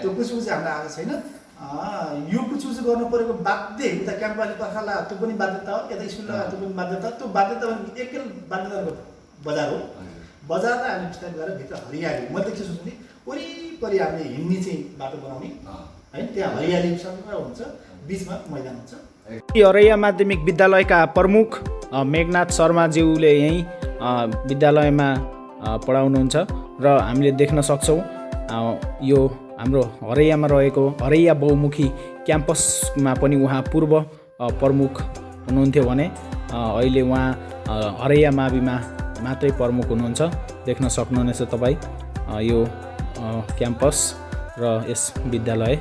त्यो कुचकुच हामीलाई आएको छैन। यो कुचकुच गर्नु परेको बाध्य उता क्याम्पसले पर्खाला त्यो पनि बाध्यता हो, यता स्कुल त्यो पनि बाध्यता। त्यो बाध्यता एकै बाध्यताको बजार हो। बजारलाई हामी विस्तार गरेर भित्र हरियाली, मैले त के सोच्छु भने वरिपरि हामीले हिँड्ने चाहिँ बाटो बनाउने होइन, त्यहाँ हरियाली सबै हुन्छ, बिचमा मैदान हुन्छ। हरैया माध्यमिक विद्यालयका प्रमुख मेघनाथ शर्माज्यूले यहीँ विद्यालयमा पढाउनुहुन्छ र हामीले देख्न सक्छौँ यो हाम्रो हरैयामा रहेको हरैया बहुमुखी क्याम्पसमा पनि उहाँ पूर्व प्रमुख हुनुहुन्थ्यो भने अहिले उहाँ हरैया माविमा मात्रै प्रमुख हुनुहुन्छ। देख्न सक्नुहुनेछ तपाईँ यो क्याम्पस र यस विद्यालय।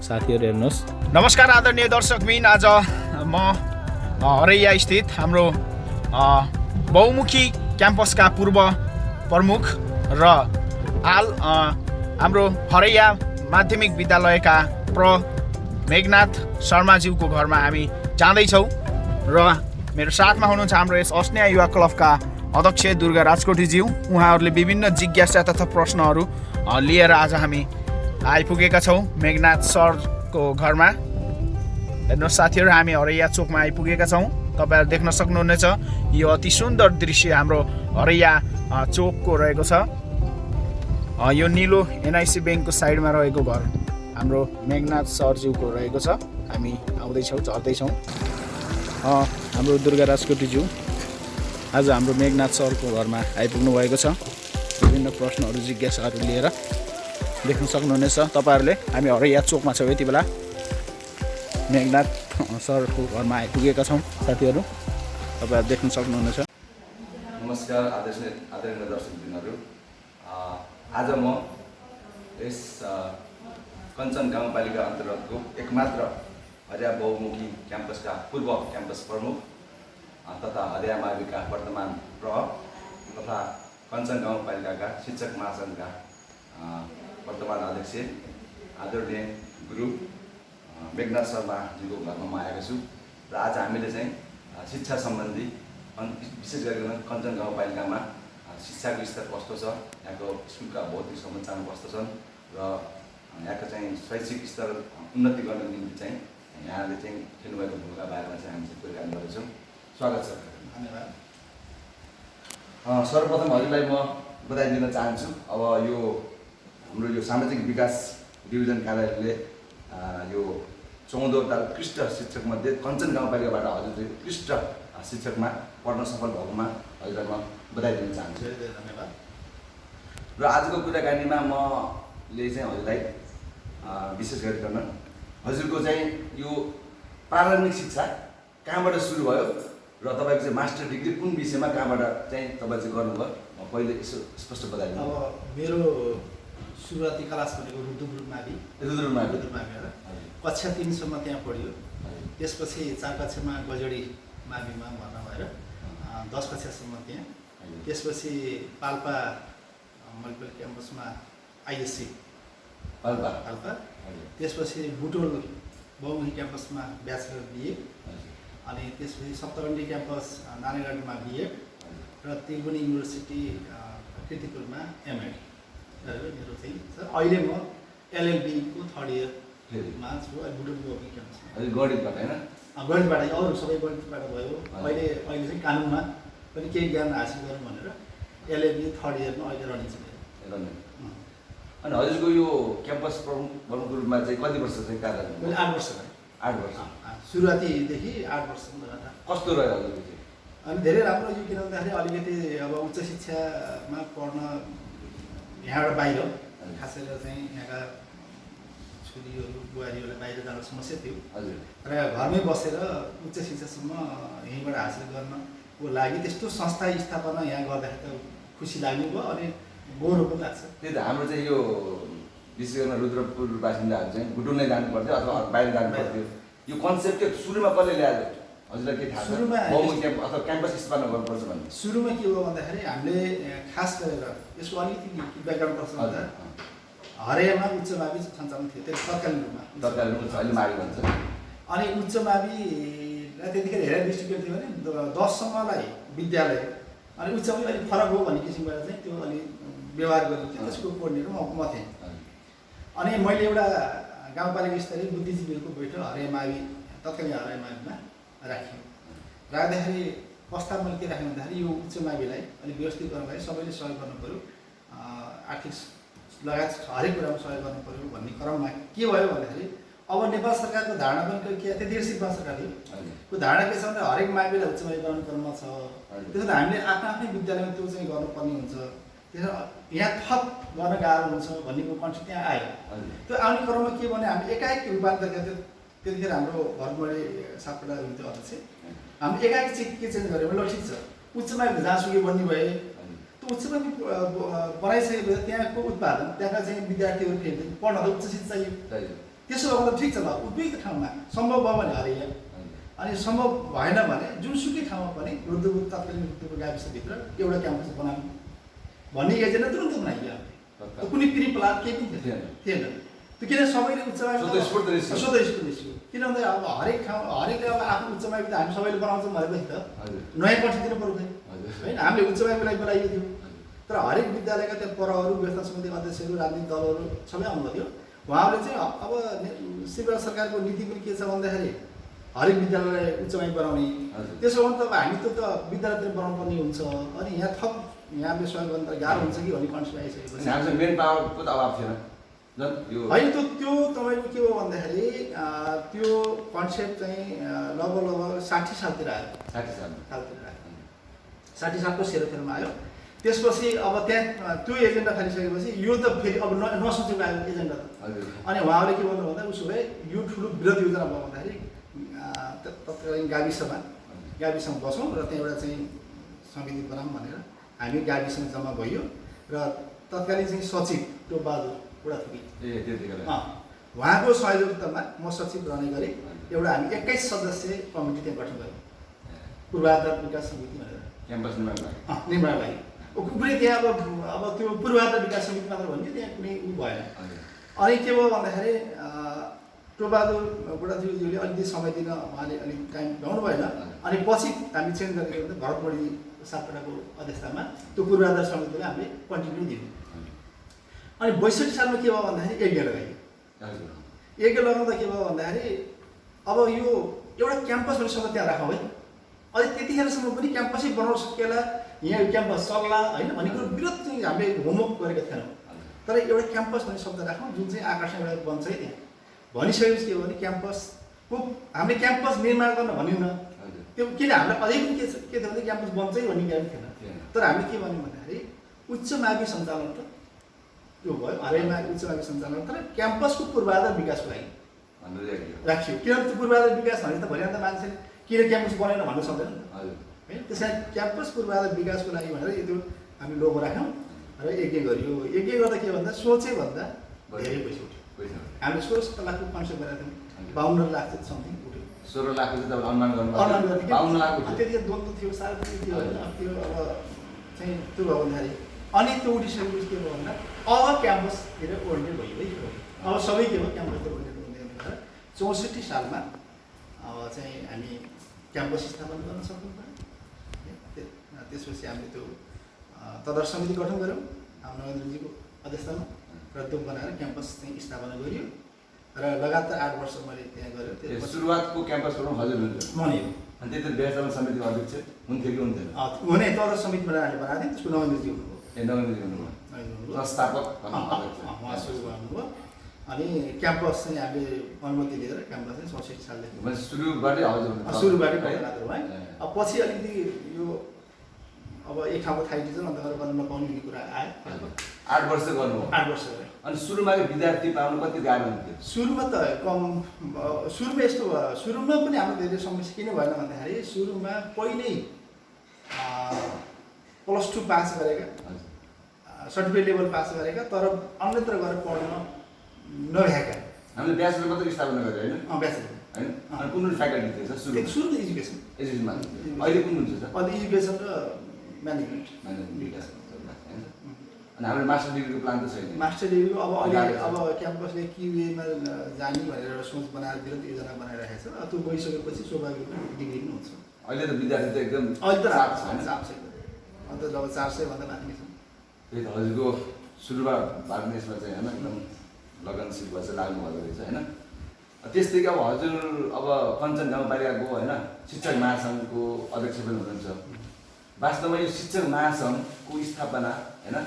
साथीहरू हेर्नुहोस्। नमस्कार आदरणीय दर्शकबिन, आज म हरैया स्थित हाम्रो बहुमुखी क्याम्पसका पूर्व प्रमुख र हाल हाम्रो हरैया माध्यमिक विद्यालयका मेघनाथ शर्माज्यूको घरमा हामी जाँदैछौँ र मेरो साथमा हुनुहुन्छ हाम्रो यस अस्नेहा युवा क्लबका अध्यक्ष दुर्गा राजकोटीज्यू। उहाँहरूले विभिन्न जिज्ञासा तथा प्रश्नहरू लिएर आज हामी आइपुगेका छौँ मेघनाथ सरको घरमा। हेर्नुहोस् साथीहरू, हामी हरैया चोकमा आइपुगेका छौँ। तपाईँहरू देख्न सक्नुहुनेछ यो अति सुन्दर दृश्य हाम्रो हरैया चोकको रहेको छ। यो निलो एनआइसी ब्याङ्कको साइडमा रहेको घर हाम्रो मेघनाथ सरज्यूको रहेको छ। हामी आउँदैछौँ, झर्दैछौँ। हाम्रो दुर्गा राजकोटीज्यू आज हाम्रो मेघनाथ सरको घरमा आइपुग्नु भएको छ विभिन्न प्रश्नहरू जिज्ञासाहरू लिएर। देख्न सक्नुहुनेछ तपाईँहरूले, हामी हरैया चोकमा छौँ यति बेला। मेघनाथ सरको घरमा आइपुगेका छौँ साथीहरू, तपाईँहरू देख्न सक्नुहुनेछ। नमस्कार आदरणीय दर्शकबिनहरू, आज म यस कञ्चन गाउँपालिका अन्तर्गतको एकमात्र हरैया बहुमुखी क्याम्पसका पूर्व क्याम्पस प्रमुख तथा हरैया माविका वर्तमान प्रह तथा कञ्चन गाउँपालिकाका शिक्षक महासङ्घका वर्तमान अध्यक्ष आदरणीय गुरु मेघनाथ शर्माजीको घरमा म आएको छु। र आज हामीले चाहिँ शिक्षा सम्बन्धी विशेष गरिकन कञ्चन गाउँपालिकामा शिक्षाको स्तर कस्तो छ, यहाँको स्कुलका भौतिक संरचना कस्तो छन् र यहाँको चाहिँ शैक्षिक स्तर उन्नति गर्नको निम्ति चाहिँ यहाँले चाहिँ खेल्नुभएको भूमिका बारेमा चाहिँ हामी चाहिँ कुराकानी गर्दैछौँ। स्वागत छ। धन्यवाद। सर्वप्रथम हजुरलाई म बधाई दिन चाहन्छु। अब यो हाम्रो यो सामाजिक विकास डिभिजन कार्यालयले यो 14वटा उत्कृष्ट शिक्षकमध्ये कञ्चन गाउँपालिकाबाट हजुर चाहिँ उत्कृष्ट शिक्षकमा पढ्न सफल भएकोमा हजुरलाई म बधाई दिन चाहन्छु। धन्यवाद। र आजको कुराकानीमा मले चाहिँ हजुरलाई विशेष गरिकन हजुरको चाहिँ यो प्रारम्भिक शिक्षा कहाँबाट सुरु भयो र तपाईँको चाहिँ मास्टर डिग्री कुन विषयमा कहाँबाट चाहिँ तपाईँ चाहिँ गर्नुभयो, पहिले यसो स्पष्ट बताइदिनु। अब मेरो सुरुवाती क्लास भनेको रुद्रपुर मावि कक्षा 3 सम्म त्यहाँ पढ्यो। त्यसपछि 4 कक्षामा गजडी माविमा भर्ना भएर 10 कक्षासम्म त्यहाँ। त्यसपछि पाल्पा मल्टिपल क्याम्पसमा आइएससी पाल्पा। त्यसपछि बुटोल बहुमुखी क्याम्पसमा ब्याचलर बिए, अनि त्यसपछि सप्तकण्डी क्याम्पस नारायणगढमा बिएड र त्रिभुवन युनिभर्सिटी कृतिपुरमा एमएड गरेर मेरो चाहिँ छ। अहिले म एलएलबीको 3rd इयरमा छु बुटोल बहुमुखी क्याम्पसमा। गणितबाट होइन? गणितबाट, अरू सबै गणितबाट भयो। अहिले चाहिँ कानुनमा पनि केही ज्ञान हासिल गरौँ भनेर एलएलबी 3rd इयरमा अहिले रनिङ छ। अनि हजुरको यो क्याम्पस प्रमुखको रूपमा चाहिँ कति वर्ष चाहिँ कार्य गर्नु? मैले 8 वर्ष गरेँ। 8 वर्ष सुरुवातीदेखि 8 वर्षसम्म लगातार। कस्तो रह्यो हजुरको चाहिँ? अनि धेरै राम्रो यो किन भन्दाखेरि अलिकति अब उच्च शिक्षामा पढ्न यहाँबाट बाहिर, खास गरेर चाहिँ यहाँका छोरीहरू बुहारीहरूलाई बाहिर जान समस्या थियो। हजुर। र घरमै बसेर उच्च शिक्षासम्म यहीँबाट हासिल गर्नको लागि त्यस्तो संस्था स्थापना यहाँ गर्दाखेरि त खुसी लाग्नु भयो, अनि गौरव पनि लाग्छ। त्यही त हाम्रो चाहिँ यो विशेष गरेर रुद्रपुर बासिन्दाहरू चाहिँ बुटोल नै जानु पर्थ्यो अथवा बाहिर जानु पर्थ्यो। यो कन्सेप्ट चाहिँ सुरुमा कसले ल्यायो हजुरलाई के थाहा छ? सुरुमा अथवा क्याम्पस स्थापना गर्नुपर्छ भन्ने सुरुमा के हो भन्दाखेरि हामीले खास गरेर यसको अलिकति ब्याकग्राउन्ड पर्छ भन्दा हरैयामा उच्च मावि सञ्चालन थियो त्यो तत्कालीन रूपमा। अहिले मावि भन्छ। अनि उच्च माविलाई त्यतिखेर हेरेर दृष्टिकोण थियो भने 10 सम्मलाई विद्यालय, अनि उच्च मावि अलिक फरक हो भन्ने किसिमबाट चाहिँ त्यो अलिक व्यवहार गरिन्थ्यो। त्यसको कोर्डिनेटर म थिएँ। अनि मैले एउटा गाउँपालिका स्तरीय बुद्धिजीवीहरूको बैठक हरियामावि तत्कालीन हरियामाविमा राखेँ। राख्दाखेरि प्रस्ताव मैले के राखेँ भन्दाखेरि यो उच्च माविलाई अलिक व्यवस्थित गर्नलाई सबैले सहयोग गर्नु पऱ्यो, आर्थिक लगायत हरेक कुरामा सहयोग गर्नु पऱ्यो भन्ने क्रममा के भयो भन्दाखेरि अब नेपाल सरकारको धारणा पनि के त्यतिखेर नेपाल सरकारको धारणा के छ भने हरेक माविलाई उच्च मावि बनाउने क्रममा छ। त्यसो त हामीले आफ्नो आफ्नै विद्यालयमा त्यो चाहिँ गर्नुपर्ने हुन्छ। त्यसो यहाँ थप गर्न गाह्रो हुन्छ भन्नेको कन्सेप्ट त्यहाँ आयो। त्यो आउने क्रममा के भने हामी एकाएक रूपान्तर गर्थ्यो। त्यतिखेर हाम्रो घरबडी सापकोटा हुन्थ्यो अध्यक्ष, हामी एकाएक चाहिँ के चेन्ज गऱ्यो भने ल ठिक छ उच्च मावि जहाँसुकै बन्ने भए त्यो उच्च मावि बनाइसकेपछि त्यहाँको उत्पादन त्यहाँका चाहिँ विद्यार्थीहरू फेरि पढ्न त उच्च शिक्षा चाहियो। त्यसो हो भने ठिक छ ल उपयुक्त ठाउँमा सम्भव भयो भने हरिया, अनि सम्भव भएन भने जुनसुकै ठाउँमा पनि रुद्रपुर तत्कालीन रुद्रपुर गाविसभित्र एउटा क्याम्पस बनाउनु भन्ने एजेन्डा तुरन्त बनाइयो। कुनै प्री प्लान केही पनि थिएन। त्यो किन सबैले उच्च मावि स्वतस्फूर्त निस्क्यो। किन भन्दा अब हरेक ठाउँ हरेकले अब आफ्नो उच्च मावि त हामी सबैले बनाउँछौँ भनेपछि त नयाँ कन्सेप्ट दिनु पर्दैन होइन। हामीले उच्च माविलाई बनाइयो थियो, तर हरेक विद्यालयका त्यो परहरू व्यवस्था समिति अध्यक्षहरू राजनीतिक दलहरू सबै आउनुभयो। उहाँहरूले चाहिँ अब शिवराज सरकारको नीति पनि के छ भन्दाखेरि हरेक विद्यालयलाई उच्च मावि बनाउने। त्यसो भने त अब हामी त विद्यालयतिर बनाउनु पर्ने हुन्छ। अनि यहाँ थप यहाँले सहयोग गर्नु त गाह्रो हुन्छ कि भन्ने कन्सेप्ट आइसकेपछि मेन पावरको त अभाव थिएन होइन। त्यो तपाईँको के हो भन्दाखेरि त्यो कन्सेप्ट चाहिँ लगभग 60 सालतिर आयो। 60 सालको सेरोफेरोमा आयो। त्यसपछि अब त्यहाँ त्यो एजेन्डा फालिसकेपछि यो त फेरि अब नसोचेको आयो एजेन्डा त। अनि उहाँहरूले के भन्नु भन्दा उसो भए यो ठुलो वृहत योजना भयो भन्दाखेरि तत्कालीन गाविसमा बसौँ र त्यहाँ एउटा चाहिँ समिति बनाऊँ भनेर हामी गाविसमा जम्मा भइयो र तत्कालीन चाहिँ सचिव टोपबहादुर बुढाथोकी उहाँको सहयोगितामा म सचिव रहने गरेँ। एउटा हामी 21 सदस्यीय कमिटी त्यहाँ गठन गऱ्यौँ, पूर्वाधार विकास समिति भनेर क्याम्पस निर्माण लागि। कुनै त्यहाँ अब त्यो पूर्वाधार विकास समिति मात्र भन्यो, त्यहाँ कुनै उ भएन। अनि के भयो भन्दाखेरि टोपबहादुर बुढाथोकीज्यूले अलिकति समय दिन उहाँले अलिक टाइम भ्याउनु भएन। अनि पछि हामी चेन्ज गरेको भन्दा भरतबढी सापकोटाको अध्यक्षतामा त्यो पूर्वाधार समितिलाई हामीले कन्टिन्यू दियौँ। अनि 62 सालमा के भयो भन्दाखेरि यज्ञ लगाइयो। यज्ञ लगाउँदा के भयो भन्दाखेरि अब यो एउटा क्याम्पस भन्ने शब्द त्यहाँ राखौँ है। अहिले त्यतिखेरसम्म पनि क्याम्पसै बनाउन सकिएला, यहाँ क्याम्पस सक्ला होइन भन्ने कुरो विरोध चाहिँ हामीले होमवर्क गरेका थिएनौँ। तर एउटा क्याम्पस भन्ने शब्द राखौँ जुन चाहिँ आकर्षण एउटा बन्छ है। त्यहाँ भनिसकेपछि के हो भने क्याम्पसको हामीले क्याम्पस निर्माण गर्न भन्यौँ न। त्यो किन हामीलाई अझै पनि के थियो भने क्याम्पस बन्छै भन्ने ज्ञान थिएन। तर हामीले के भन्यौँ भन्दाखेरि उच्च मावि सञ्चालन त त्यो भयो, हरेकमा उच्च मावि सञ्चालन, तर क्याम्पसको पूर्वाधार विकासको लागि राखियो। किनभने त्यो पूर्वाधार विकास भने त भोलि अन्त मान्छे किन क्याम्पस बनाएन भन्नु सक्दैन नि त होइन। त्यसमा क्याम्पस पूर्वाधार विकासको लागि भनेर त्यो हामी लोगो राख्यौँ र यज्ञ गरियो। यज्ञ गर्दा के भन्दा सोचे भन्दा धेरै पैसा उठ्यो। हामीले 16 लाखको कन्सेप्ट गरेका थियौँ, 52 लाख चाहिँ समथिङ उठ्यो। 16 लाख अनुमान गर्नु 52 लाख त्यतिखेर द्वन्द थियो, साह्रो थियो होइन। त्यो अब चाहिँ त्यो भयो भन्दाखेरि अनि त्यो उठिसकेपछि के भयो भन्दा अब क्याम्पसतिर ओरिएन्टेड भयो है। अब सबै के भयो क्याम्पसतिर ओरिएन्टेड हुँदै भनेर 64 सालमा अब चाहिँ हामी क्याम्पस स्थापना गर्न सक्यौँ। त्यसपछि हामीले त्यो तदर्थ समिति गठन गऱ्यौँ नरेन्द्रजीको अध्यक्षतामा र त्यो बनाएर क्याम्पस चाहिँ स्थापना गरियो र लगातार 8 वर्ष मैले त्यहाँ गरेँ। सुरुवातको क्याम्पसबाट हजुर हुनुहुन्छ मनै अनि त्यति व्यवस्थापन समितिको अध्यक्ष हुन्थ्यो कि हुन्थेन? हुने तदर्थ समिति बनाएर हामीले बनाएको थियौँ। त्यसको नरेन्द्रजी हुनुभयो। नरेन्द्रजी हुनुभयो संस्थापक उहाँ सुरु गर्नुभयो। अनि क्याम्पस चाहिँ हामीले अनुमति लिएर क्याम्पस चाहिँ 64 सालदेखि सुरुबाटै सुरुबाटै बनाएको है। अब पछि अलिकति यो अब एक ठाउँको थाइटिजन अन्त गर्न नपाउने कुरा आयो। 8 वर्ष गर्नुभयो। 8 वर्ष गरे। अनि सुरुमा विद्यार्थी पाउनु कति गाह्रो हुन्थ्यो? सुरुमा त सुरुमा यस्तो भयो। सुरुमा पनि हाम्रो धेरै समस्या किन भएन भन्दाखेरि सुरुमा पहिल्यै +2 पास गरेका, सर्टिफिकेट लेभल पास गरेका तर अन्यत्र गएर पढ्न नभएका हामीले ब्याचलर मात्रै स्थापना गरे होइन? ब्याचलर होइन। अनि कुन कुन फ्याकल्टी थियो सर सुरु? सुरुमा एजुकेसन मात्र। अहिले कुन कुन छ सर? अहिले एजुकेसन र म्यानेजमेन्ट। अनि हाम्रो मास्टर डिग्रीको प्लान त छैन? मास्टर डिग्रीको अब अहिले अब क्याम्पसले QA-मा जाने भनेर एउटा सोच बनाएर विरोध योजना बनाइरहेको छ। त्यो गइसकेपछि स्वाभाविक डिग्री पनि हुन्छ। अहिले त विद्यार्थी त एकदम अहिले त चाप छ। अन्त जब 400 भन्दा माथि छ। त्यही त हजुरको सुरुमा भारत देशमा चाहिँ होइन एकदम लगनशील भएर चाहिँ लाग्नु भएको रहेछ होइन। त्यस्तै अब हजुर अब कञ्चन गाउँपालिकाको होइन शिक्षक महासङ्घको अध्यक्ष पनि हुनुहुन्छ। वास्तवमा यो शिक्षक महासङ्घको स्थापना होइन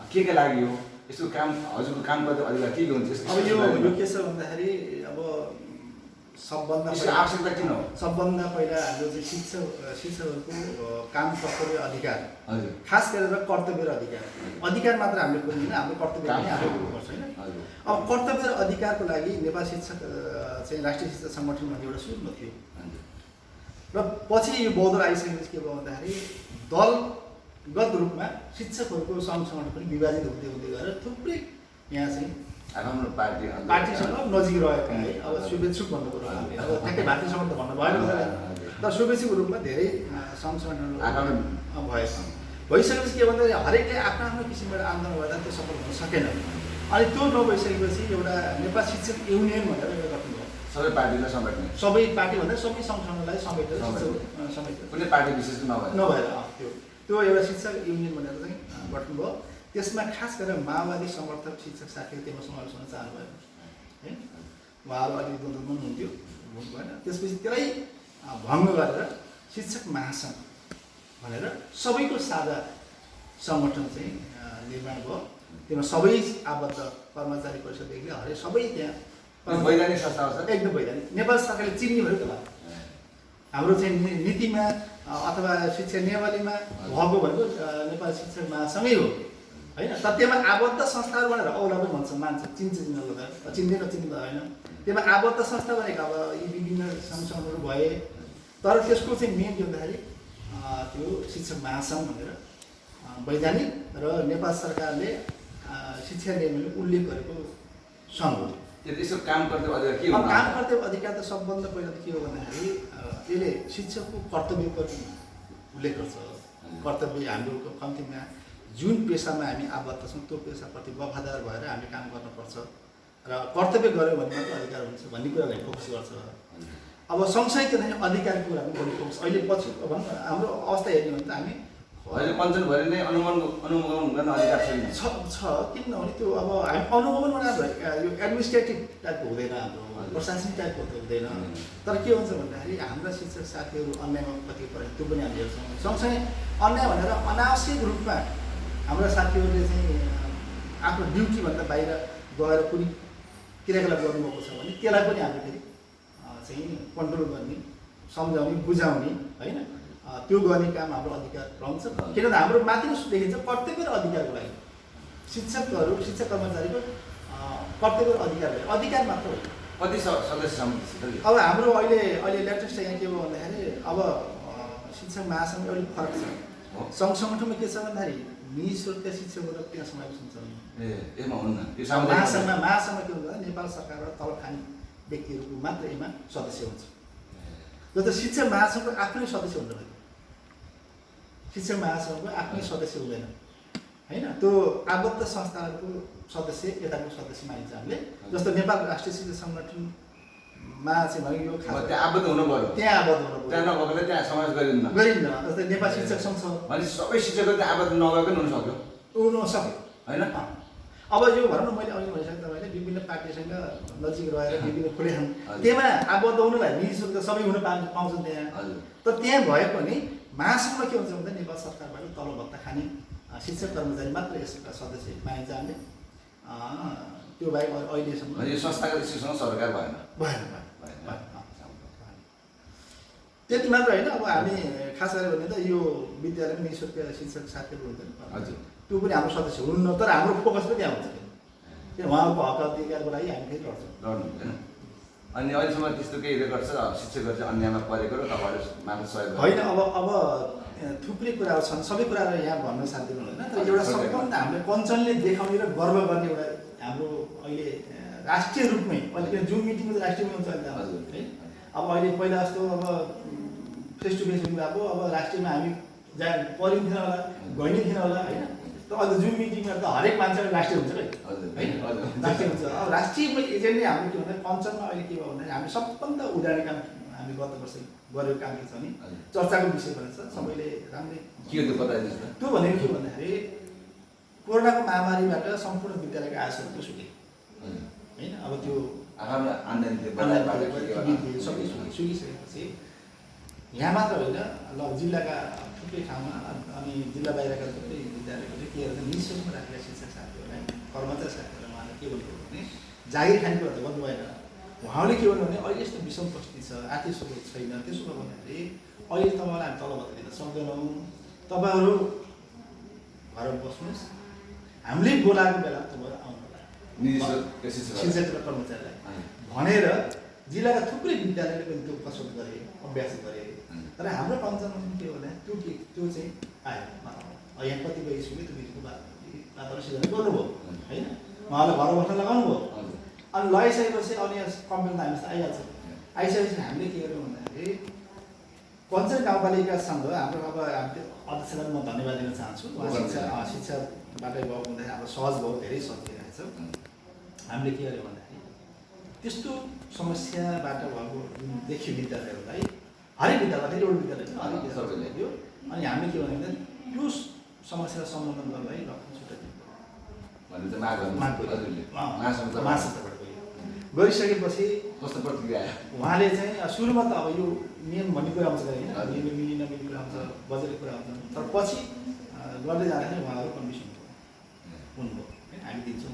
के लागि हो, यसको काम हजुरको काम गर्दै अधिकार के हुन्छ? अब यो के छ भन्दाखेरि अब यसको आवश्यकता किन हो? सबभन्दा पहिला हाम्रो चाहिँ शिक्षकहरूको काम कर्तव्य अधिकार, हजुर खास गरेर कर्तव्य र अधिकार मात्र हामीले खोज्दैन, हाम्रो कर्तव्य पनि हामीले गर्नुपर्छ होइन। अब कर्तव्य र अधिकारको लागि नेपाल शिक्षक चाहिँ राष्ट्रिय शिक्षक सङ्गठन भन्ने एउटा सुरुमा थियो र पछि यो बौद्ध आइसकेपछि के भयो भन्दाखेरि दलगत रूपमा शिक्षकहरूको सङ्घ सङ्गठन पनि विभाजित हुँदै हुँदै गएर थुप्रै यहाँ चाहिँ आफ्नो पार्टीसँग नजिक रहेका है। अब शुभेच्छुक भन्नु कुरो अब ठ्याक्कै भारतीयसँग त भन्नु भएन तर शुभेच्छुकको रूपमा धेरै सङ्घ सङ्गठनहरू भइसकेपछि के भन्दाखेरि हरेकले आफ्नो आफ्नो किसिमबाट आन्दोलन गर्दा त्यो सफल हुन सकेन। अनि त्यो नभइसकेपछि एउटा नेपाल शिक्षक युनियन भनेर एउटा गठन भयो। सबै पार्टीलाई समेट्ने, सबै पार्टी भन्दा सबै सङ्घ संगठनलाई समेटेर कुनै पार्टी विशेष नभएर त्यो एउटा शिक्षक युनियन भनेर चाहिँ गठन भयो। त्यसमा खास गरेर माओवादी समर्थक शिक्षक साथीहरू त्यसमा समावेश हुन चाहनुभयो है। उहाँहरू अलिकति द्वन्द्वमा हुनुहुन्थ्यो, हुनु भएन। त्यसपछि त्यसलाई भङ्ग गरेर शिक्षक महासङ्घ भनेर सबैको साझा सङ्गठन चाहिँ निर्माण भयो। त्यसमा सबै आबद्ध कर्मचारी परिषददेखि हरेक सबै त्यहाँ वैधानिक संस्था छ, एकदम वैधानिक। नेपाल सरकारले चिन्ने भयो त्यसलाई, हाम्रो चाहिँ नीतिमा अथवा शिक्षा नियमावलीमा भएको भनेको नेपाल शिक्षक महासङ्घै हो होइन। तर त्यसमा आबद्ध संस्थाहरू भनेर औला पनि भन्छ, मान्छ चिन्छ चिन्दैन चिन्नु होइन। त्यसमा आबद्ध संस्था भनेको अब यी विभिन्न संस्थाहरू भए, तर त्यसको चाहिँ मेन के भन्दाखेरि त्यो शिक्षक महासङ्घ भनेर वैधानिक र नेपाल सरकारले शिक्षा नियमले उल्लेख गरेको सङ्घ हो। यसको काम कर्तव्य अधिकार के हो? काम कर्तव्य अधिकार त सबभन्दा पहिला त के हो भन्दाखेरि यसले शिक्षकको कर्तव्यको उल्लेख गर्छ। कर्तव्य हाम्रो कम्तीमा जुन पेसामा हामी आबद्ध छौँ त्यो पेसाप्रति वफादार भएर हामी काम गर्नुपर्छ र कर्तव्य गऱ्यो भने मात्र अधिकार हुन्छ भन्ने कुरालाई फोकस गर्छ। अब सँगसँगै के भने अधिकारको कुरा पनि बढी फोकस अहिले पछि भनौँ हाम्रो अवस्था हेर्ने हो भने त हामी अहिले पञ्चनभरि नै अनुगमन गर्न अधिकार छ। किन नहुने त्यो अब हामी अनुगमन बनाएर यो एडमिनिस्ट्रेटिभ टाइपको हुँदैन, हाम्रो प्रशासनिक टाइपको त हुँदैन। तर के हुन्छ भन्दाखेरि हाम्रा शिक्षक साथीहरू अन्यायमा कति परे त्यो पनि हामी हेर्छौँ। सँगसँगै अन्याय भनेर अनावश्यक रूपमा हाम्रा साथीहरूले चाहिँ आफ्नो ड्युटीभन्दा बाहिर गएर कुनै क्रियाकलाप गर्नुभएको छ भने त्यसलाई पनि हामीले फेरि चाहिँ कन्ट्रोल गर्ने, सम्झाउने, बुझाउने होइन, त्यो गर्ने काम हाम्रो अधिकार रहन्छ। किनभने हाम्रो माथि देखिन्छ कर्तव्य र अधिकारको लागि शिक्षकहरू शिक्षक कर्मचारीको कर्तव्य र अधिकार मात्र हो। कति सदस्य समिति छ? अब हाम्रो अहिले लेटेस्ट यहाँ के भयो भन्दाखेरि अब शिक्षक महासङ्घ अलिक फरक छ। सङ्घ सङ्गठनमा के छ भन्दाखेरि निःशुल्क शिक्षकहरू त्यहाँ समावेश हुन्छन्। महासङ्घमा के हुन्छ नेपाल सरकारबाट तलब खाने व्यक्तिहरूको मात्र यसमा सदस्य हुन्छ। जस्तो शिक्षक महासङ्घको आफ्नै सदस्य हुँदैन, शिक्षक महासङ्घको आफ्नै सदस्य हुँदैन होइन। त्यो आबद्ध संस्थाहरूको सदस्य यताको सदस्य मानिन्छ हामीले। जस्तो नेपाल राष्ट्रिय शिक्षक सङ्गठनमा चाहिँ भयो यो त्यहाँ आबद्ध हुनु पर्यो, त्यहाँ आबद्ध हुनु पर्यो, त्यहाँ नभएकोले त्यहाँ समावेश गरिन्न। जस्तै नेपाल शिक्षक सङ्घ छ भने सबै शिक्षकहरू त्यहाँ आबद्ध नभएको हुन सक्यो होइन। अब यो भनौँ न मैले अघि भनिसकेँ तपाईँले विभिन्न पार्टीसँग नजिक रहेर विभिन्न खुले छन्, त्यसमा आबद्ध हुनुलाई निःशुल्क सबै हुन पाउँछन् त्यहाँ। तर त्यहाँ भए पनि महासङ्घमा के हुन्छ भन्दा नेपाल सरकारबाट तलब भत्ता खाने शिक्षक कर्मचारी मात्र यसका सदस्य मानिन्छ हामीले। त्यो बाहेक अहिलेसम्म यो संस्थागत शिक्षण सरकार भएन त्यति मात्र होइन। अब हामी खास गरेर भने त यो विद्यालयमा निःशुल्क शिक्षक साथीहरू हुन्छन्, त्यो पनि हाम्रो सदस्य हुनुहुन्न। तर हाम्रो फोकस पनि त्यहाँ हुन्छ किन उहाँको हक अधिकारको लागि हामी फेरि लड्छौँ। अनि अहिलेसम्म त्यस्तो केही रेकर्ड छ शिक्षकहरू चाहिँ अन्यायमा परेको र तपाईँहरू मात्र सहयोग होइन। अब थुप्रै कुराहरू छन्, सबै कुराहरू यहाँ भन्न सक्दैनौँ होइन। तर एउटा सबभन्दा हामीले कञ्चनले देखाउने र गर्व गर्ने एउटा हाम्रो अहिले राष्ट्रिय रूपमै अहिले जुन मिटिङमा चाहिँ राष्ट्रिय हुन्छ है। अब अहिले पहिला जस्तो अब फेस टु फेस हुनुभएको, अब राष्ट्रियमा हामी जहाँ परिन्थेन होला गइने थिएन होला होइन। तर अहिले जुन मिटिङमा त हरेक मान्छेले राष्ट्रिय हुन्छ है, राष्ट्रिय हुन्छ। अब राष्ट्रिय एजेन्डै हाम्रो के भन्दा कञ्चनमा अहिले के भयो भन्दाखेरि हामी सबभन्दा उदाहरण काम हामी गत वर्ष गरेको काम के छ भने चर्चाको विषय भनेको छ सबैले राम्रै त्यो भनेको के भन्दाखेरि कोरोनाको महामारीबाट सम्पूर्ण विद्यालयका आशहरू सुके होइन। अब त्यो आफ्नो आम्दानी थियो, सबै सुकिसकेपछि यहाँ मात्र होइन, ल जिल्लाका थुप्रै ठाउँमा अनि जिल्ला बाहिरका थुप्रै विद्यालयहरूले के गर्छ, निःशुल्कमा राखेका शिक्षक साथीहरूलाई, कर्मचारी साथीहरूलाई उहाँले के भन्नुभयो भने जागिर खाने कुरा त गर्नु भएन। उहाँले के भन्नु भने अहिले यस्तो विषम परिस्थिति छ, आर्थिक स्रोत छैन, त्यसो भयो भन्दाखेरि अहिले तपाईँलाई हामी तलबत दिन सक्दैनौँ, तपाईँहरू घरमा बस्नुहोस्, हामीले बोलाएको बेला तपाईँहरू आउनु होला शिक्षक र कर्मचारीलाई भनेर जिल्लाका थुप्रै विद्यालयले पनि त्यो कसरत गरे, अभ्यास गरे। तर हाम्रो पञ्चायतमा के हो भने त्यो चाहिँ आयो। यहाँ कतिपय स्कुलले त्यो विषयको वातावरण सिर्जना गर्नुभयो होइन, उहाँलाई घर बस्न लगाउनु भयो। अनि लगाइसकेपछि अनि कम्प्लेन त हामीसँग आइहाल्छ। आइसकेपछि हामीले के गर्यौँ भन्दाखेरि पञ्चायत गाउँपालिकासँग हाम्रो अब हामीले अध्यक्षलाई म धन्यवाद दिन चाहन्छु। उहाँ शिक्षाबाटै गएको हुँदाखेरि हाम्रो सहज भयो, धेरै सजिरहेछ। हामीले के गर्यौँ भन्दाखेरि त्यस्तो समस्याबाट भएको जुन देखियो विद्यालयहरूलाई, हरेक विद्यालय एउटा विद्यालय हरेक विद्यालय थियो। अनि हामीले के भन्यो भने त्यो समस्यालाई सम्बोधन गर्नलाई लक्ष्य छुट्याइदिनु गरिसकेपछि कस्तो प्रतिक्रिया आयो? उहाँले चाहिँ सुरुमा त अब यो नियम भन्ने कुरा आउँछ होइन, नियम मिली नमिल्ने कुरा आउँछ, बजेटको कुरा आउँछ। तर पछि गर्दै जाँदाखेरि उहाँहरू कन्डिसन हुनुभयो होइन, हामी दिन्छौँ।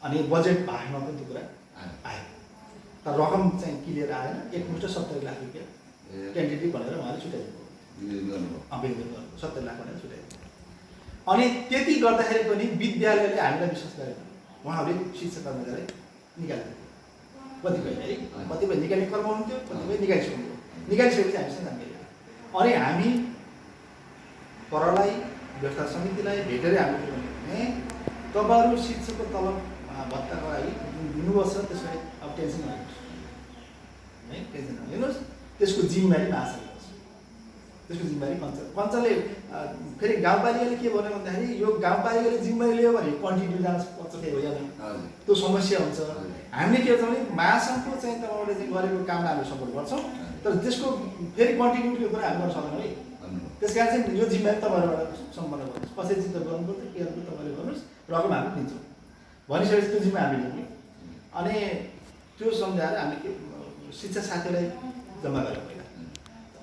अनि बजेट भागमा पनि त्यो कुरा आयो, तर रकम चाहिँ क्लियर आएन। 1,70 लाख रुपियाँ टेन्टेटिभ भनेर उहाँले छुट्याइदिनु, 70 लाख भनेर छुट्याइदिनु। अनि त्यति गर्दाखेरि पनि विद्यालयले हामीलाई विश्वास गरेन। उहाँहरूले शिक्षक कर्मचारी निकाल्नु कतिपय है, कतिपय निकाल्ने कर्म हुन्थ्यो, कतिपय निकालिसक्नु। निकालिसकेपछि हामीसँग जानकारी। अनि हामी परलाई व्यवस्था समितिलाई भेटेर हामीले के भन्यो भने तपाईँहरू शिक्षकको तलब भत्ताको लागि जुन दिनुपर्छ त्यसलाई अब टेन्सन नलिनुहोस् है, टेन्सन नलिनुहोस्। त्यसको जिम्मेवारी महासङ्घ, त्यसको जिम्मेवारी पञ्चायतले फेरि गाउँपालिकाले के भन्यो भन्दाखेरि यो गाउँपालिकाले जिम्मेवारी लियो भने कन्टिन्यू जान पर्छ, त्यही हो या त्यो समस्या हुन्छ। हामीले के गर्छौँ भने महासङ्घको चाहिँ तपाईँले चाहिँ गरेको कामलाई हामी सपोर्ट गर्छौँ, तर त्यसको फेरि कन्टिन्युटीको कुरा हामी गर्न सक्दैनौँ है। त्यस कारण चाहिँ यो जिम्मेवारी तपाईँहरूबाट सम्पन्न गर्नुहोस्, कसरी चिन्ता गर्नुपर्छ के गर्नु तपाईँले गर्नुहोस्, रकम हामी दिन्छौँ भनिसकेपछि त्यो जिम्मा हामीले लियौँ। अनि त्यो सम्झाएर हामी के शिक्षा साथीलाई जम्मा गरेर पहिला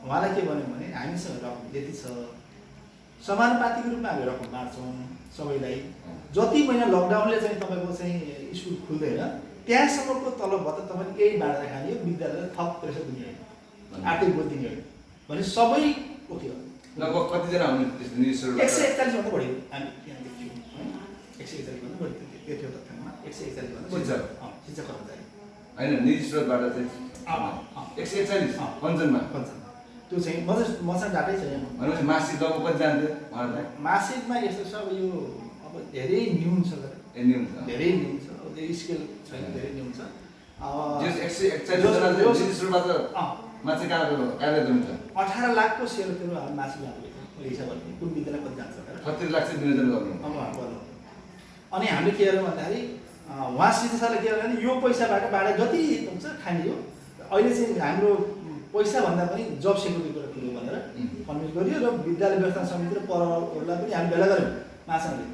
उहाँलाई के भन्यो भने हामीसँग रकम यति छ, समानुपातिक रूपमा हामी रकम बाँड्छौँ सबैलाई। जति महिना लकडाउनले चाहिँ तपाईँको चाहिँ स्कुल खुल्दैन त्यहाँसम्मको तलब भत्ता तपाईँले यही बाँडेर खाने, विद्यालयलाई थप प्रेसर दिने होइन, आर्थिक बोध दिने होइन भने सबै ओके हो। लगभग कतिजना हुनु? 141 भन्दा बढी हामी यहाँ देख्छौँ होइन, 141 भन्दा बढी त्यो थियो तथ्यमा 141 भन्दा बढी शिक्षा कर्मचारी होइन, निजी स्रोतबाट चाहिँ 141 पञ्चनमा त्यो चाहिँ मसँग डाटै छ यहाँ। भनेपछि मासिक लगभग कति जान्थ्यो उहाँहरूलाई? मासिकमा यस्तो छ अब यो अब धेरै न्यून छ, धेरै न्यून छ, अब यो स्केल छैन, धेरै न्यून छ। 18 लाखको सेयरहरू हामी मासिक हामीले हिसाब गर्ने कुन विद्यालय कति जान्छ भनेर 70 लाख चाहिँ नियोजन गर्नु। अनि हामीले के गर्यौँ भन्दाखेरि उहाँ शिक्षाले के गर्यो भने यो पैसाबाट बाँडे जति हुन्छ खाने हो, अहिले चाहिँ हाम्रो पैसा भन्दा पनि जब सेक्युरिटी कुरा ठुलो भनेर कन्भिन्स गरियो र विद्यालय व्यवस्थापन समिति र परहरूलाई पनि हामी भेला गऱ्यौँ महासङ्घले।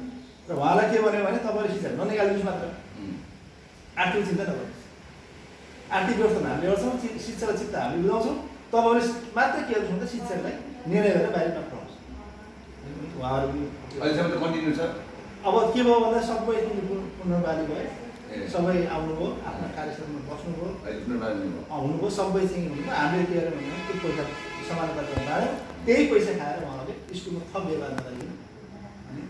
र उहाँलाई के भन्यो भने तपाईँले शिक्षा ननिकालिदिनुहोस् मात्र, आर्थिक चिन्ता नगर्नुहोस्, आर्थिक व्यवस्थापन हामीले गर्छौँ, शिक्षालाई चिन्ता हामीले बुझाउँछौँ, तपाईँहरूले मात्र के गर्नुहोस् भने शिक्षकलाई निर्णय गरेर बाहिर नपठाउनुहोस्। उहाँहरू अहिलेसम्म त कन्टिन्यू छ। अब के भयो भन्दा सबै पुनर्बाली भयो, सबै आउनुभयो, आफ्नो कार्यस्थलमा बस्नुभयो, हुनुभयो, सबै चाहिँ हुनुभयो। हामीले के गर्यौँ भने त्यो पैसा समानुपातिकमा बाँड्यौँ, त्यही पैसा खाएर उहाँहरूले स्कुलमा थप व्यवहार नगरिदिनु अनि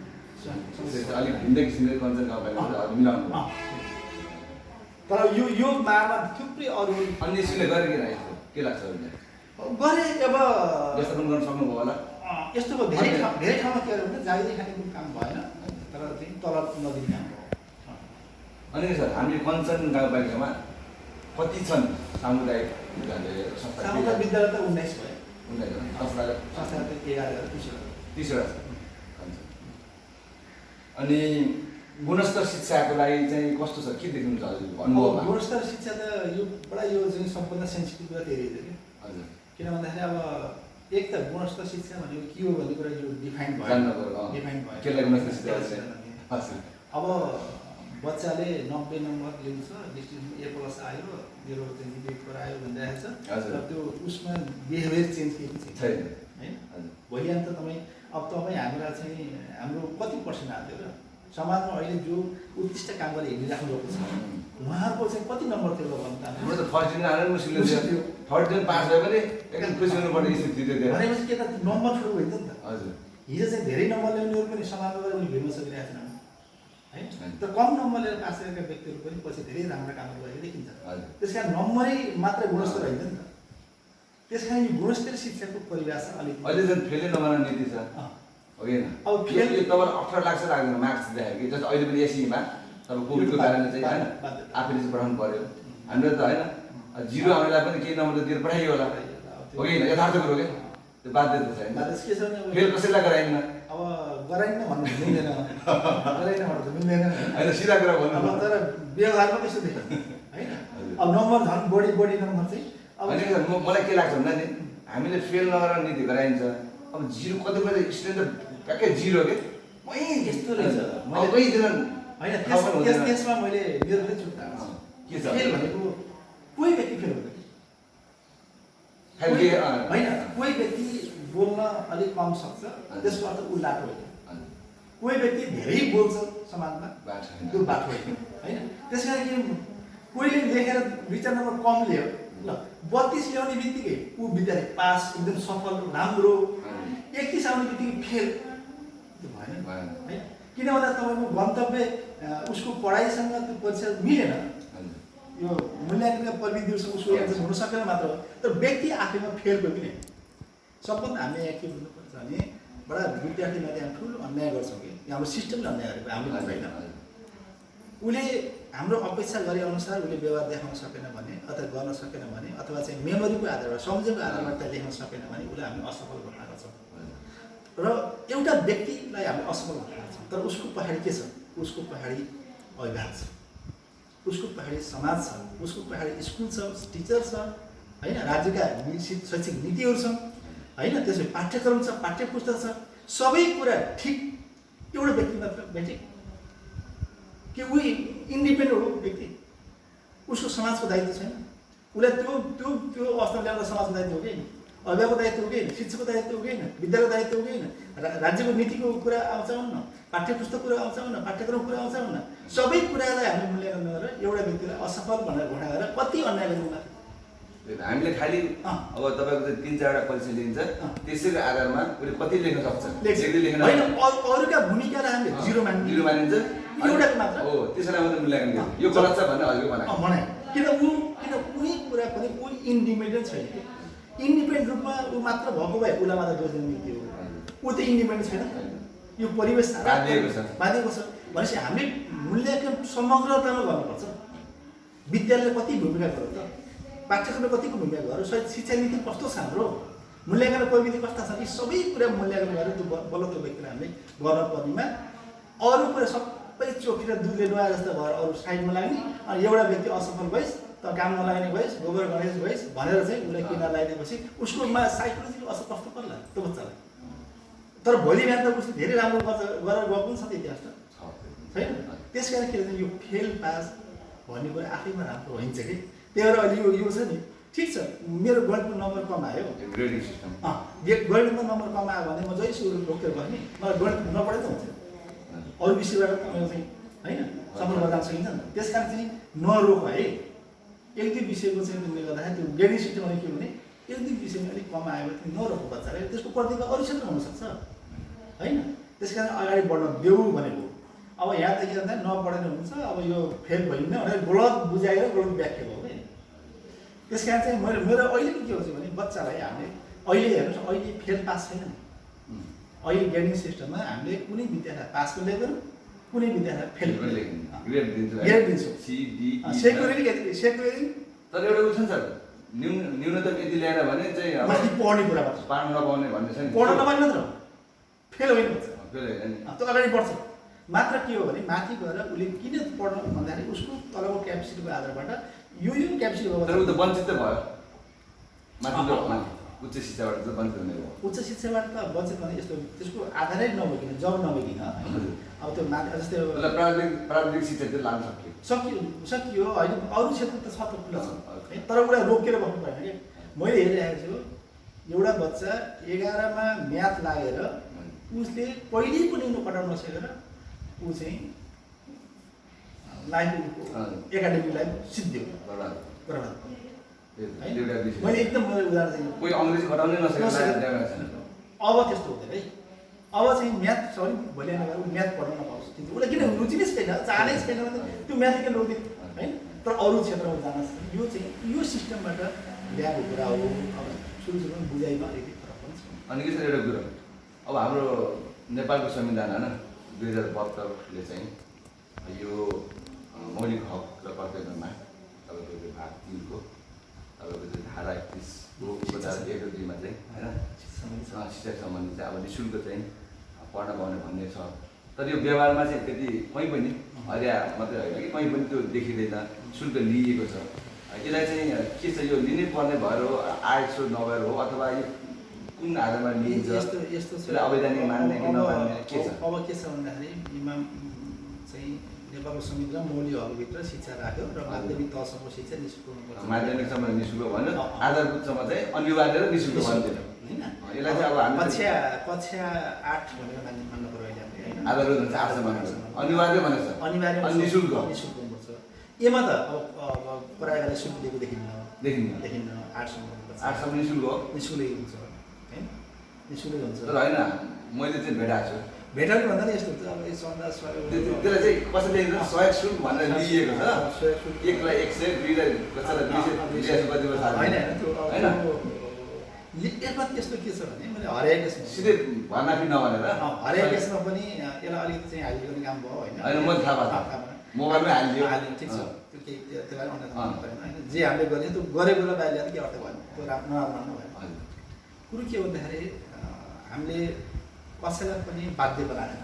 अलिक भिन्दै किसिमले मिलाउनु। तर यो मारमा थुप्रै अरू अन्य स्कुलले गरेर के लाग्छ गरे। अब व्यवस्थापन गर्न सक्नुभयो होला? यस्तो भयो, धेरै ठाउँमा के गर्यो भने जागिरी खाने कुनै काम भएन, तर चाहिँ तलब नदिने काम भयो। अनि सर हामीले कञ्चन गाउँपालिकामा कति छन् सामुदायिक विद्यालय संस्था? सामुदायिक विद्यालय त 19 भयो, संस्था 30 अनि गुणस्तर शिक्षाको लागि चाहिँ कस्तो छ, के देख्नुहुन्छ हजुरको अनुभवमा? गुणस्तर शिक्षा त यो बडा यो चाहिँ सबभन्दा सेन्सिटिभ कुरा त्यही रहेछ कि हजुर, किन भन्दाखेरि अब एक त गुणस्तर शिक्षा भनेको के हो भन्ने कुरा यो डिफाइन भयो, केलाई गुणस्तर शिक्षा? अब बच्चाले 90 नम्बर ल्याउँछ, डिस्ट्रिक्टमा A+ आयो, मेरो चाहिँ B+ आयो भनिरहेको छ। हजुर। र त्यो उसमा बिहेभियर चेन्ज केही पनि छैन छैन। हैन। हजुर। भोलि अन्त तपाईँ हामीलाई चाहिँ हाम्रो कति पर्सेन्ट हाल्यो र समाजमा अहिले जो उत्कृष्ट काम गरेर हिँडिराख्नु भएको छ उहाँहरूको चाहिँ कति नम्बर थियो भन्नु त म त फर्स्ट डिभिजन आएर मुस्किल थियो। थर्ड डिभिजन पास भयो भने एकदम खुसी हुनुपर्ने स्थिति थियो। भनेपछि के त नम्बर ठुलो भयो नि त। हजुर। हिजो चाहिँ धेरै नम्बर ल्याउनेहरू पनि समाजमा गएर उनी भिड्न सकिरहेको छैन है। तर कम नम्बर लिएर पास गरेका व्यक्तिहरू पनि पछि धेरै राम्रो काम गरेको देखिन्छ। त्यस कारण नम्बरै मात्रै गुणस्तर होइन नि त। त्यस कारण यो गुणस्तरीय शिक्षाको परिभाषा अलिकति अहिले झन् फेलै नमान्ने नीति छ हो कि होइन? अब फेल तपाईँलाई अप्ठ्यारो लाग्छ लाग्दैन मार्क्स देखायो कि जस्तो अहिले पनि एसीमा अब कोभिडको कारणले चाहिँ होइन आफैले चाहिँ पढाउनु पर्यो। हामीले त होइन 0 आउनेलाई पनि केही नम्बर त दिएर पठाइयो होला हो कि होइन? यथार्थ कुरो के त्यो बाध्यता छ होइन? बाध्यता के छ भने फेल कसैलाई गराइन्न। अब गराइन्न भन्नु मिल्दैन, गराइन्न भन्नु त मिल्दैन होइन सिधा कुरा भन्नु। अब तर व्यवहारमा त्यस्तो देखिन्छ होइन। अब नम्बर झन् बढी नम्बर चाहिँ अब होइन मलाई के लाग्छ भन्दा नि हामीले फेल नगरेर नीति गराइन्छ। अब 0 कतिपय स्टुडेन्ट त ट्याक्कै 0 के यस्तो रहेछ अबै दिन होइन। त्यसमा मैले मेरो पनि चुक्ता के छ फेल भनेको कोही व्यक्ति फेल हुँदैन खालि होइन। कोही व्यक्ति बोल्न अलिक कम सक्छ त्यसको अर्थ ऊ लाटो होइन। कोही व्यक्ति धेरै बोल्छ समाजमा त्यो बाटो होइन होइन। त्यस कारण कि कोहीले लेखेर 2-4 नम्बर कम ल्यायो ल 32 ल्याउने बित्तिकै ऊ विद्यार्थी पास एकदम सफल राम्रो, 31 आउने बित्तिकै फेल त्यो भएन है। किन भन्दा तपाईँको गन्तव्य उसको पढाइसँग त्यो परीक्षा मिलेन, यो मूल्याङ्कनका प्रविधिहरूसँग उसको एन्सर हुन सकेन मात्र हो। तर व्यक्ति आफैमा फेल भयो कि सबभन्दा हामीले यहाँ के बुझ्नुपर्छ भने बडा विद्यार्थीमाथि हामी ठुलो अन्याय गर्छौँ कि हाम्रो सिस्टमले अन्याय गरेको हामीले होइन। उसले हाम्रो अपेक्षा गरे अनुसार उसले व्यवहार देखाउन सकेन भने अथवा गर्न सकेन भने अथवा चाहिँ मेमोरीको आधारमा सम्झेको आधारमा त्यहाँ लेख्न सकेन भने उसलाई हामी असफल घोषणा गर्छौँ र एउटा व्यक्तिलाई हामी असफल घोषणा गर्छौँ। तर उसको पछाडि के छ? उसको पछाडि अभिभावक छ, उसको पछाडि समाज छ, उसको पछाडि स्कुल छ, टिचर छ होइन, राज्यका शैक्षिक नीतिहरू छन् होइन, त्यसपछि पाठ्यक्रम छ, पाठ्यपुस्तक छ, सबै कुरा ठिक एउटा व्यक्ति मात्र भेटे कि ऊ इन्डिपेन्डेन्ट हो व्यक्ति, उसको समाजको दायित्व छैन। उसलाई त्यो अवस्था ल्याउन समाजको दायित्व हो कि होइन, अभिभावकको दायित्व हो कि होइन, शिक्षकको दायित्व हो कि होइन, विद्यालयको दायित्व हो कि होइन, राज्यको नीतिको कुरा आउँछ हुन्न, पाठ्यपुस्तक कुरा आउँछ हुन्न, पाठ्यक्रम कुरा आउँछ हुन्न, सबै कुरालाई हामीले मूल्याङ्कन गरेर एउटा व्यक्तिलाई असफल भनेर घोषणा गरेर कति अन्याय गर्नु लाग्छ। हामीले खालि अब तपाईँको चाहिँ 3-4वटा परीक्षा लिन्छ त्यसैको आधारमा उसले कति लेख्न सक्छ होइन, अरूका भूमिकालाई हामीले 0 मानिन्छ एउटाको मात्र हो। त्यसैलाई मात्रै मूल्याङ्कन गर्छ। यो गलत छ भन्ने हजुरको भनाइ किन कुनै कुरा पनि ऊ इन्डिपेन्डेन्ट छैन। इन्डिपेन्डेन्ट रूपमा ऊ मात्र भएको भए उसलाई मात्र दोष दिने नीति हो। ऊ त इन्डिपेन्डेन्ट छैन, यो परिवेश बाँधिएको छ। भनेपछि हामीले मूल्याङ्कन समग्रतामा गर्नुपर्छ। विद्यालयले कति भूमिका गर्यो त, पाठ्यक्रमले कतिको भूमिका गर्यो, शिक्षा नीति कस्तो छ हाम्रो, मूल्याङ्कन प्रविधि कस्ता छन्, यी सबै कुरा मूल्याङ्कन गरेर त्यो बल्ल त्यो व्यक्तिलाई हामीले गर्नुपर्नेमा अरू कुरा सबै चोखेर दुधले नुहाए जस्तो भएर अरू साइडमा लाग्ने अनि एउटा व्यक्ति असफल भइस् त काम नलाग्ने भइस्, गोबर गणेश भइस् भनेर चाहिँ उसलाई किन लगाइदिएपछि उसकोमा साइकोलोजिकल असर कस्तो पर्ला त्यो बच्चालाई। तर भोलि बिहान त उसले धेरै राम्रो गरेर गएको पनि छ त इतिहास छैन। त्यस कारण के भन्छ यो फेल पास भन्ने कुरा आफैमा राम्रो हुन्छ कि। त्यही भएर अहिले यो छ नि ठिक छ मेरो गणितको नम्बर कम आयो, ग्रेडिङ सिस्टम गणितमा नम्बर कम आयो भने म जहिलेसुरु रोकेर गर्ने मलाई गणित नपढे त हुन्छ, अरू विषयबाट मैले चाहिँ होइन सफल गर्न सकिन्छ नि। त्यस कारण चाहिँ नरोक है। 1-2 विषयको चाहिँ त्यसले गर्दाखेरि त्यो ग्रेडिङ सिस्टम के भने 1-2 विषयमा अलिक कम आयो भने नरोक्नु बच्चाले, त्यसको प्रतिभा अरू क्षेत्र हुनसक्छ होइन। त्यस कारण अगाडि बढ्न देऊ भनेको। अब यहाँदेखि जाँदा नपढेर हुन्छ, अब यो फेल भइन्न भनेर गलत बुझाएर गलत व्याख्या भयो कि। त्यस कारण चाहिँ मेरो अहिले पनि के हुन्छ भने बच्चालाई हामीले अहिले हेर्नुहोस् अहिले फेल पास छैन। अहिले ग्रेडिङ सिस्टममा हामीले कुनै विद्यार्थी पास पनि लेख्दैनौँ, कुनै विद्यार्थी फेल ग्रेड दिन्छौँ। सेक्युरिटी तर एउटा उयो छ नि सर, न्यूनतम यति ल्याएन भने चाहिँ माथि पढ्ने कुरा मात्र पार्न नपाउने भन्ने छ नि, पढ्न नपाउने मात्र फेल होइन फेल होइन त्यो अगाडि बढ्छ। मात्र के हो भने माथि गएर उसले किन पढ्नु भन्दाखेरि उसको तलको क्यापेसिटीको आधारबाट यो क्यापेसिटी तर ऊ त वञ्चित त भयो माथि उच्च शिक्षाबाट चाहिँ वञ्चित हुने हो। उच्च शिक्षाबाट त वञ्चित भने यस्तो त्यसको आधारै नभइकन जब नभइकन होइन अब त्यो जस्तै प्राविधिक शिक्षा चाहिँ लान सकियो होइन अरू क्षेत्र त छ त खुला छ है तर उसलाई रोकेर बस्नु भएन क्या मैले हेरिरहेको छु एउटा बच्चा 11मा म्याथ लागेर उसले कहिल्यै पनि कटाउन नसकेर ऊ चाहिँ लाइफ एकाडेमिक लाइफ सिद्धियो मैले एकदम उदाहरण दिएँ कोही अङ्ग्रेजी घटाउनै नसकेको अब त्यस्तो हुँदैन है अब चाहिँ म्याथ सरी भोलि नगएर ऊ म्याथ पढाउन पाउँछ उसलाई किन रुचि नै छैन चाहनै छैन भने त्यो म्याथ किन लौदिन होइन तर अरू क्षेत्रमा जान यो चाहिँ यो सिस्टमबाट ल्याएको कुरा हो अब सुरुमा बुझाइमा अलिकति फरक पनि छ अनि के छ एउटा कुरो अब हाम्रो नेपालको संविधान होइन 2072ले चाहिँ यो मौलिक हक र कर्तव्यमा तपाईँको त्यो भाग 3 को तपाईँको त्यो धारा 31 को उपधारा 1 र 2 मा चाहिँ होइन शिक्षा सम्बन्धी चाहिँ अब निःशुल्क चाहिँ पढ्न पाउने भन्ने छ तर यो व्यवहारमा चाहिँ त्यति कहीँ पनि हरिया मात्रै होइन कि कहीँ पनि त्यो देखिँदैन शुल्क लिइएको छ यसलाई चाहिँ के छ यो लिनै पर्ने भएर हो आय स्रोत नभएर हो अथवा यो कुन आधारमा लिइन्छ यस्तो छ अवैधानिक मान्ने कि नमान्ने के छ अब के छ भन्दाखेरि इमाम चाहिँ नेपालको संविधान मौलिक हकभित्र शिक्षा राख्यो र माध्यमिक तहसम्म शिक्षा निःशुल्क हुनुपर्छ माध्यमिकसम्म निःशुल्क भन्यो आधारभूतसम्म चाहिँ अनिवार्य र निःशुल्क भन्दैन हैन यसलाई चाहिँ अब हामी कक्षा 8 भनेर मान्नु पर्यो अहिले हामीले हैन आधारभूत हुन्छ 8 सम्म अनिवार्य भनेको छ अनिवार्य निःशुल्क हुनुपर्छ एमा त अब प्रायः शुल्क दिएको देखिन्न 8 सम्म 8 सम्म निःशुल्क हो निःशुल्कै हुन्छ हैन निःशुल्कै हुन्छ तर हैन मैले चाहिँ भेटाएको छु भेटाउने भन्दा नि यस्तो हुन्छ अब यो चन्दा त्यसलाई चाहिँ कसैले सहयोग शुल्क भनेर लिएको छ 1 लाई 100 2 लाई कसैलाई 200 कति वर्ष होइन त्यो यसमा त्यस्तो के छ भने मैले हरेक केसमा सिधै भनाफी नभनेर हरेक केसमा पनि यसलाई अलिकति चाहिँ हालिदिने गर्ने काम भयो होइन म थाहा भयो मोबाइलमै हालिदियो ठिक छ त्यो केही त्यसलाई अन्यथा होइन जे हामीले गर्ने त्यो गरेको र बाहिर ल्याएर के अर्थ भएन त्यो नराम्रो भएन कुरो के भन्दाखेरि हामीले कसैलाई पनि बाध्य बनाएन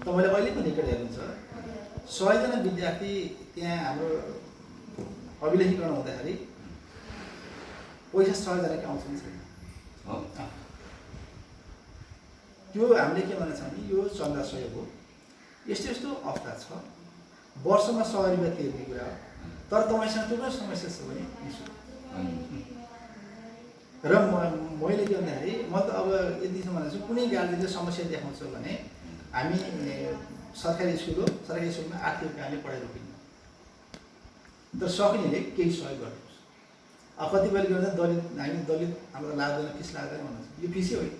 तपाईँले अहिले पनि रेकर्ड हेर्नुहुन्छ 100 जना विद्यार्थी त्यहाँ हाम्रो अभिलेखीकरण हुँदाखेरि पैसा 100 जनाकै आउँछ नि छैन त्यो हामीले के भनेको छ भने यो चन्दा सहयोग हो यस्तो यस्तो अवस्था छ वर्षमा 100 रुपियाँ तिर्ने कुरा हो तर तपाईँसँग थुप्रो समस्या छ भने र मैले के भन्दाखेरि म त अब यतिसम्म भनेको छु कुनै गार्जियनले समस्या देखाउँछ भने हामी सरकारी स्कुल हो सरकारी स्कुलमा आर्थिक कारणले पढाइ रोकिन्न तर सक्नेले केही सहयोग गर्नुहोस् अब कतिपयले गर्दा दलित हामी दलित हाम्रो लाग्दैन फिस लाग्दैन भन्नुहुन्छ यो फिसै होइन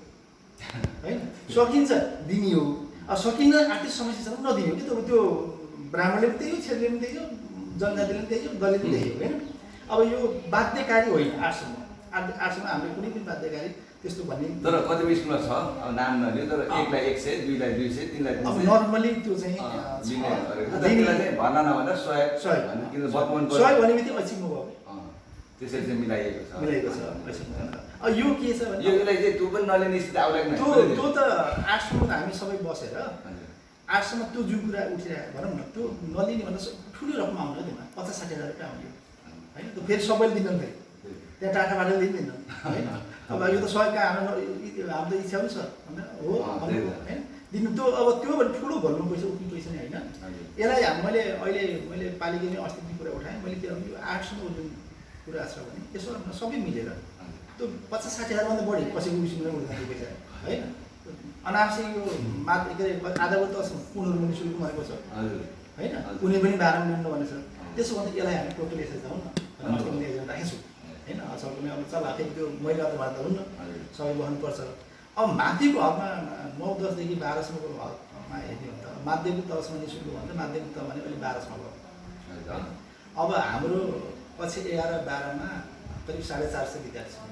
होइन सकिन्छ दिने हो अब सकिन्न आर्थिक समस्या छ भने नदिने हो कि त्यो ब्राह्मणले पनि त्यही हो क्षेत्रीले पनि त्यही हो जनजातिले पनि त्यही हो दलित पनि त्यही हो होइन अब यो बाध्यकारी होइन आठसम्म हामीले कुनै पनि बाध्यकारी त्यस्तो भन्ने तर कतिपय स्कुलमा छ अब नाम नलियो तर 1 लाई 100 2 लाई 200 3 लाई 300 अब नर्मली त्यो चाहिँ भन्न नभन्दा 100 भन्ने किन वर्तमान 100 भने बित्तिकै अचिम्म भयो त्यसरी चाहिँ मिलाइएको छ अब यो के छ भने यसलाई चाहिँ त्यो पनि नलिने स्थिति आउलाग्दैन त्यो त 8 सम्म हामी सबै बसेर 8 सम्म त्यो जुन कुरा उठिरहेको भनौँ न त्यो नलिने भन्दा ठुलो रकम आउँदैन त्यसमा 50-60 हजार रुपियाँ आउने होइन त्यो फेरि सबैले दिँदैन फेरि त्यहाँ टाटाबाट दिँदैन होइन अब यो त सहयोग हाम्रो त इच्छा पनि छ हो होइन दिनु त्यो अब त्यो भने ठुलो भर्नु पैसा उठ्ने पैसा नै होइन यसलाई मैले पालिकामै अस्तित्व कुरा उठाएँ मैले के भन्नु यो 8 सम्म जुन कुरा छ भने यसो सबै मिलेर त्यो 50-60 हजारभन्दा बढी कसैको विषयमा उठ्ने पैसा होइन अनावश्यक यो के अरे आधारभूत पुनर् निःशुल्क भनेको छ होइन कुनै पनि 12 मिल्नु भनेको छ त्यसो भने यसलाई हामी टोटल यसरी जाउँ न अस्ति मैले एजेन्डा राखेको छु होइन सबैले अब चल फेरि त्यो मैले गर्दा भए त हुन्न सबै बस्नुपर्छ अब माथिको हकमा 9-10 देखि 12 सम्मको हकमा हेर्ने हो त माध्यमिक तहसम्म निःशुल्क भन्छ माध्यमिक तह भने अहिले 12 सम्म भयो अब हाम्रो पछि 11-12मा करिब 450 विद्यार्थी छन्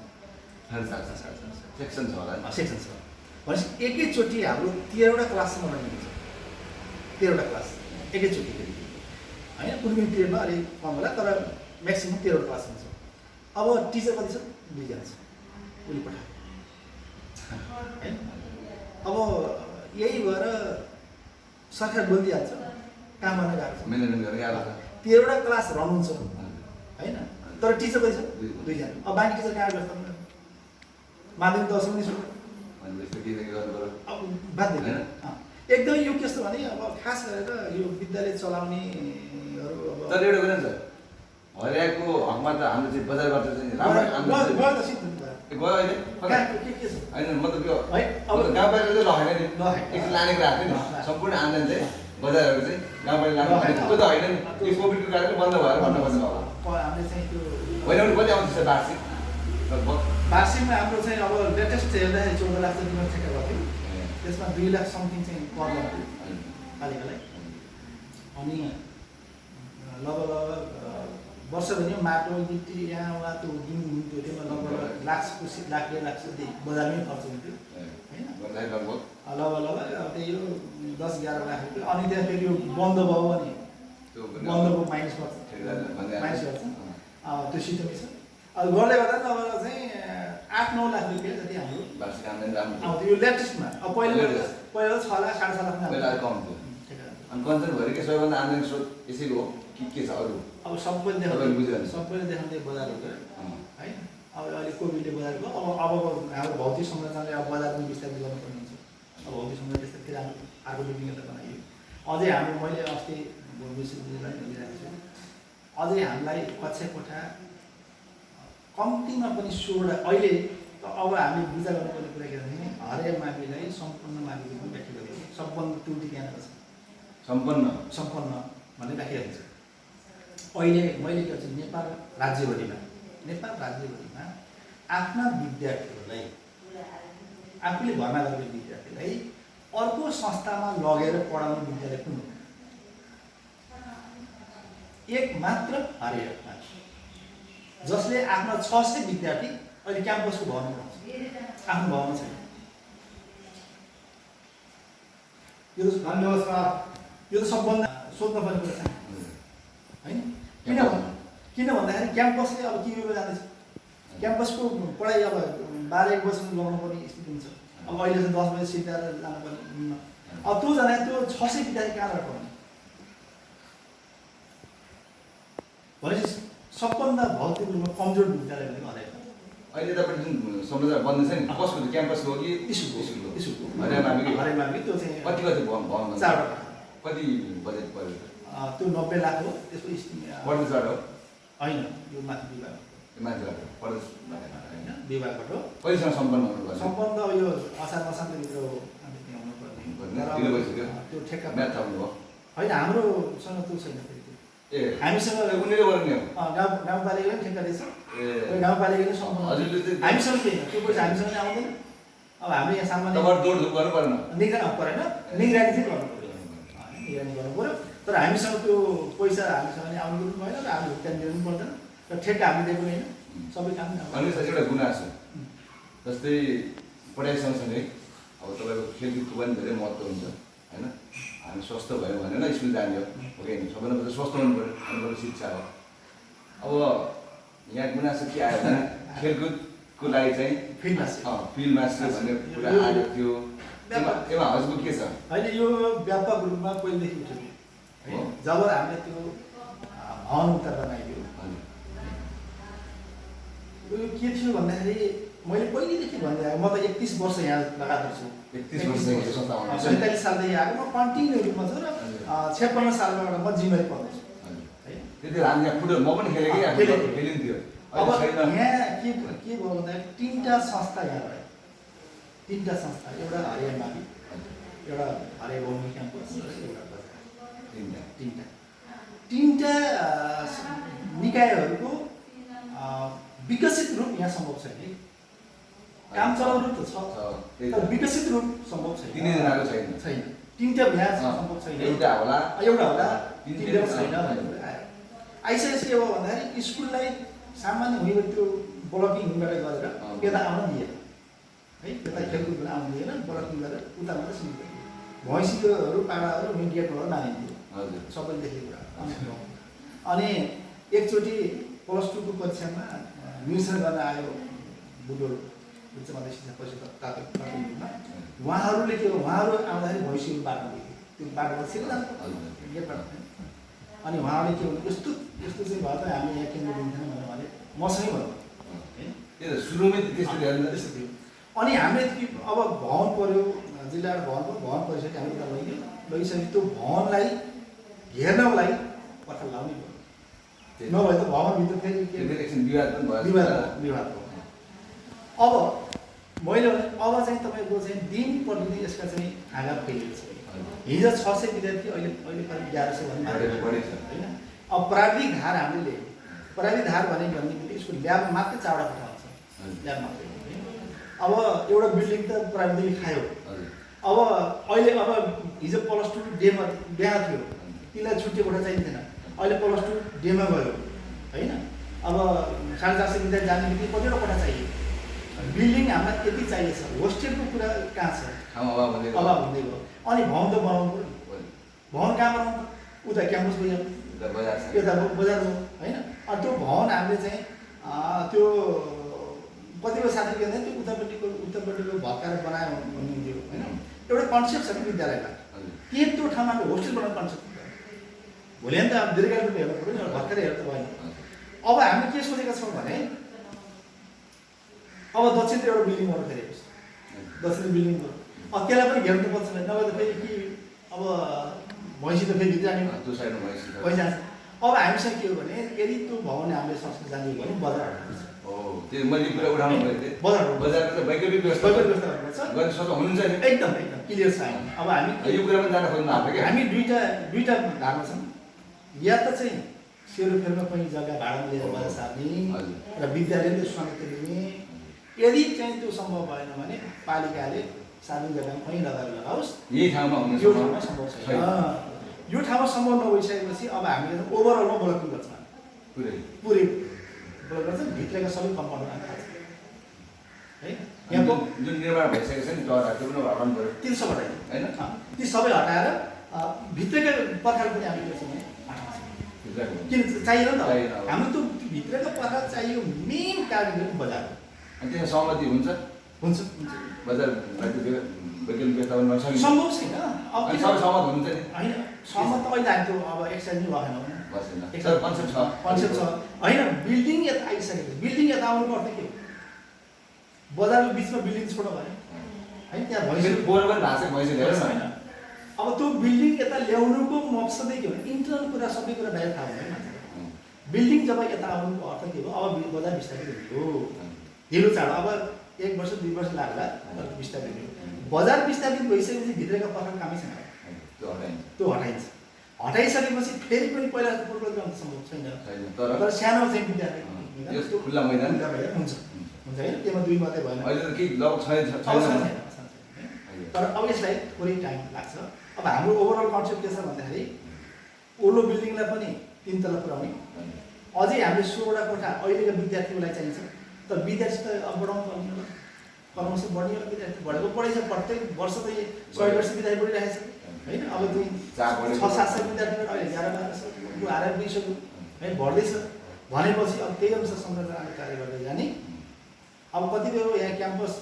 450 सेक्सन छ होला सेक्सन छ भनेपछि एकैचोटि हाम्रो 13वटा क्लाससम्म बनिन्छ 13वटा क्लास एकैचोटि होइन कुनै पनि पिरियडमा अलिक कम होला तर म्याक्सिमम् 13वटा क्लाससम्म छ अब टिचर कति छ 2 जना छ उसले पठायो होइन अब यही भएर सरकार बोलिदिइहाल्छ काम गर्न गाह्रो छ म्यानेजमेन्ट गर्न गाह्रो छ 13वटा क्लास रन हुन्छ होइन तर टिचर कति छ 2 जना अब बाँकी टिचर कहाँ व्यवस्थापन माध्यमिक दर्शन पनि सुरु अनि त्यस्तो के गर्नु पर्यो अब बाध्य होइन? एकदमै यो कस्तो भने अब खास गरेर यो विद्यालय चलाउनेहरू अब तर एउटा कुरा छ हरियाको हकमा त हाम्रो चाहिँ बजारबाट चाहिँ राम्रो आम्दानी गयो त सिद्धि गयो अहिले कता? के छ होइन मतलब यो है अब गाउँपालिका चाहिँ लगेन नि लगेन। एकचोटि लाने कुरा आएको थियो नि सम्पूर्ण आम्दानी चाहिँ बजारहरू चाहिँ गाउँपालिका लानु लगेन। त्यो त होइन नि यो कोभिडको कारणले बन्द भएर बन्द बन्द भयो हामीले चाहिँ त्यो होइन भने कति आउँदैछ वार्षिक लगभग वार्षिकमा हाम्रो चाहिँ अब लेटेस्ट हेर्दाखेरि 14 लाख जति मात्रै ठेक्का गर्थ्यो त्यसमा 2 लाख समथिङ चाहिँ कर गर्थ्यो पालिकालाई अनि लगभग वर्षभरि माटो गिटी यहाँ उहाँ त्यो दिनुहुन्थ्यो त्यसमा लगभग लाख 1.5 लाख जति बजारमै खर्च हुन्थ्यो होइन गर्दाखेरि लगभग लगभग अब त्यही हो 10-11 लाख रुपियाँ अनि त्यहाँ फेरि यो बन्द भयो भने त्यो बन्दको माइनस गर्छ माइनस गर्छ त्यो सिस्टमै छ अब गर्दै गर्दा लगभग चाहिँ 8-9 लाख रुपियाँ जति हाम्रो वार्षिक आम्दानी राम्रो आउँथ्यो यो लेटेस्टमा अब पहिला 6 लाख 6.5 लाख पहिला कम थियो अनि कञ्चनभरिकै सबैभन्दा आम्दानी स्रोत यसैको हो के छ अरू अब सबैले तपाईँले बुझिरहनु छ। सबैले देखाउँदै बजारहरू है अब अहिले कोभिडले बजारको अब हाम्रो भौतिक संरचनाले अब बजारमा विस्तारित गर्नुपर्ने हुन्छ अब भौतिक संरचना त्यस्तो फेरि हाम्रो अर्को बिल्डिङहरू बनाइयो अझै हाम्रो मैले अस्ति विश्वविद्यालय लिइरहेको छु अझै हामीलाई कक्षा कोठा कम्तीमा पनि 16 अहिले अब हामीले विचार गर्नुपर्ने कुरा के भने हरेक माविलाई सम्पूर्ण माविको पनि व्याख्या गरिएको सम्पन्न त्रुटि त्यहाँनिर छ सम्पन्न भन्ने व्याख्या हुन्छ अहिले मैले के भन्छ नेपाल राज्यभरिमा आफ्ना विद्यार्थीहरूलाई आफूले भर्ना गरेको विद्यार्थीलाई अर्को संस्थामा लगेर पढाउने विद्यालय कुन हो एक मात्र हरियाणा जसले आफ्ना 600 विद्यार्थी अहिले क्याम्पसको भवनमा पढाउँछ आफ्नो भवन छैन यो त यो त सबभन्दा सोध्न पर्ने कुरा छ होइन किन भन्दाखेरि क्याम्पसले अब के गरेर जाँदैछ क्याम्पसको पढाइ अब 12-1 वर्षसम्म लगाउनुपर्ने स्थिति हुन्छ अब अहिले चाहिँ 10 बजे सिधाएर जानुपर्ने अब त्यो जाँदा त्यो 600 विद्यार्थी कहाँबाट पढ्ने भनेपछि सबभन्दा भौतिक रूपमा कमजोर विद्यालय भनेको हरेक अहिले तपाईँ जुन संरचना बन्दैछ नि कसको क्याम्पसको हो कि स्कुलको हरियाणा त्यो चाहिँ कति भवन 4वटा कति बजेट पऱ्यो त्यो 90 लाख हो त्यसको पढ्दैछ हो होइन यो माथि विभाग मान्छेलाई पढ्दैछ होइन विभागबाट हो कहिलेसम्म सम्पन्न हुनुपर्छ सम्बन्ध अब यो असार मसान्तभित्र हो हामी त्यहाँ हुनुपर्ने त्यो ठेक्का म्याथ थाप्नु भयो होइन हाम्रोसँग त्यो छैन फेरि त्यो ए हामीसँग उनीले गर्ने हो गाउँपालिकाले पनि ठेक्का दिएछ ए गाउँपालिकाले सम्पन्न हजुरले चाहिँ हामीसँग के त्यो पैसा हामीसँग नै आउँदैन अब हामीले यहाँ सामान्य तपाईँ दौडधुप गर्नु परेन निगरानी परेन निगरानी चाहिँ गर्नु पऱ्यो निगरानी गर्नु पऱ्यो तर हामीसँग त्यो पैसा हामीसँग नै आउनु पनि भएन र हामीले भुक्तानी दिनु पनि पर्दैन र ठेक्का हामीले दिएको होइन सबै काम अनि एउटा गुनासो जस्तै पढाइ सँगसँगै अब तपाईँको खेलकुदको पनि धेरै महत्त्व हुन्छ होइन हामी स्वस्थ भयो भने नै स्कुल जाने हो कि सबैभन्दा पहिला स्वस्थ हुनु पऱ्यो हाम्रो शिक्षा हो अब यहाँ गुनासो के आयो भने खेलकुदको लागि चाहिँ फिल्डमा फिल्ड मास्टर भन्ने कुरा आएको थियो यसमा हजुरको के छ होइन यो व्यापक रूपमा पहिलेदेखि उठ्यो है जब हामीले त्यो भवन उत्तर बनाइदियो यो के थियो भन्दाखेरि मैले पहिलेदेखि भन्दै आएँ म त 31 वर्ष यहाँ लगातार छु 31 वर्षदेखि संस्था 47 सालदेखि आएको म कन्टिन्यू रूपमा छु र 56 सालबाट म जिम्मेवारी पर्दैछु है त्यति हामी यहाँ फुटबल म पनि खेलेँ कि खेलिन्थ्यो अब यहाँ के भयो भन्दाखेरि 3टा संस्था यहाँ रह्यो 3टा संस्था एउटा हरियाणा मावि एउटा हरिया भौमिक क्याम्पस र एउटा बजार 3टा निकायहरूको विकसित रूप यहाँ सम्भव छैन है काम चलाउ रूप त छ तर विकसित रूप सम्भव छैन तिनैजनाको छैन 3टा यहाँ सम्भव छैन एउटा होला 3टा छैन आइसकेपछि अब भन्दाखेरि स्कुललाई सामान्य हुने त्यो ब्लकिङ हुनबाट गरेर यता आउन दिएन है यता खेलकुदबाट आउनु दिएन ब्लकिङ गरेर उता मात्रै सुरु गरियो भैँसीहरू पाडाहरू मेन गेटबाट मानिन्थ्यो सबैले देखेको कुरा अनि एकचोटि +2 को परीक्षामा निरीक्षण गर्न आयो बुटोल उच्च माध्यमिक शिक्षा परिषद प्राथमिकमा उहाँहरूले के हो उहाँहरू आउँदाखेरि भैँसीहरू बाटो देख्यो त्यो बाटोबाट सिधै गेटबाट अनि उहाँहरूले के भन्नु यस्तो चाहिँ भयो त हामी यहाँ केन्द्र दिन्थेन भनेर भने मसँगै भन्नु सुरुमै त्यस्तो त्यस्तो थियो अनि हामीले अब भवन पर्यो, जिल्लाबाट भवन परिसक्यो, हामीले त लगिसक्यो। त्यो भवनलाई हेर्नको लागि पर्खाल लाउने भयो, नभए त भवनभित्र फेरि विवाद भयो। अब मैले भने अब चाहिँ तपाईँको चाहिँ दिन प्रतिदिन यसका चाहिँ आँगा फैलिएको छ। हिजो 600 विद्यार्थी, अहिले करिब 1100 भन्दा होइन। अब प्राविधिक धार हामीले प्राविधिक धार भनेको यसको ल्याब मात्रै 4वटा कोठा हुन्छ, ल्याब मात्रै। अब एउटा बिल्डिङ त प्राविधिकले खायो। अब अहिले अब हिजो +2 डेमा बिहा थियो, तिनीलाई छुट्टी कोठा चाहिन्थेन, अहिले +2 डेमा गयो होइन। अब 450 विद्यार्थी जाने बित्तिकै कतिवटा कोठा चाहियो। बिल्डिङ हामीलाई यति चाहिएको छ, होस्टेलको कुरा कहाँ छ, अभाव हुँदै गयो। अनि भवन त बनाउनु पऱ्यो, भवन कहाँ बनाउनु, उता क्याम्पस भयो, यता बजार हो होइन। अनि त्यो भवन हामीले चाहिँ त्यो कतिपय साथी के भन्दा त्यो उतापट्टिको भत्काएर बनायो भन्नुहुन्थ्यो होइन। एउटा कन्सेप्ट छ कि विद्यालयमा के त्यो ठाउँमा होस्टेल बनाउने कन्सेप्ट भोलि नि त अब दीर्घकालीन हेर्नु पऱ्यो नि, भर्खरै हेर्नु त भएन। अब हामीले के सोचेका छौँ भने अब दक्षिणतिर एउटा बिल्डिङ गर्नु फेरि दक्षिण बिल्डिङ गर्नु, अब त्यसलाई पनि घेर्नु पर्छ, नभए त फेरि कि अब भैँसी त फेरि भित्र जाने पैसा छ। अब हामीसँग के हो भने यदि त्यो भवन हामीले संस्कृत जाने हो भने बजार हटाउनुपर्छ। वैकल्पिक व्यवस्था हुनुहुन्छ नि, एकदम क्लियर छ। अब हामी यो कुरा पनि जान खोज्नु भएको क्या। हामी दुईटा धारणा छौँ, या त चाहिँ सेरोफेरोमा पनि जग्गा भाडामा लिएर बजार सार्ने र विद्यालयले स्वामित्व लिने। यदि चाहिँ त्यो सम्भव भएन भने पालिकाले सार्वजनिक जग्गामा कहीँ लगाओस्, यही ठाउँमा हुनु यो ठाउँमा सम्भव छैन। यो ठाउँमा सम्भव नभइसकेपछि अब हामीले ओभरअलमा ब्लकिङ गर्छ, पुरै ब्लक गर्छ, भित्रका सबै कम्पाउन्डहरू हामी थाहा छ है। यहाँको जुन निर्माण भइसकेको छ नि त्यो पनि हटाउनु पऱ्यो, ती सबै हटाइयो होइन। ती सबै हटाएर भित्रका पर्खाल पनि हामी गर्छौँ किन चाहिएन नि त। हाम्रो त्यो भित्रका पर्खाल चाहियो, मेन कारण बजार हो। अनि त्यहाँ सहमति हुन्छ बजार वैकल्पिक व्यवस्थापनमा सम्भव छैन। अब सबै सहमत हुनुहुन्छ नि होइन, सहमत त अहिले हामी त्यो अब एक्सर्साइज नै भएन, कन्सेप्ट छ होइन। बिल्डिङ यता आइसकेको, बिल्डिङ यता आउनुको अर्थ के हो, बजारको बिचमा बिल्डिङ छोड्नु भयो है, त्यहाँ होइन। अब त्यो बिल्डिङ यता ल्याउनुको मकसदै के हो भने इन्टरनल कुरा सबै कुरा बाहिर थाहा हुँदैन मान्छेलाई। बिल्डिङ जब यता आउनुको अर्थ के हो, अब बजार विस्तारित हुने हो, ढिलो चाँडो अब 1 वर्ष 2 वर्ष लाग्ला विस्तारित हुने। बजार विस्तारित भइसकेपछि भित्रका पर्खाल कामै छैन, त्यो हटाइन्छ। हटाइसकेपछि फेरि पनि पहिला पूर्वज गर्न सम्भव छैन, तर सानो चाहिँ विद्यालय खुल्ला मैदान हुन्छ होइन, त्यसमा 2 मात्रै भएन, तर अब यसलाई थोरै टाइम लाग्छ। अब हाम्रो ओभरअल कन्सेप्ट के छ भन्दाखेरि ओल्लो बिल्डिङलाई पनि 3 तला पुऱ्याउने, अझै हामीले 16वटा कोठा अहिलेका विद्यार्थीको लागि चाहिन्छ। तर विद्यार्थी त अब बढाउनु पर्ने होला, क्रमश बढ्ने होला, विद्यार्थी बढेको बढेछ, प्रत्येक वर्ष त 100 वर्ष विद्यार्थी बढिरहेको छ होइन। अब 600-700 विद्यार्थीबाट अहिले 11-1200 हारेर गइसक्यो है, बढ्दैछ भनेपछि अब त्यही अनुसार संरचनाले कार्य गर्दै जाने। अब कतिपय यहाँ क्याम्पस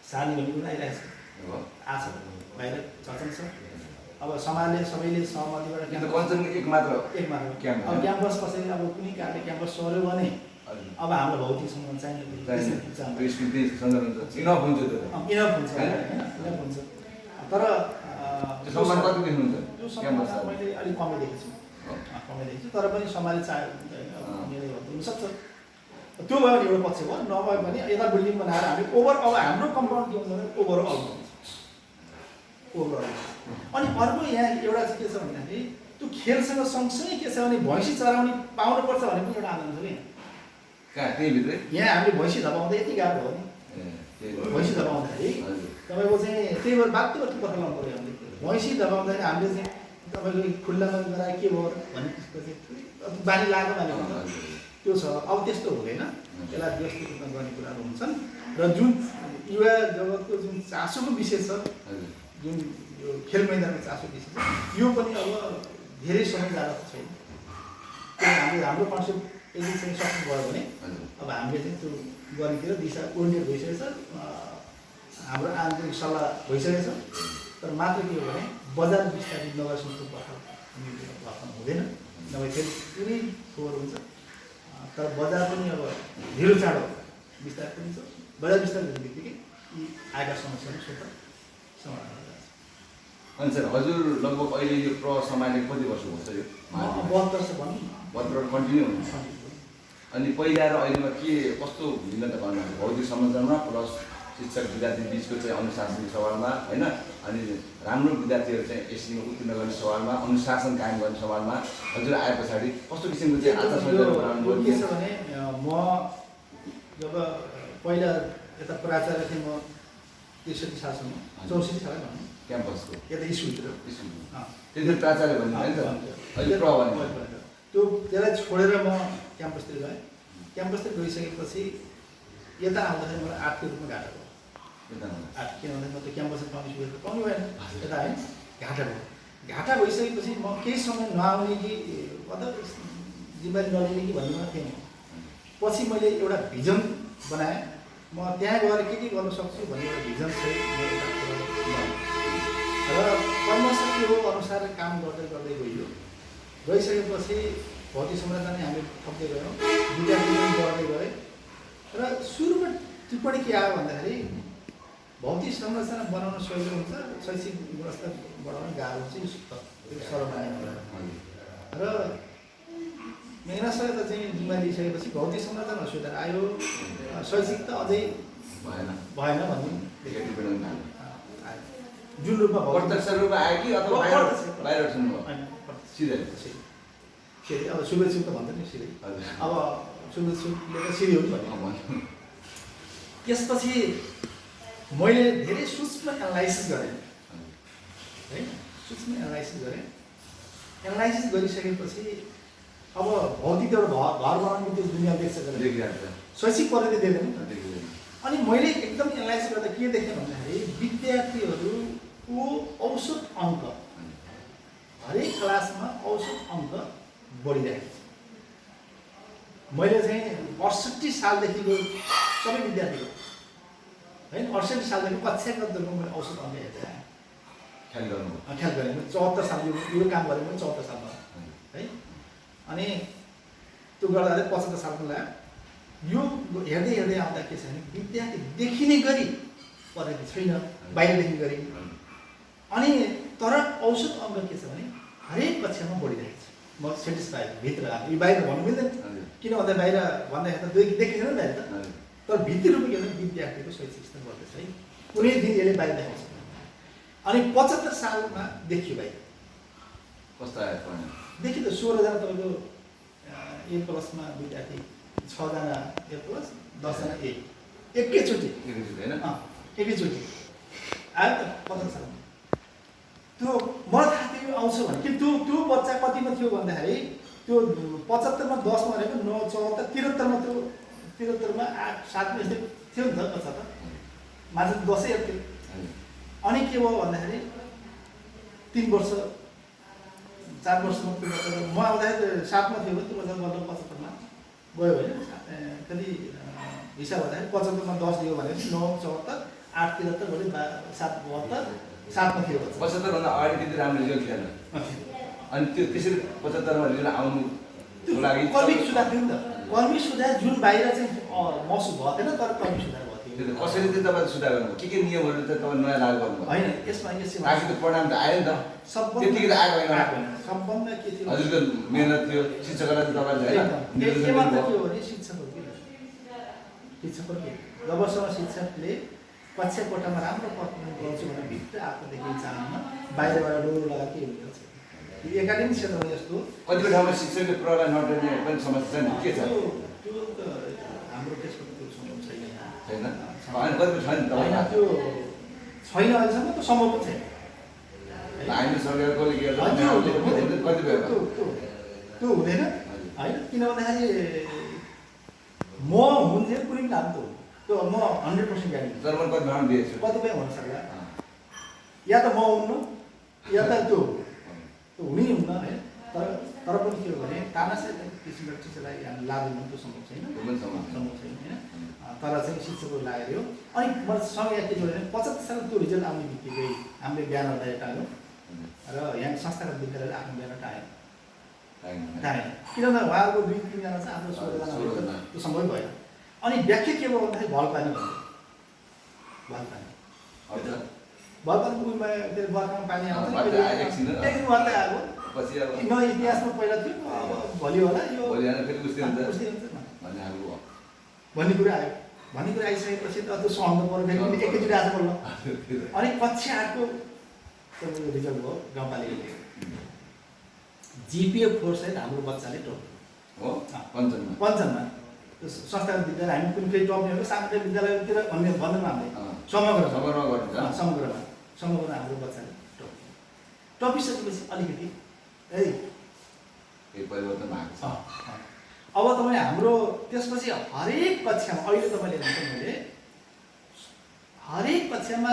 सार्ने भन्ने कुरा आइरहेको छ, आछ बाहिर चर्चन छ। अब सबैले सहमतिबाट एक मात्र अब क्याम्पस कसैले अब कुनै कारणले क्याम्पस सर्यो भने अब हाम्रो भौतिक सङ्गठन चाहिने इनफ हुन्छ हुन्छ। तर त्यो मैले अलिक कमै देखेको छु, तर पनि समाजले चाह्यो भने हुनसक्छ। त्यो भयो भने एउटा पक्ष भयो, नभए पनि यता बिल्डिङ बनाएर हामी अब हाम्रो कम्पाउन्ड के हुन्छ भने ओभरअल अनि अर्को यहाँ एउटा चाहिँ के छ भन्दाखेरि त्यो खेलसँग सँगसँगै के छ भने भैँसी चराउने पाउनुपर्छ भने पनि एउटा आनन्द छ कि यहाँ हामीले भैँसी धपाउँदा यति गाह्रो हो नि, भैँसी धपाउँदाखेरि तपाईँको चाहिँ त्यही भएर बाध्य पर्खाल लाउनु पऱ्यो हामीले। भैँसी धपाउँदाखेरि हामीले चाहिँ तपाईँको खुल्लामा गराएर के भयो भने त्यसको बानी लाग्यो भने त्यो छ। अब त्यस्तो हुँदैन, त्यसलाई व्यवस्थित रूपमा गर्ने कुराहरू हुन्छन्। र जुन युवा जगतको जुन चासोको विषय छ, जुन यो खेल मैदानको चासो विषय छ, यो पनि अब धेरै समय जाँदा छैन। हाम्रो कन्सेप्ट यदि चाहिँ सक्सेस भयो भने अब हामीले चाहिँ त्यो गरेतिर दिशा ओरिएन्टेड भइसकेको छ, हाम्रो आन्तरिक सल्लाह भइसकेको छ। तर मात्र के हो भने बजार विस्तारित नगरेसम्म त्यो पर्खाल हुँदैन, नभए फेरि पुरै फोहोर हुन्छ। तर बजार पनि अब ढिलो चाँडो विस्तार पनि छ, बजार विस्तार गर्ने बित्तिकै यी आएका समस्याहरू स्वतः समाधान हुन्छ। अनि सर हजुर लगभग अहिले यो सम्हालेको कति वर्ष हुन्छ यो 72 वर्ष भनौँ 72 कन्टिन्यू हुन्छ। अनि पहिला र अहिलेमा के कस्तो भिन्नता गर्नुहुन्छ भौतिक संरचनामा प्लस शिक्षक विद्यार्थी बिचको चाहिँ अनुशासनिक सवालमा होइन अनि राम्रो विद्यार्थीहरू चाहिँ एससीमा उत्तीर्ण गर्ने सवालमा अनुशासन कायम गर्ने सवालमा हजुर आए पछाडि कस्तो किसिमको चाहिँ आचार संहिता बनाउनु के छ भने म जब पहिला यता प्राचार्य थिएँ म 63 सालसम्म 64 साल भनौँ क्याम्पसको यता स्कुलतिर त्यति प्राचार्य भन्नु होइन अहिले प्रभाव त्यो त्यसलाई छोडेर म क्याम्पसतिर गएँ। क्याम्पसतिर गइसकेपछि यता आउँदाखेरि मलाई आर्टको रूपमा घाटा भयो। आर्ट किन भन्दा म त क्याम्पसमा पाउने सुविधा पाउनु भएन यता होइन घाटा भयो। घाटा भइसकेपछि म केही समय नआउने कि अथवा जिम्मेवारी नलिने कि भन्नेमा थिएँ। पछि मैले एउटा भिजन बनाएँ म त्यहाँ गएर के गर्न सक्छु भन्ने एउटा भिजन चाहिँ र क्रमशः त्यो अनुसार काम गर्दै गर्दै गइयो। गइसकेपछि भौतिक संरचना नै हामीले थप्दै गयौँ, विद्यार्थी पनि बढ्दै गए र सुरुमा टिप्पणी के आयो भन्दाखेरि भौतिक संरचना बनाउन सजिलो हुन्छ, शैक्षिक गुणस्तर बढाउन गाह्रो हुन्छ, यो सरल मान्ने र मेहनतसँग त चाहिँ जिम्मा लिइसकेपछि भौतिक संरचना सुधार आयो, शैक्षिक त अझै भएन भन्ने जुन रूपमा प्रत्यक्ष रूपमा आयो कि अथवा बाहिर सुन्नुभयो सिधै सिधै अब शुभेच्छुक त भन्छ नि सिधै अब शुभेच्छुकले त सिधै हो नि भन्नु। त्यसपछि मैले धेरै सूक्ष्म एनालाइसिस गरेँ है, सूक्ष्म एनालाइसिस गरेँ। एनालाइसिस गरिसकेपछि अब भौतिक एउटा घर बनाउने त्यो दुनियाँ देख्छ शैक्षिक पद्धति देख्दैन। अनि मैले एकदम एनालाइसिस गर्दा के देखेँ भन्दाखेरि विद्यार्थीहरूको औसत अङ्क हरेक क्लासमा औसत अङ्क बढिरहेको छ। मैले चाहिँ 68 सालदेखिको सबै विद्यार्थीको होइन 68 सालदेखि कक्षाको मैले औसत अङ्क हेरेँ ख्याल गरेँ। 74 साल यो काम गरेँ मैले 74 सालमा है। अनि त्यो गर्दा 75 सालमा लाग्यो। यो हेर्दै हेर्दै आउँदा के छ भने विद्यार्थी देखिने गरी पढेको छैन बाहिरदेखि गरी। अनि तर औसत अङ्क के छ भने हरेक कक्षामा बढिरहेको छ। म सेटिस्फाइड भित्र आएको यो बाहिर भन्नु मिल्दैन किन भन्दा बाहिर भन्दाखेरि त देखिँदैन नि बाहिर त, तर भित्री रूपमा के भने विद्यार्थीको शैक्षिक स्तर बढ्दैछ है, कुनै दिन यसले बाहिर देखाउँछ। अनि 75 सालमा देखियो बाहिर कस्तो आयो देखि त 16 जना तपाईँको ए प्लसमा विद्यार्थी 6 जना ए प्लस 10 जना ए एकैचोटि होइन एकैचोटि आयो त 75 सालमा। त्यो मलाई थाहा थियो आउँछ भने कि त्यो बच्चा कतिमा थियो भन्दाखेरि त्यो 75 मा 10 मा रहेको 9 74 73 मा त्यो 73 मा 8 7 मा यस्तै थियो नि त बच्चा त मान्छे 10 थियो। अनि के भयो भन्दाखेरि 3 वर्ष 4 वर्षमा त्यो बच्चा म आउँदाखेरि 7 मा थियो भने त्यो बच्चा बल्ल 75 मा गयो होइन। कति हिसाब गर्दाखेरि 75 मा 10 दियो भने 9 74 8 73 भने 7 72 7 मा थियो बच्चा। 75 भन्दा अगाडि त्यति राम्रो रिजल्ट थिएन। अनि त्यो त्यसरी 75 मा रिजल्ट आउनु लागि कर्मिक सुधार थियो नि त। कर्मिक सुधार जुन बाहिर चाहिँ महसुस भएको थिएन तर कर्मिक सुधार भएको थियो। कसरी चाहिँ तपाईँले सुधार गर्नुभयो के नियमहरू चाहिँ तपाईँ नयाँ लागू गर्नुभयो होइन यसमा बाँकी त परिणाम त आयो नि त त्यतिकै त आएको होइन। सबभन्दा के थियो हजुरको मेहनत थियो शिक्षकहरूलाई त तपाईँले होइन केमा त के हो भने शिक्षकहरू जबसम्म शिक्षकले कक्षा कोठामा राम्रो पर्फर्मेन्स गर्छु भने भित्र आफूदेखि चाहन्न बाहिरबाट डोर लगाएर के हुन्छ। एकाडेमिक क्षेत्रमा यस्तो कतिपय ठाउँमा शिक्षकले प्रहलाई नटेर्ने पनि समस्या छ के छ त्यो त हाम्रो त्यसको त्यो सम्भव छैन छैन होइन कतिपय छ नि होइन त्यो छैन अहिलेसम्म त सम्भव पनि छैन। हामी सरकारको कतिपय त्यो हुँदैन होइन किन भन्दाखेरि म हुन्थेँ कुनै पनि काम त हो त्यो म 100% ग्यारेन्टी तर मैले कति ठाउँ दिएछु कतिपय हुनसक्ला या त म हुन्नु या त त्यो हुनै हुन्न होइन। तर पनि के हो भने तानासा किसिमको चिजलाई हामी लाग्दैन त्यो सम्भव छैन सम्भव छैन होइन। तर चाहिँ शिक्षकहरू लागेर हो। अनि मलाई सँगै के जोड्यो भने 75 साल त्यो रिजल्ट आउने बित्तिकै हामीले ब्यानरलाई टाल्यौँ र यहाँ संस्थागत विद्यालयले आफ्नो ब्यानर टाल्यो किनभने उहाँहरूको 2-3 जना छ आफ्नो 16 जना त्यो सम्भवै भएन। अनि व्याख्या के भयो भन्दाखेरि भल पानी भन्यो भलपानी अर्थात् भलपानी उमा त्यो बर्खामा पानी आउँछ मात्रै आयो एकछिन एकदिन मात्रै आएको पछि अब न इतिहासमा पहिला थियो अब भोलि होला यो भोलि आएर फेरि उस्तै हुन्छ उस्तै हुन्छ भन्ने खालको भयो। भन्ने कुरा आयो भन्ने कुरा आइसकेपछि त त्यो सहनु पर्यो फेरि एकैचोटि आज बोल्नु अनि कक्षा 8 को तपाईँको रिजल्ट भयो गाउँपालिकाले जिपिए 4 सहित हाम्रो बच्चाले टप हो पञ्चममा पञ्चममा संस्थागत विद्यालय हामी कुनै केही टप्नेहरू सामुदायिक विद्यालयतिर भन्ने भन्दैनौँ हामीले समग्रमा समग्रमा हाम्रो बच्चाले टप टपिसकेपछि अलिकति है केही परिवर्तन आएको छ। अब तपाईँ हाम्रो त्यसपछि हरेक कक्षामा अहिले तपाईँले हेर्नुहुन्छ मैले हरेक कक्षामा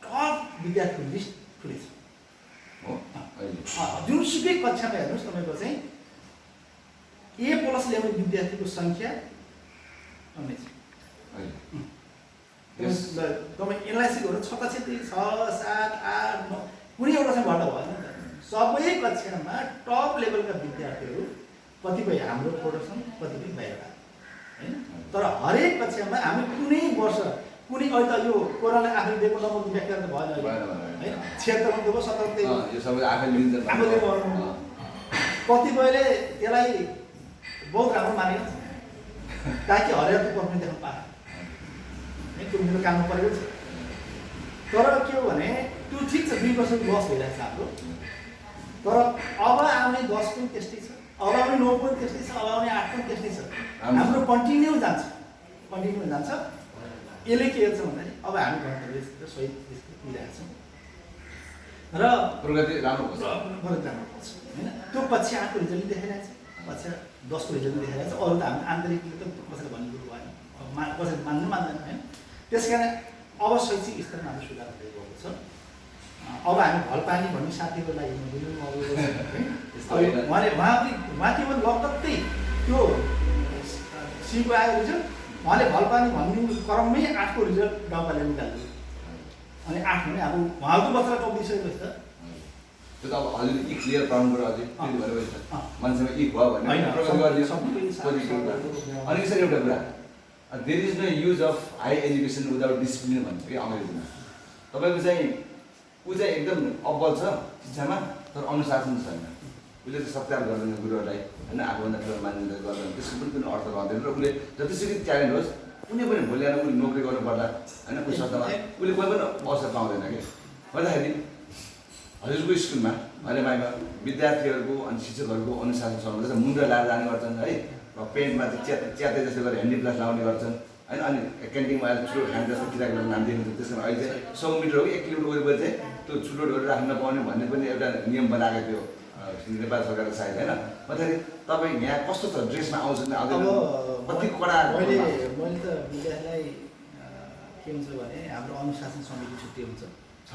टप विद्यार्थीको लिस्ट खुलेछ हो अहिले जुनसुकै कक्षामा हेर्नुहोस् तपाईँको चाहिँ A+ ल्याउने विद्यार्थीको सङ्ख्या कमै छ। अहिले तपाईँ एनालाइसिस गर्नु 6 कक्षा 6, 7, 8, 9 कुनै एउटा चाहिँ भएर भएन नि त सबै कक्षामा टप लेभलका विद्यार्थीहरू कतिपय हाम्रो प्रोडक्सन कतिपय बाहिर होइन तर हरेक कक्षामा हामी कुनै वर्ष कुनै अहिले त यो कोरोनाले आफै दिएको नम्बर व्याख्या त भएन होइन 76 दिएको 70 दिएको यो सबै आफैले लिन्छ आफूले गर्नु कतिपयले यसलाई बहुत राम्रो मानेको छ ताकि हरेक पर्ने देख्न पाए है त्यो मेरो काममा परेको छ तर के हो भने त्यो ठिक छ 2% लस भइरहेको छ हाम्रो तर अब आउने 10 पनि त्यस्तै छ अब आउने 9 पनि त्यस्तै छ अब आउने 8 पनि त्यस्तै छ हाम्रो कन्टिन्यू जान्छ यसले के गर्छ भन्दाखेरि अब हामी गन्तव्य सही पुगिरहेको छौँ र प्रगति राम्रो हुन्छ होइन त्यो कक्षा 8 को रिजल्ट देखाइरहेको छ कक्षा 10 को रिजल्ट देखाइरहेको छ अरू त हामी आन्तरिक त कसैले भन्ने कुरो भएन कसैले मान्नु मान्दैन होइन त्यस कारण अब शैक्षिक स्तरमा हाम्रो सुधार हुँदै गएको छ अब हामी भलपानी भन्ने साथीको लागि उहाँ के भन्नु लगत्तै त्यो सीको आयो रिजल्ट उहाँले भलपानी भन्ने क्रममै 8 को रिजल्ट गाउँपालिकाले निकाल्यो अनि 8 भने अब उहाँको बच्चालाई टपिसकेपछि त त्यो त अब अलिअलि यी क्लियर पाउनु पऱ्यो अझै त्यो भएपछि त मान्छेमा यी भयो भने अनि यसरी एउटा कुरा there is no use of high education without discipline भन्छ कि अङ्ग्रेजीमा तपाईँको चाहिँ ऊ चाहिँ एकदम अब्बल छ शिक्षामा तर अनुशासन छैन उसले चाहिँ सत्कार गर्दैन गुरुहरूलाई होइन आफूभन्दा ठुलो मान्यता गर्दैन त्यसको पनि कुनै अर्थ रहँदैन र उसले जतिसुकै ट्यालेन्ट होस् कुनै पनि भोलि आएर उसले नोकरी गर्नु पर्दा होइन कुनै संस्थामा उसले कोही पनि अवसर पाउँदैन कि भन्दाखेरि हजुरको स्कुलमा अहिले माइमा विद्यार्थीहरूको अनि शिक्षकहरूको अनुशासन सर्नु जस्तो मुन्द्रा लाएर जाने गर्छन् है र पेन्टमा चाहिँ च्याते जस्तो गरेर ह्यान्डी प्लस लाउने गर्छन् होइन अनि क्यान्टिनमा आएर चुरोट खाने जस्तो किराको नाम दिनुहुन्छ त्यसमा अहिले चाहिँ 100 मिटर हो कि 1 किलोमिटर वरिपरि चाहिँ त्यो चुरोटहरू राख्न नपाउने भन्ने पनि एउटा नियम बनाएको थियो नेपाल सरकारको सायद होइन भन्दाखेरि तपाईँ यहाँ कस्तो छ ड्रेसमा आउँछ अब कति कडा मैले त विद्यार्थीलाई के हुन्छ भने हाम्रो अनुशासन समिति छुट्टी हुन्छ छ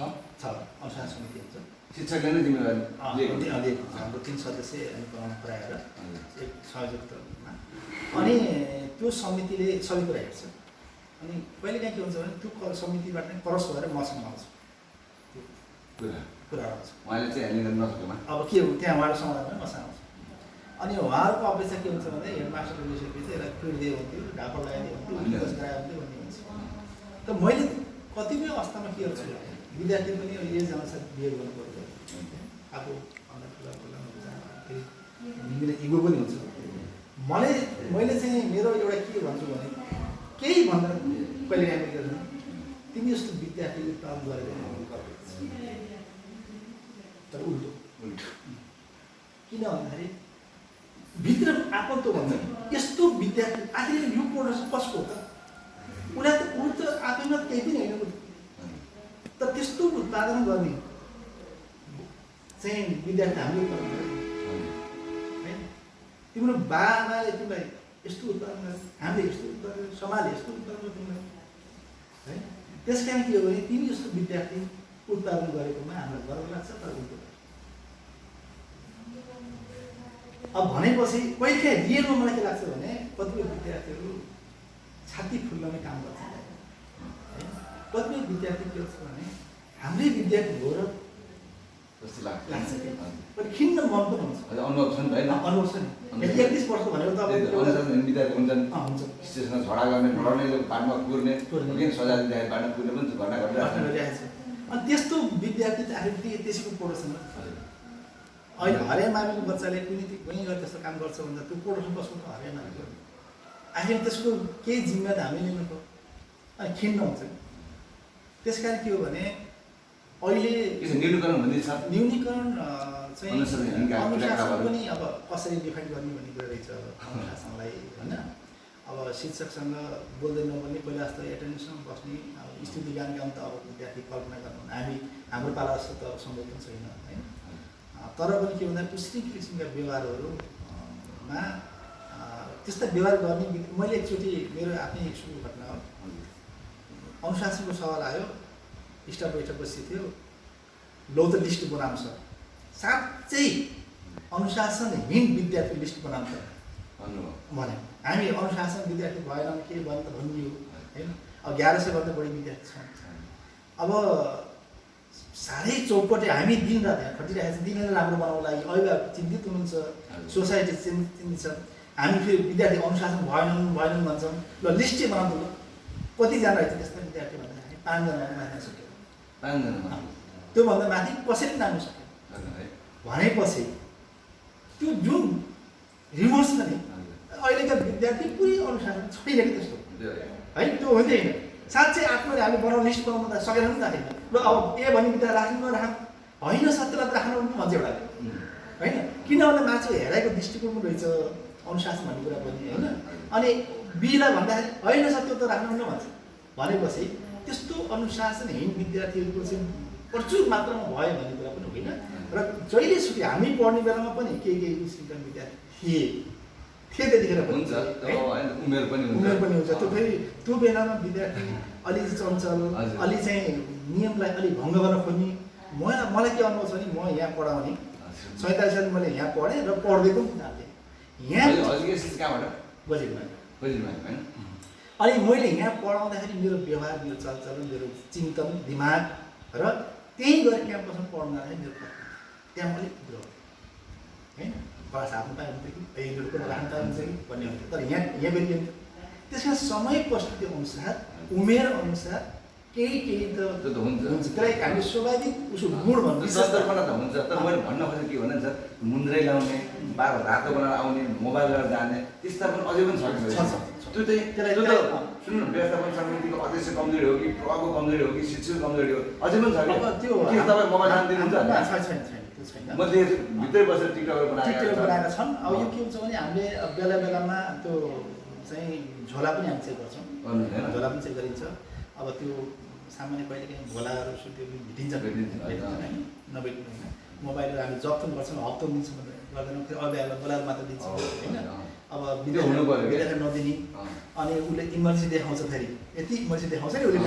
अनुशासन समिति हुन्छ शिक्षकले नै जिम्मेवारी हाम्रो 3 सदस्य अनि पुऱ्याएर एक संयोजकमा अनि त्यो समितिले सबै कुरा हेर्छ अनि कहिलेकाहीँ के हुन्छ भने त्यो समितिबाट नै क्रस भएर मसँग आउँछ कुरा आउँछ उहाँले चाहिँ ह्यान्डल गर्न नसकेमा अब के हो त्यहाँ उहाँको समाधान पनि मसँग आउँछ अनि उहाँहरूको अपेक्षा के हुन्छ भने हेडमास्टरले लिइसकेपछि यसलाई पिट्दियो हुन्थ्यो ढापर लगाइदियो हुन्थ्यो उल्टी गरायो हुन्थ्यो भन्ने हुन्छ त मैले कतिपय अवस्थामा के गर्छु विद्यार्थी पनि एज अनुसार बिहेभ गर्नु पर्छ आफू अन्त ठुला इगो पनि हुन्छ मैले चाहिँ मेरो एउटा के भन्छु भने केही भन्दा कहिले काहीँ के गर्छु तिमी जस्तो विद्यार्थी उत्पादन गरेर तर उल्टो किन भन्दाखेरि भित्र आफन्त भन्छ यस्तो विद्यार्थी आखिर यो प्रोडक्सन कसको हो त उसलाई त ऊ त आफैमा केही पनि होइन तर त्यस्तो उत्पादन गर्ने चाहिँ विद्यार्थी हामीले उत्पादन गर्यो होइन तिम्रो बाबाले तिमीलाई यस्तो उत्पादन गर्यो हामीले यस्तो उत्पादन समाजले यस्तो उत्पादन गर्यो तिमीलाई है त्यस कारण के हो भने तिमी जस्तो विद्यार्थी उत्पादन गरेकोमा हामीलाई गर्व लाग्छ तर उल्टो अब भनेपछि कहिले रियलमा मलाई के लाग्छ भने कतिपय विद्यार्थीहरू छाती फुल्ने काम गर्छन् है कतिपय विद्यार्थी के हुन्छ भने हाम्रै विद्यार्थी हो र जस्तो लाग्छ कि पनि खिन्न मन पनि हुन्छ अनुभव छ नि त होइन अनुभव छ नि 31 वर्ष भनेको त अब अनुशासन विद्यार्थी हुन्छन् हुन्छ शिक्षकसँग झगडा गर्ने लड्ने बाटोमा कुर्ने किन सजाय दिँदाखेरि बाटोमा कुर्ने पनि घटना घटिरहेको छ अनि त्यस्तो विद्यार्थी त आखिर त्यसैको प्रोडक्सन अहिले हरिया माविको बच्चाले कुनै कहीँ गएर त्यस्तो काम गर्छ भन्दा त्यो प्रोडक्सन कसको त हरिया माविको आखिर त्यसको केही जिम्मेवारी हामी लिनु पर्यो अनि खिन्न हुन्छ त्यस कारण के हो भने अहिले न्यूनीकरण भन्ने छ न्यूनीकरण चाहिँ अनुशासन पनि पनि अब कसरी डिफाइन गर्ने भन्ने कुरा रहेछ अब अनुशासनलाई होइन अब शिक्षकसँग बोल्दै नबोल्ने पहिला जस्तो एटेन्डन्समा बस्ने अब स्तुति गान गाउँ त अब विद्यार्थी कल्पना गर्नु हाम्रो पाला जस्तो त सम्भव पनि छैन होइन तर पनि के भन्दा कुनै किसिमका व्यवहारहरूमा त्यस्ता व्यवहार गर्ने मैले एकचोटि मेरो आफ्नै स्कुलको घटना हो अनुशासनको सवाल आयो स्टाफ बैठक बसेको थियो लौ त लिस्ट बनाउनु छ साँच्चै अनुशासनहीन विद्यार्थी लिस्ट बनाउनु छ भने हामी अनुशासन विद्यार्थी भएन के भन्नु त भनियो होइन अब 1100 बढी विद्यार्थी छौँ अब साह्रै चौपटे हामी दिनरात यहाँ खटिरहेको छ दिनरात राम्रो बनाउनु लागि अभिभावक चिन्तित हुनुहुन्छ सोसाइटी चिन्तित छ हामी फेरि विद्यार्थी अनुशासन भएनन् भन्छौँ ल लिस्टै बनाउँछौँ ल कतिजना रहेछ त्यस्ता विद्यार्थी भन्दाखेरि 5 जना माथि सक्यो 5 जना त्योभन्दा माथि कसैले नाम्नु सक्यो भनेपछि त्यो जुन रिभर्स छ नि अहिलेका विद्यार्थी पुरै अनुशासन छैन कि त्यस्तो है त्यो हुँदैन साँच्चै आत्मले हामी बनाउनु लिस्ट बनाउनु त सकेन नि त होइन ल अब ए भन्ने विद्यार्थी राख्नु नराख्नु होइन सत्यलाई राख्नु भन्छ एउटा होइन किनभने मान्छे हेराइको दृष्टिकोण पनि रहेछ अनुशासन भन्ने कुरा पनि होइन अनि बीलाई भन्दाखेरि होइन सत्य त राख्नु न भन्छ भनेपछि त्यस्तो अनुशासनहीन विद्यार्थीहरूको चाहिँ प्रचुर मात्रामा भयो भन्ने कुरा पनि होइन र जहिलेसुकै हामी पढ्ने बेलामा पनि केही किसिमका विद्यार्थी थिए त्यतिखेर पनि उमेर पनि हुन्छ त्यो फेरि त्यो बेलामा विद्यार्थी अलि चञ्चल अलि चाहिँ नियमलाई अलिक भङ्ग गर्न खोज्ने मलाई के अनुभव छ भने म यहाँ पढाउने 47 साल मैले यहाँ पढेँ र पढ्दै पनि थिएँ यहाँ अनि मैले यहाँ पढाउँदाखेरि मेरो व्यवहार मेरो चलचलन मेरो चिन्तन दिमाग र त्यही गरेर क्याम्पसमा पढ्न आए मेरो त्यहाँ अलिक कुरो होइन क्लास हाल्नु पाए हुन्छ कि मेरो कुरा राख्नु पाए हुन्छ कि भन्ने हुन्थ्यो तर यहाँ बेरियो त्यसमा समय परिस्थिति अनुसार उमेर अनुसार केही त हुन्छ त्यसलाई हामीले स्वाभाविक उसको गुण भन्नु सन्दर्भमा त हुन्छ तर मैले भन्न खोजेको के भने सर मुन्द्रै लाउने बार रातो बनाएर आउने मोबाइल लिएर जाने त्यस्ता पनि अझै पनि छ त्यो चाहिँ सुन्नु व्यवस्थापन समितिको अध्यक्ष कमजोरी हो कि प्रभावको कमजोरी हो कि शिक्षकको कमजोरी हो अझै पनि छ कि त्यो तपाईँ मोबाइल लान दिनुहुन्छ म भित्रै बसेर टिकटकहरू बनाएका छन् अब यो के हुन्छ भने हामीले बेला बेलामा त्यो चाहिँ झोला पनि हामी चेक गर्छौँ झोला पनि चेक गरिन्छ अब त्यो सामान्य कहिलेकाहीँ भोलाहरू त्यो भेटिन्छ होइन नभेट्नु होइन मोबाइलहरू हामी जब पनि गर्छौँ हप्ता दिन्छौँ गर्दैनौँ फेरि अभिभावकलाई बोलाएर मात्र दिन्छौँ होइन अब विद्यार्थी नदिने अनि उसले इमर्जेन्सी देखाउँछ फेरि यति इमर्जेन्सी देखाउँछ नि उसले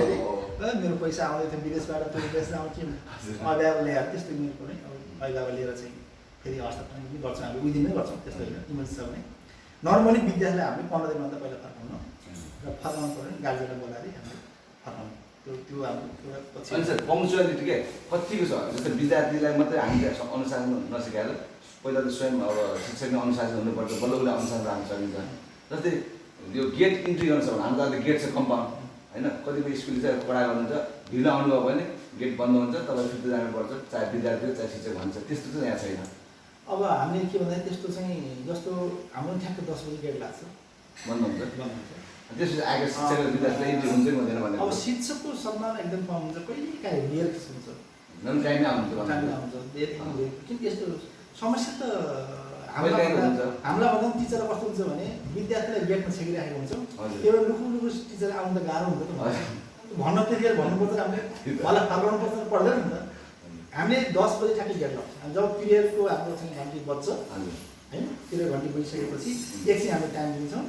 फेरि मेरो पैसा आउँदै थियो विदेशबाट त्यो विदेश आउँथ्यो अभिभावक ल्याएर त्यस्तो इमेजको नै अब अभिभावक लिएर चाहिँ फेरि हस्तान्तरण पनि गर्छौँ हामी उही दिनै गर्छौँ त्यस्तो होइन इमर्जेन्सी छ भने नर्मली विद्यार्थीलाई हामीले 15 दिनभन्दा पहिला फर्काउनु र फर्काउनु पऱ्यो भने गार्जियनलाई बोलाएर हामीले फर्काउनु त्यो हाम्रो अनि सर पङ्क्चुअलिटी के कतिको छ जस्तै विद्यार्थीलाई मात्रै हामीले अनुशासन नसिकाएर पहिला त स्वयं अब शिक्षकले अनुशासन हुनुपर्छ बल्ल बल्ल अनुशासन राख्न सकिन्छ जस्तै यो गेट इन्ट्री गर्नु छ भने हाम्रो त गेट छ कम्पाउन्ड होइन कतिपय स्कुलले चाहिँ कडा गर्नुहुन्छ ढिलो आउनुभयो भने गेट बन्द हुन्छ तपाईँ फिर्ती जानुपर्छ चाहे विद्यार्थी हो चाहे शिक्षक भन्छ त्यस्तो चाहिँ यहाँ छैन अब हामीले के भन्दा त्यस्तो चाहिँ जस्तो हाम्रो ठ्याक्क 10 बजी गेट लाग्छ बन्द हुन्छ त्यसपछि आएको शिक्षक विद्यार्थी इन्ट्री हुन्छ कि हुँदैन भने अब शिक्षकको सम्मान एकदम कम हुन्छ कहिले काहीँ रियल हुन्छ टाइममै आउँछ किन यस्तो समस्या त हामीलाई भन्दा टिचरलाई कस्तो हुन्छ भने विद्यार्थीलाई गेटमा छेकिराखेको हुन्छ त्यो लुकु टिचर आउनु त गाह्रो हुन्छ त भन्न त्यतिखेर भन्नुपर्छ हामीले मलाई फर्काउनु पर्छ पर्दैन नि त हामीले 10 बजी ठ्याक्कै गेट लाग्छ जब पिरियडको हाम्रो चाहिँ घन्टी बज्छ होइन पिरियड घन्टी बजिसकेपछि एकछिन हामीले टाइम दिन्छौँ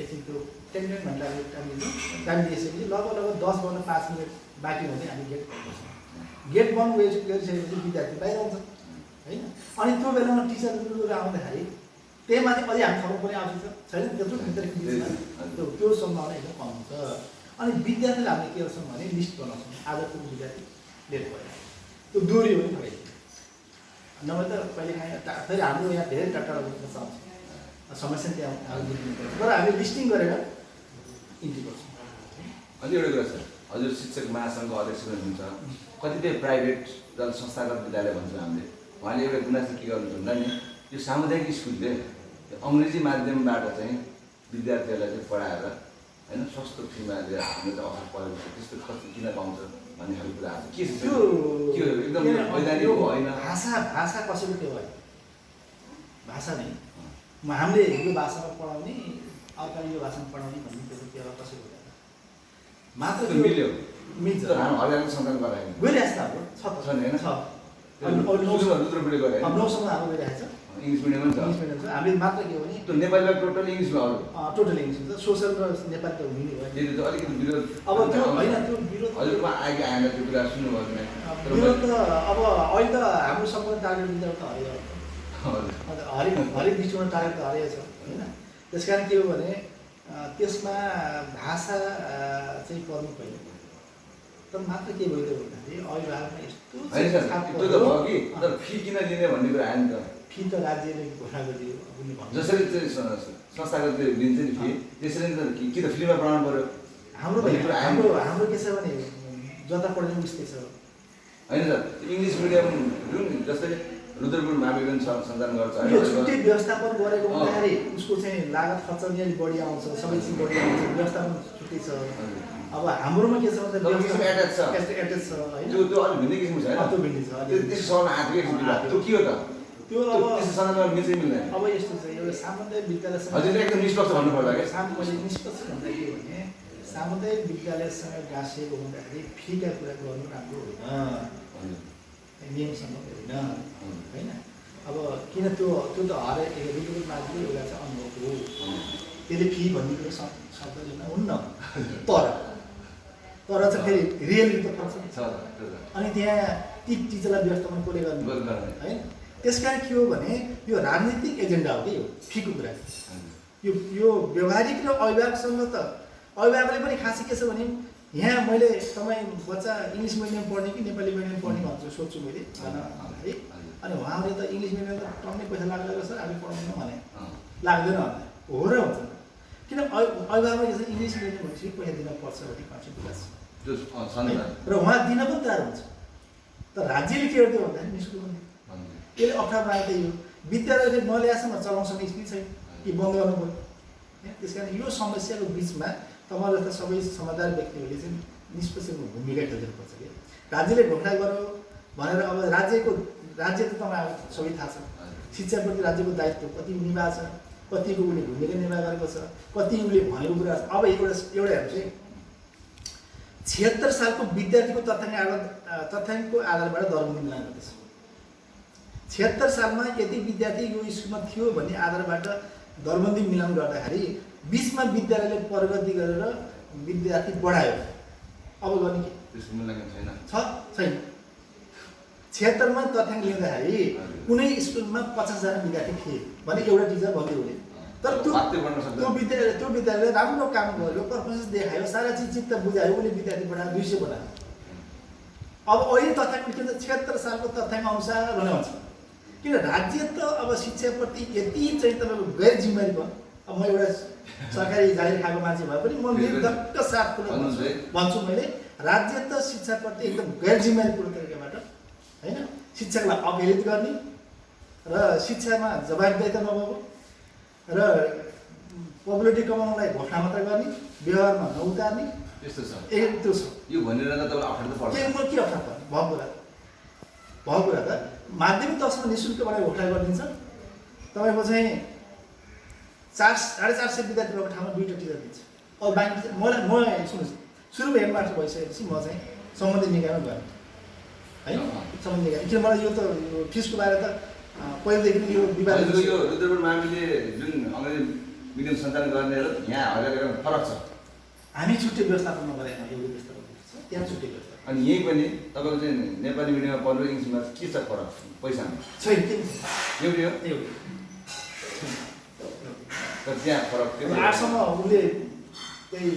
एकछिन त्यो 10 घन्टाको टाइम दिन्छौँ टाइम दिइसकेपछि लगभग 10 बज्न 5 मिनट बाँकी हुँदै हामी गेट खोल्छौँ गेट बन्द गरिसकेपछि विद्यार्थी बाहिर आउँछ होइन अनि त्यो बेलामा टिचरहरू आउँदाखेरि त्यही माथि अझै हामी थप्नु पनि आवश्यक छैन त्यत्रो त्यो सम्भावना एकदम कम हुन्छ अनि विद्यार्थीलाई हामीले के गर्छौँ भने लिस्ट बनाउँछौँ आजको विद्यार्थी लेट भयो त्यो दोहोरी पनि भयो नभए त कहिलेकाहीँ फेरि हाम्रो यहाँ धेरै टाढा बुझ्न चाहन्छ समस्या त्यहाँ हामी बुझ्नु पर्छ तर हामी लिस्टिङ गरेर इन्ट्री गर्छौँ। अनि एउटा कुरा छ, हजुर शिक्षक महासङ्घको अध्यक्ष हुनुहुन्छ, कतिपय प्राइभेट जल संस्थागत विद्यालय भन्छौँ हामीले, उहाँले एउटा गुनासो के गर्नुहुन्छ भन्दा नि यो सामुदायिक स्कुलले अङ्ग्रेजी माध्यमबाट चाहिँ विद्यार्थीहरूलाई चाहिँ पढाएर होइन सस्तो फीमा लिएर हाम्रो चाहिँ असर परेको छ, त्यस्तो खर्च किन पाउँछ भन्ने खालको कुराहरू के छ त्यो एकदम वैधानिक होइन। भाषा कसैको त्यो भयो भाषा नै हामीले यो भाषामा पढाउने अर्काले यो भाषामा पढाउने भन्ने त्यो त्यसलाई कसैको हुँदैन मात्र मिल्यो मिल्छ हाम्रो हरियाणा सन्तान गरायो गइरहेको छ त छ नि होइन छ रुद्रपुरले गरायो नौसम्म हाम्रो गइरहेको छ इङ्ग्लिस मिडियम पनि छ। इङ्ग्लिस मिडियम छ हामीले मात्र के हो भने त्यो नेपालीमा टोटल इङ्ग्लिसमा अरू टोटल इङ्ग्लिस हुन्छ सोसल र नेपाली त हुने भयो त्यति त अलिकति विरोध अब त्यो होइन त्यो विरोध हजुरमा आगे आएर त्यो कुरा सुन्नुभयो भने विरोध त अब अहिले त हाम्रो सम्पूर्ण टार्गेट विद्यार्थी त हरेक दृष्टिकोण टार्गेट त हरेको छ होइन। त्यस कारण के हो भने त्यसमा भाषा चाहिँ प्रमुख होइन तर मात्र के भइदियो भन्दाखेरि अभिभावकमा यस्तो त्यो त भयो कि तर फी किन लिने भन्ने कुरा आयो नि त। फी त राज्यले घोषणा गरिदियो उनी भन्छ जसरी चाहिँ संस्थागत लिन्छ नि फी त्यसरी नि त कि त फ्रीमा पढाउनु पऱ्यो हाम्रो के छ भने जता पढ्ने उस्तै छ होइन सर। इङ्ग्लिस मिडियम जुन जस्तै रुद्रपुर महाविद्यालय सञ्चालन गर्छ यो छुट्टै व्यवस्थापन गरेको हुँदाखेरि उसको चाहिँ लागत खर्च नि अलिक बढी आउँछ सबै चिज बढी आउँछ व्यवस्थापन छुट्टै छ। अब हाम्रोमा के छ भने एट्याच छ एट्याच छ होइन त्यो अलिक भिन्नै किसिमको छ होइन त्यो भिन्दै छ त्यसो सर्न आएको त्यो के हो त त्यो अब त्यसो सञ्चालन मिल्छ मिल्दैन। अब यस्तो छ एउटा सामुदायिक विद्यालयसँग हजुर एकदम निष्पक्ष भन्नुपर्दा क्या मैले निष्पक्ष भन्दा के भने सामुदायिक विद्यालयसँग गाँसिएको हुँदाखेरि फीका कुरा गर्नु राम्रो होइन नियमसँग होइन होइन। अब किन त्यो त हरेक रुद्रपुर मान्छेको एउटा चाहिँ अनुभव हो त्यसले फी भन्ने कुरो शब्द लिन हुन्न तर चाहिँ फेरि रियलिटी त पर्छ अनि त्यहाँ ती टिचरलाई व्यवस्थापन कसले गर्नु होइन। त्यस कारण के हो भने यो राजनीतिक एजेन्डा हो कि यो फीको कुरा यो व्यवहारिक र अभिभावकसँग त अभिभावकले पनि खासै के छ भने यहाँ मैले तपाईँ बच्चा इङ्ग्लिस मिडियम पढ्ने कि नेपाली मिडियम पढ्ने भन्छु सोध्छु मैले है अनि उहाँले त इङ्ग्लिस मिडियम त टन्नै पैसा लाग्दैन सर हामी पढाउनु भने लाग्दैन भन्दा हो र हुन्छ किन अभिभावकले चाहिँ इङ्ग्लिस मिडियम भनेपछि पैसा दिन पर्छ भन्ने कन्सेप्ट विकास र उहाँ दिन पनि तयार हुन्छ तर राज्यले के गरिदियो भन्दाखेरि निस्कुल त्यसले अप्ठ्यारो आएको यो विद्यालयले नल्याएसम्म चलाउन सक्ने स्थिति छैन कि बन्द गर्नु पऱ्यो। त्यस कारण यो समस्याको बिचमा तपाईँ जस्ता सबै समझदार व्यक्तिहरूले चाहिँ निष्पक्ष भूमिका खेल्नुपर्छ कि राज्यले घोषणा गर्यो भनेर अब राज्य त तपाईँलाई सबै थाहा छ शिक्षाप्रति राज्यको दायित्व कति निभाएको छ कतिको उसले भूमिका निर्वाह गरेको छ कति उसले भनेको कुरा छ। अब एउटा हेर्नु चाहिँ 76 सालको विद्यार्थीको तथ्याङ्कको आधारबाट दरबन्दी मिलान गर्दैछ। 76 सालमा यति विद्यार्थी यो स्कुलमा थियो भन्ने आधारबाट दरबन्दी मिलान गर्दाखेरि 20 मा विद्यालयले प्रगति गरेर विद्यार्थी बढायो अब गर्ने के छैन। 76 मा तथ्याङ्क लिँदाखेरि कुनै स्कुलमा 50 जना विद्यार्थी थिए भने एउटा टिचर भन्दै हुने तर त्यो विद्यालयले राम्रो काम गर्यो पर्फर्मेन्स देखायो सारा चिज चित्त बुझायो उसले विद्यार्थी बढायो 200 बनायो। अब अहिले तथ्याङ्क के छ 76 सालको तथ्याङ्क अनुसार भने भन्छ किन राज्य त अब शिक्षाप्रति यति चाहिँ तपाईँको गैर जिम्मेवारी भयो। अब म एउटा सरकारी जागिर खाएको मान्छे भए पनि म निर्धक्क साथ भन्छु मैले राज्य त शिक्षाप्रति एकदम गैर जिम्मेवारीपूर्ण तरिकाबाट होइन शिक्षकलाई अवहेलित गर्ने र शिक्षामा जवाबदेहिता नभएको र पपुलारिटी कमाउनलाई घोषणा मात्र गर्ने व्यवहारमा नउतार्ने त्यस्तो छ त्यो छ यो भनेर त तपाईलाई अप्ठ्यारो पर्छ के अप्ठ्यारो पर्छ भएको कुरा त माध्यमिक तहसम्म निःशुल्कबाट घोषणा गरिदिन्छ तपाईँको चाहिँ 450 विद्यार्थी भएको ठाउँमा 2टा टिचर दिन्छ। अब बाँकी मलाई म सुन्नुहोस् सुरुमा हेडमास्टर भइसकेपछि म चाहिँ सम्बन्धित निकायमा गएँ होइन सम्बन्धित निकाय किन मलाई यो त फिसको बारे त पहिलेदेखि नै यो विवाद यो रुद्रपुर माविले जुन अङ्ग्रेजी मिडियम सञ्चालन गर्ने र यहाँ हरियाणाको फरक छ। हामी छुट्टै व्यवस्थापन नगरेका एउटा व्यवस्थापन छ त्यहाँ छुट्टै व्यवस्था अनि यही पनि तपाईँको चाहिँ नेपाली मिडियममा पढ्नु इङ्ग्लिसमा के छ फरक पैसामा छैन के एउटै हो तर त्यहाँ फरक के 8 सम्म उसले त्यही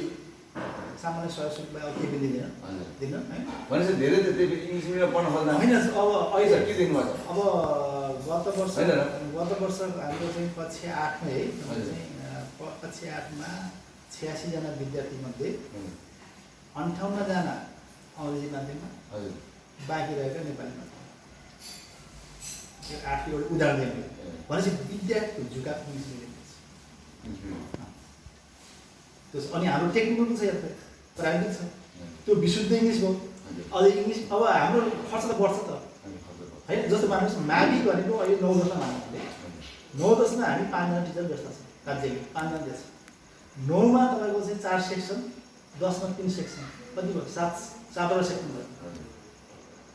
सामान्य सहयोग शुल्क अब केही पनि दिँदैन हजुर दिनु है भनेपछि धेरै त त्यो इङ्ग्लिस मिडियम पढ्न खोज्दा होइन अब अहिले के दिनुभएको छ अब गत वर्ष होइन र? हाम्रो चाहिँ कक्षा 8 मा है हजुर। चाहिँ कक्षा 8 मा 86 जना विद्यार्थी मध्ये हुँ, 58 जना अङ्ग्रेजी माध्यममा हजुर बाँकी रहेका नेपाली माध्यममा यो 8 एउटा उदाहरण दिएको भनेपछि विद्यार्थीको झुकाव इङ्ग्लिस मिडियम इङ्ग्लिस मिडियम त्यो अनि हाम्रो टेक्निकल पनि छ यता प्राइभेट छ हजुर त्यो विशुद्ध इङ्ग्लिस भयो हजुर अझै इङ्ग्लिस अब हाम्रो खर्च त बढ्छ त हजुर हजुर होइन जस्तो मान्नुहोस् न मावि भनेको अहिले 9 दशमा मान्नु 9 दशमा हामी 5 जना टिचर व्यस्त छौँ राज्यले 5 जना दिएछ 9 मा तपाईँको चाहिँ 4 सेक्सन 10 मा 3 सेक्सन कति भयो 7 सेक्सन भयो हजुर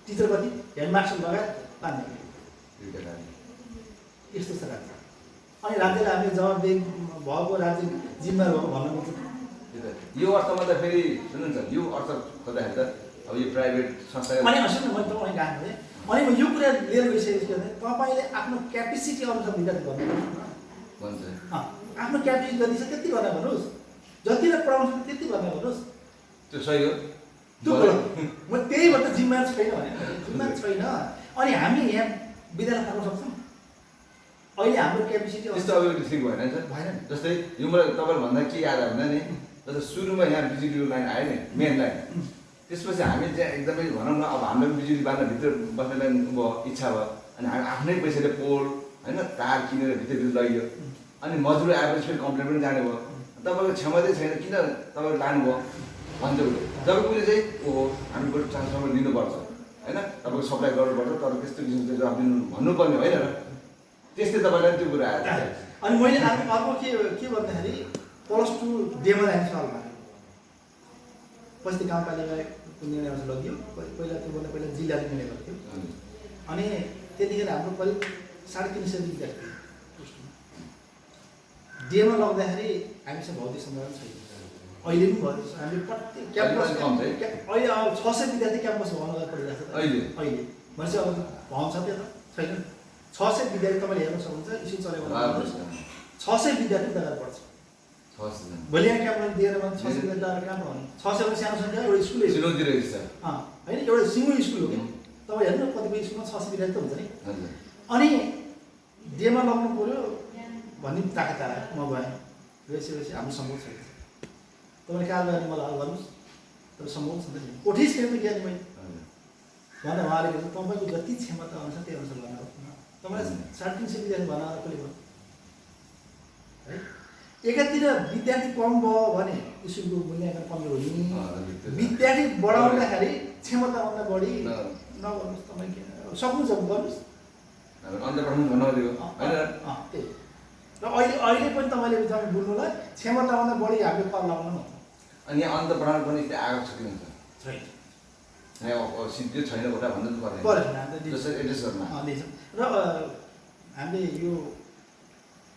टिचर कति हेडमास्टर लगायत 5 जना दुईटा गाडी यस्तो छ राज्य अनि राज्यले हामीले जवाबदेही भएको राज्य जिम्मेवार भएको भन्न मिल्छ त्यही त यो अर्थमा त फेरि सुन्नुहुन्छ यो अर्थ खोज्दाखेरि त अब यो प्राइभेट संस्था अनि सुन्नु मैले तपाईँ गएको थिएँ अनि म यो कुरा लिएर गइसकेपछि तपाईँले आफ्नो क्यापेसिटी अनुसार विद्यार्थी गर्नु भन्छ आफ्नो क्यापेसिटी जति छ त्यति गर्न भन्नुहोस् जतिलाई पढाउनु छ त्यति गर्न भन्नुहोस् त्यो सही हो त्यो गलत म त्यही भएर जिम्मेवार छैन भने जिम्मेवार छैन अनि हामी यहाँ विद्यालय थाल्न सक्छौँ अहिले हाम्रो क्यापेसिटी त्यस्तो अब ठिक भएन नि सर भएन नि जस्तै यो मलाई तपाईँले भन्दा के याद आयो भने नि जस्तै सुरुमा यहाँ बिजुलीको लाइन आयो नि मेन लाइन त्यसपछि हामी चाहिँ एकदमै भनौँ न अब हाम्रो बिजुली बाल्न भित्र बस्ने भयो इच्छा भयो अनि हामी आफ्नै पैसाले पोल होइन तार किनेर भित्रभित्र लगियो अनि मजदुर आएपछि फेरि कम्प्लेन पनि जाने भयो तपाईँको क्षमतै छैन किन तपाईँले लानुभयो भन्छ उसले जब उसले चाहिँ ओहो हामी बरु ट्रान्सफर्मर लिनुपर्छ होइन तपाईँको सप्लाई गर्नुपर्छ तर त्यस्तो किसिमको जवाब दिनु भन्नुपर्ने होइन र त्यस्तै तपाईँलाई त्यो कुरा आयो अनि मैले अर्को के भन्दाखेरि +2 डेमो जाने सवालमा पछि गाउँपालिकाको निर्णयमा लगियो पहिला त्योभन्दा पहिला जिल्लाले निर्णय गर्थ्यो अनि त्यतिखेर हाम्रो करिब 350 विद्यार्थी डेमा लग्दाखेरि हामीसँग भौतिक संरचना छैन अहिले पनि भयो हामीले प्रत्येक क्याम्पस अहिले अब 600 विद्यार्थी क्याम्पस भवन पढिरहेको छ अहिले भनेपछि अब भवन छ त्यो त छैन 600 विद्यार्थी तपाईँले हेर्न सक्नुहुन्छ स्कुल चलेको 600 विद्यार्थी लगाएर पढ्छ भोलि यहाँ क्याम्पस दिएर भने 600 विद्यार्थी लगाएर कहाँ पढाउने 600 को सानो सङ्ख्या एउटा स्कुल होइन एउटा सिङ्गो स्कुल हो कि तपाईँ हेर्नु कतिपय स्कुलमा 600 विद्यार्थी त हुन्छ नि अनि डेमा लग्नु पऱ्यो भन्ने ताकत आयो म गएँ गइसकेपछि हाम्रो सम्भव छैन तपाईँले कहाँ गएर मलाई हल गर्नुहोस् तर सम्भव छैन नि कोठी छैन त ज्ञानी मैले भन्दा उहाँले भन्नु तपाईँको जति क्षमता अनुसार त्यही अनुसार गर्नु तपाईँलाई 350 विद्यार्थी बनाएर कसले भयो है एकातिर विद्यार्थी कम भयो भने स्कुलको मूल्याङ्कन कमजोर हुने विद्यार्थी बढाउँदाखेरि क्षमताभन्दा बढी नगर्नुहोस् तपाईँ सक्नुहुन्छ गर्नुहोस् त्यही र अहिले पनि तपाईँले बुझ्नुलाई क्षमताभन्दा बढी हामीले कर लगाउनु अनि यहाँ अन्त पढाउनु पनि आएको छ कि हुन्छ छैन यहाँ सिद्धि छैन कुरा भन्नु त परेन जसरी एड्रेस गर्न र हामीले यो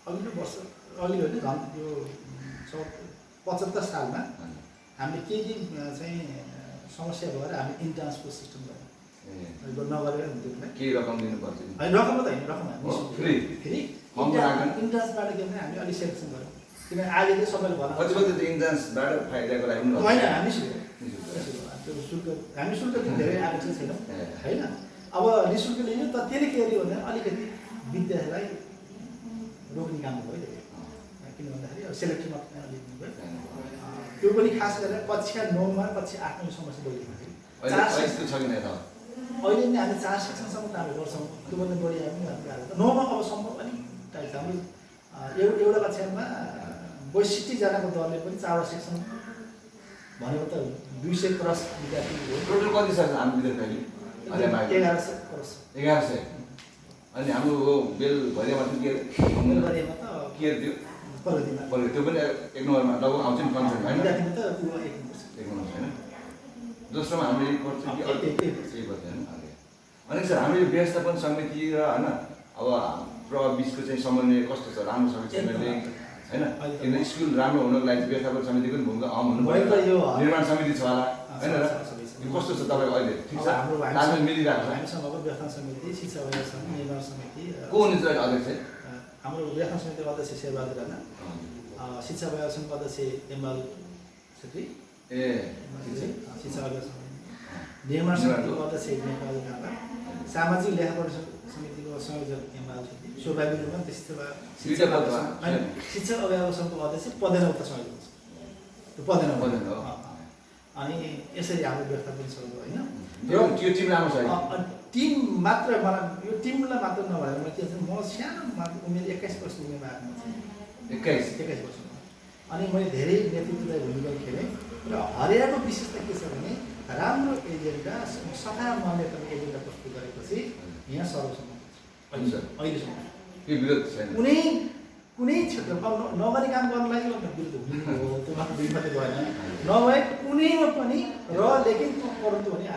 अघिल्लो वर्ष अघिल्लो होइन यो 75 सालमा हामीले के चाहिँ समस्या भएर हामीले इन्ट्रान्सको सिस्टम गर्यौँ नगरेर हुन्थ्यो केही रकम दिनुपर्छ होइन रकम त होइन रकम फ्री इन्ट्रान्सबाट के भने हामीले अलिक सेलेक्सन गऱ्यौँ किनभने अहिले चाहिँ सबैले भन कति कति त्यो इन्ट्रान्सबाट फाइदाको लागि पनि होइन हामी शुल्क हामी शुल्क चाहिँ धेरै आएको चाहिँ छैनौँ होइन अब नि शुल्क लिनु त त्यसले के अरे भन्दा अलिकति विद्यार्थीलाई रोक्ने काम भयो किन भन्दाखेरि अब सेलेक्सन अलिक भयो त्यो पनि खास गरेर कक्षा 9 मा कक्षा 8 मा समस्या बोलिँदाखेरि अहिले नै हामी 4 सेक्सनसम्म त हामी गर्छौँ त्योभन्दा बढी हामी 9 मा अब सम्भव अलिक टाइट छ हाम्रो एउटा कक्षामा 62 जनाको दरले पनि 4 सेक्सन भनेको त 200 क्रस विद्यार्थी हो टोटल कति छ हाम्रो विद्यार्थी 1100 क्रस 1100 अनि हाम्रो बेल भरियामा के बेलभरियामा त के थियो प्रगतिमा त्यो पनि 1 नम्बरमा लगभग आउँछ नि कन्सेन्ट हैन विद्यार्थीमा त उ 1 नम्बर हैन दोस्रोमा हामीले गर्छ कि अर्को केही गर्छ हैन अनि सर हामीले व्यवस्थापन समिति र हैन अब प्रभाव बिचको चाहिँ समन्वय कस्तो छ राम्रो छ कि छैन हैन किन स्कुल राम्रो हुनको लागि व्यवस्थापन समितिको पनि भूमिका अहम हुनु पर्छ निर्माण समिति छ होला हैन र यो कस्तो छ तपाईको अहिले ठीक छ तालमेल मिलिरहेको छ हामीसँग अब व्यवस्थापन समिति शिक्षा विभाग समिति निर्माण समिति को हुनुहुन्छ अध्यक्ष हाम्रो व्यवस्थापन समितिको अध्यक्ष शेरबहादुर राणा शिक्षा विभाग समितिको अध्यक्ष एमएल छेत्री ए शिक्षा अभियान समिति निर्माण समितिको अध्यक्ष नेपाल थापा सामाजिक लेखापढ समितिको संयोजक एमआल छेत्री स्वाभाविक रूपमा त्यस्तो शिक्षक अभिभावक सङ्घको अध्यक्ष पदेन उक्त संयोजक छ त्यो पदेन अनि यसरी हाम्रो व्यवस्थापन सङ्घ होइन त्यो टिम राम्रो छ टिम मात्र मलाई यो टिमलाई मात्र नभएर म के म सानो उमेर 21 वर्ष उमेरमा आएको छु 21 वर्ष अनि मैले धेरै नेतृत्वलाई भूमिका खेलेँ र हरियाको विशेषता के छ भने राम्रो एजेन्डा सफा मनले पनि एजेन्डा प्रस्तुत गरेपछि यहाँ सर्वसम्मत छ अहिलेसम्म कुनै क्षेत्रमा नगरी काम गर्नलाई विरुद्ध हुनु हो त्यो मात्र दुई मात्रै भएन नभए कुनैमा पनि र लेकिन परन्तु भने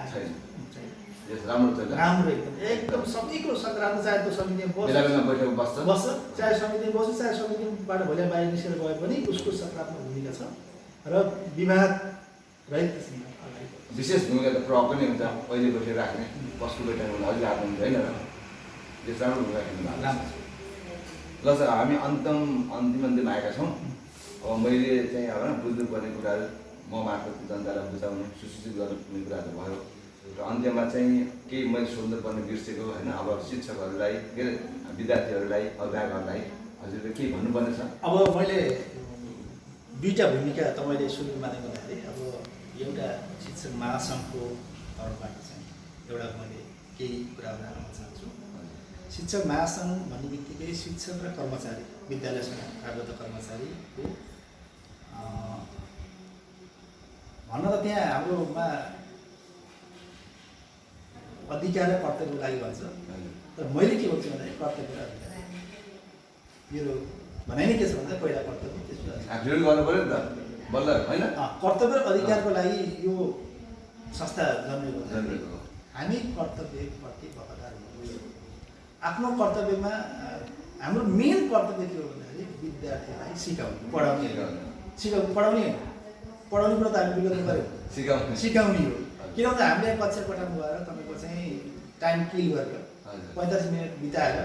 राम्रो एकदम सबैको राम्रो चाहे त्यो समितिमा बस्छ चाहे समितिमा बस्छ चाहे समितिबाट भोलि बाहिर निस्केर गए पनि उसको सकारात्मक भूमिका छ र विवाद रहित विशेष भूमिका त प्रभाव पनि हुन्छ अहिले बसेर राख्ने कसको बैठक हुन अझै लाग्नु हुन्छ होइन त्यस राम्रो भूमिका खेल्नु राम्रो ल सर हामी अन्तिम आएका छौँ अब मैले चाहिँ अब बुझ्नुपर्ने कुराहरू म मार्फत जनतालाई बुझाउने सुसूचित गर्नुपर्ने कुराहरू भयो र अन्त्यमा चाहिँ केही मैले सोध्नुपर्ने बिर्सेको होइन अब शिक्षकहरूलाई के अरे विद्यार्थीहरूलाई अभिभावकहरूलाई हजुरले के भन्नुपर्ने छ अब मैले दुईवटा भूमिका तपाईँले सुरुमा नै गर्दाखेरि अब एउटा शिक्षक महासङ्घको तर्फबाट चाहिँ एउटा मैले केही कुराहरू राख्न चाहन्छु शिक्षक महासङ्घ भन्ने बित्तिकै शिक्षक र कर्मचारी विद्यालयसँग कार्यरत कर्मचारीको भन्न त त्यहाँ हाम्रोमा अधिकार र कर्तव्यको लागि भन्छ तर मैले के भन्छु भन्दाखेरि कर्तव्य र अधिकार मेरो भनाइ नै के छ भन्दा पहिला कर्तव्य त्यसपछि गर्नु पऱ्यो नि त बल्ल होइन कर्तव्य र अधिकारको लागि यो संस्था जन्मेको हामी कर्तव्यप्रति वफादार हुनु आफ्नो कर्तव्यमा हाम्रो मेन कर्तव्य के हो भन्दाखेरि विद्यार्थीलाई सिकाउने पढाउने पढाउने कुरा त हामी बिगार्नु पऱ्यो सिकाउने हो किन भन्दा हामीले कक्षा पठाउनु भएर तपाईँको चाहिँ टाइम किल गरेर 45 मिनट बिताएर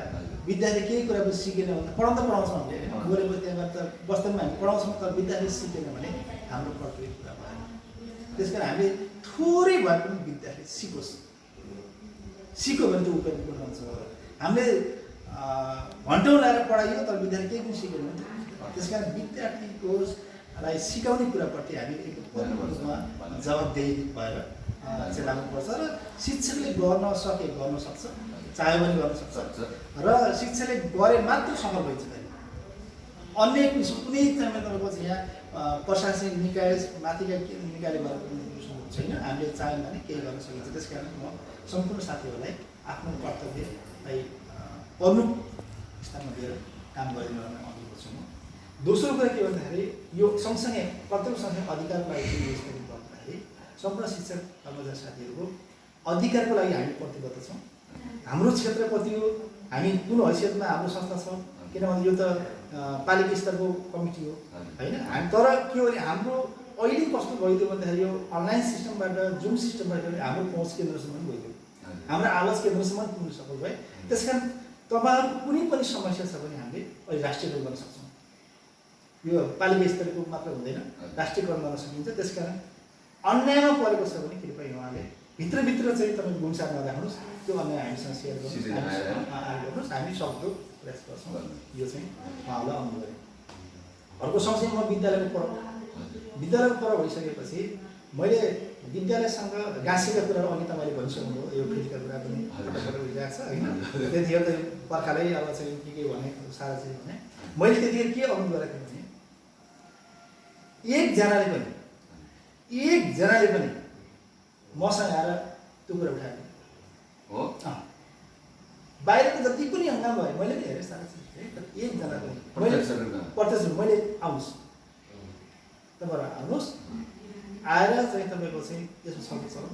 विद्यार्थी केही कुरा पनि सिकेन भने पढाउँछौँ हामीले गएर त्यहाँ त बस्दैमा हामी पढाउँछौँ तर विद्यार्थी सिकेन भने हाम्रो कर्तव्य पुरा भएन त्यस कारण हामीले थोरै भए पनि विद्यार्थी सिक्यो भने त्यो उपयोग हुन्छ हामीले घन्टौँ लगाएर पढाइयो तर विद्यार्थी केही पनि सिकेन भने त्यस कारण विद्यार्थीकोलाई सिकाउने कुराप्रति हामी एक रूपमा जवाबदेही भएर चाहिँ लाग्नुपर्छ र शिक्षकले गर्न सक्छ चाह्यो भने गर्न सक्छ र शिक्षाले गरे मात्र सफल भइन्छ अन्य कुनै चाहिँ तपाईँको चाहिँ यहाँ प्रशासनिक निकाय माथिका निकायले गरेर छैन हामीले चाह्यौँ भने केही गर्न सकिन्छ त्यस कारण म सम्पूर्ण साथीहरूलाई आफ्नो कर्तव्यलाई प्रमुख स्थानमा दिएर काम गरिदिनु अनुरोध गर्छु म दोस्रो कुरा के भन्दाखेरि यो सँगसँगै कर्तव्य सँगसँगै अधिकारको लागि गर्दाखेरि सम्पूर्ण शिक्षक कर्मचारी साथीहरूको अधिकारको लागि हामी प्रतिबद्ध छौँ हाम्रो क्षेत्र कति हो हामी कुन हैसियतमा हाम्रो संस्था छ किनभने यो त पालिका स्तरको कमिटी हो होइन हामी तर के हो भने हाम्रो अहिले कस्तो भइदियो भन्दाखेरि यो अनलाइन सिस्टमबाट जुम सिस्टमबाट हाम्रो पहुँच केन्द्रसम्म पनि भइदियो हाम्रो आवाज केन्द्रसम्म पुग्न सफल भए त्यस कारण तपाईँहरूको कुनै पनि समस्या छ भने हामीले अहिले राष्ट्रियकरण गर्न सक्छौँ यो पालिका स्तरको मात्र हुँदैन राष्ट्रियकरण गर्न सकिन्छ त्यस कारण अन्यायमा परेको छ भने कृपया उहाँले भित्रभित्र चाहिँ तपाईँको गुणसार नराख्नुहोस् त्यो अन्याय हामीसँग सेयर गर्नुहोस् हामी सक्दो प्रयास गर्छौँ यो चाहिँ उहाँलाई अनुरोध गरेँ अर्को सँगसँगै म विद्यालयको पर भइसकेपछि मैले विद्यालयसँग गाँसेका कुराहरू अघि तपाईँले भनिसक्नुभयो यो फेरिका कुरा पनि उठिरहेको छ होइन त्यतिखेर त पर्खालै अब चाहिँ के भने सारा चाहिँ भने मैले त्यतिखेर के अनुरोध गरेको थिएँ भने एकजनाले पनि मसँग आएर त्यो कुरा उठाएको हो बाहिरको जति पनि हङ्गाम भयो मैले नि हेरेँ सारा चिज तर एकजना पनि प्रत्यक्ष मैले आउनुहोस् तपाईँहरू आउनुहोस् आएर चाहिँ तपाईँको चाहिँ यसमा छलफल चलाउँ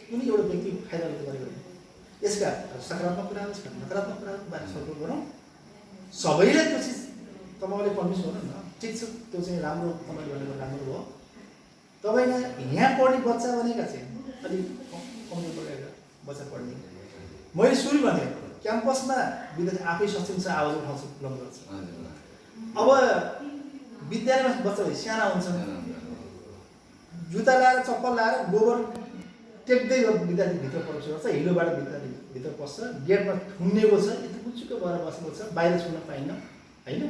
कुनै एउटा व्यक्ति फाइदा लिँदै गरेको यसका सकारात्मक कुराहरू नकारात्मक कुराहरू बारे छलफल गरौँ सबैलाई त्यो चिज तपाईँले कन्भिन्स गर्नु न ठिक छ त्यो चाहिँ राम्रो तपाईँले भनेको राम्रो हो तपाईँलाई यहाँ पढ्ने बच्चा भनेका चाहिँ अलिक कमजोर पढेका बच्चा पढ्ने मैले सुरु भने क्याम्पसमा विद्यार्थी आफै सक्षम छ आवाज उठाउँछ लङ गर्छ अब विद्यालयमा बच्चाहरू साना हुन्छन् जुत्ता लाएर चप्पल लाएर गोबर टेक्दै विद्यार्थी भित्र प्रवेश गर्छ, हिलोबाट भित्र पस्छ, गेटमा ठुन्नेको छ, यति पुच्चुको भएर बसेको छ, बाहिर छुन पाइन्न होइन।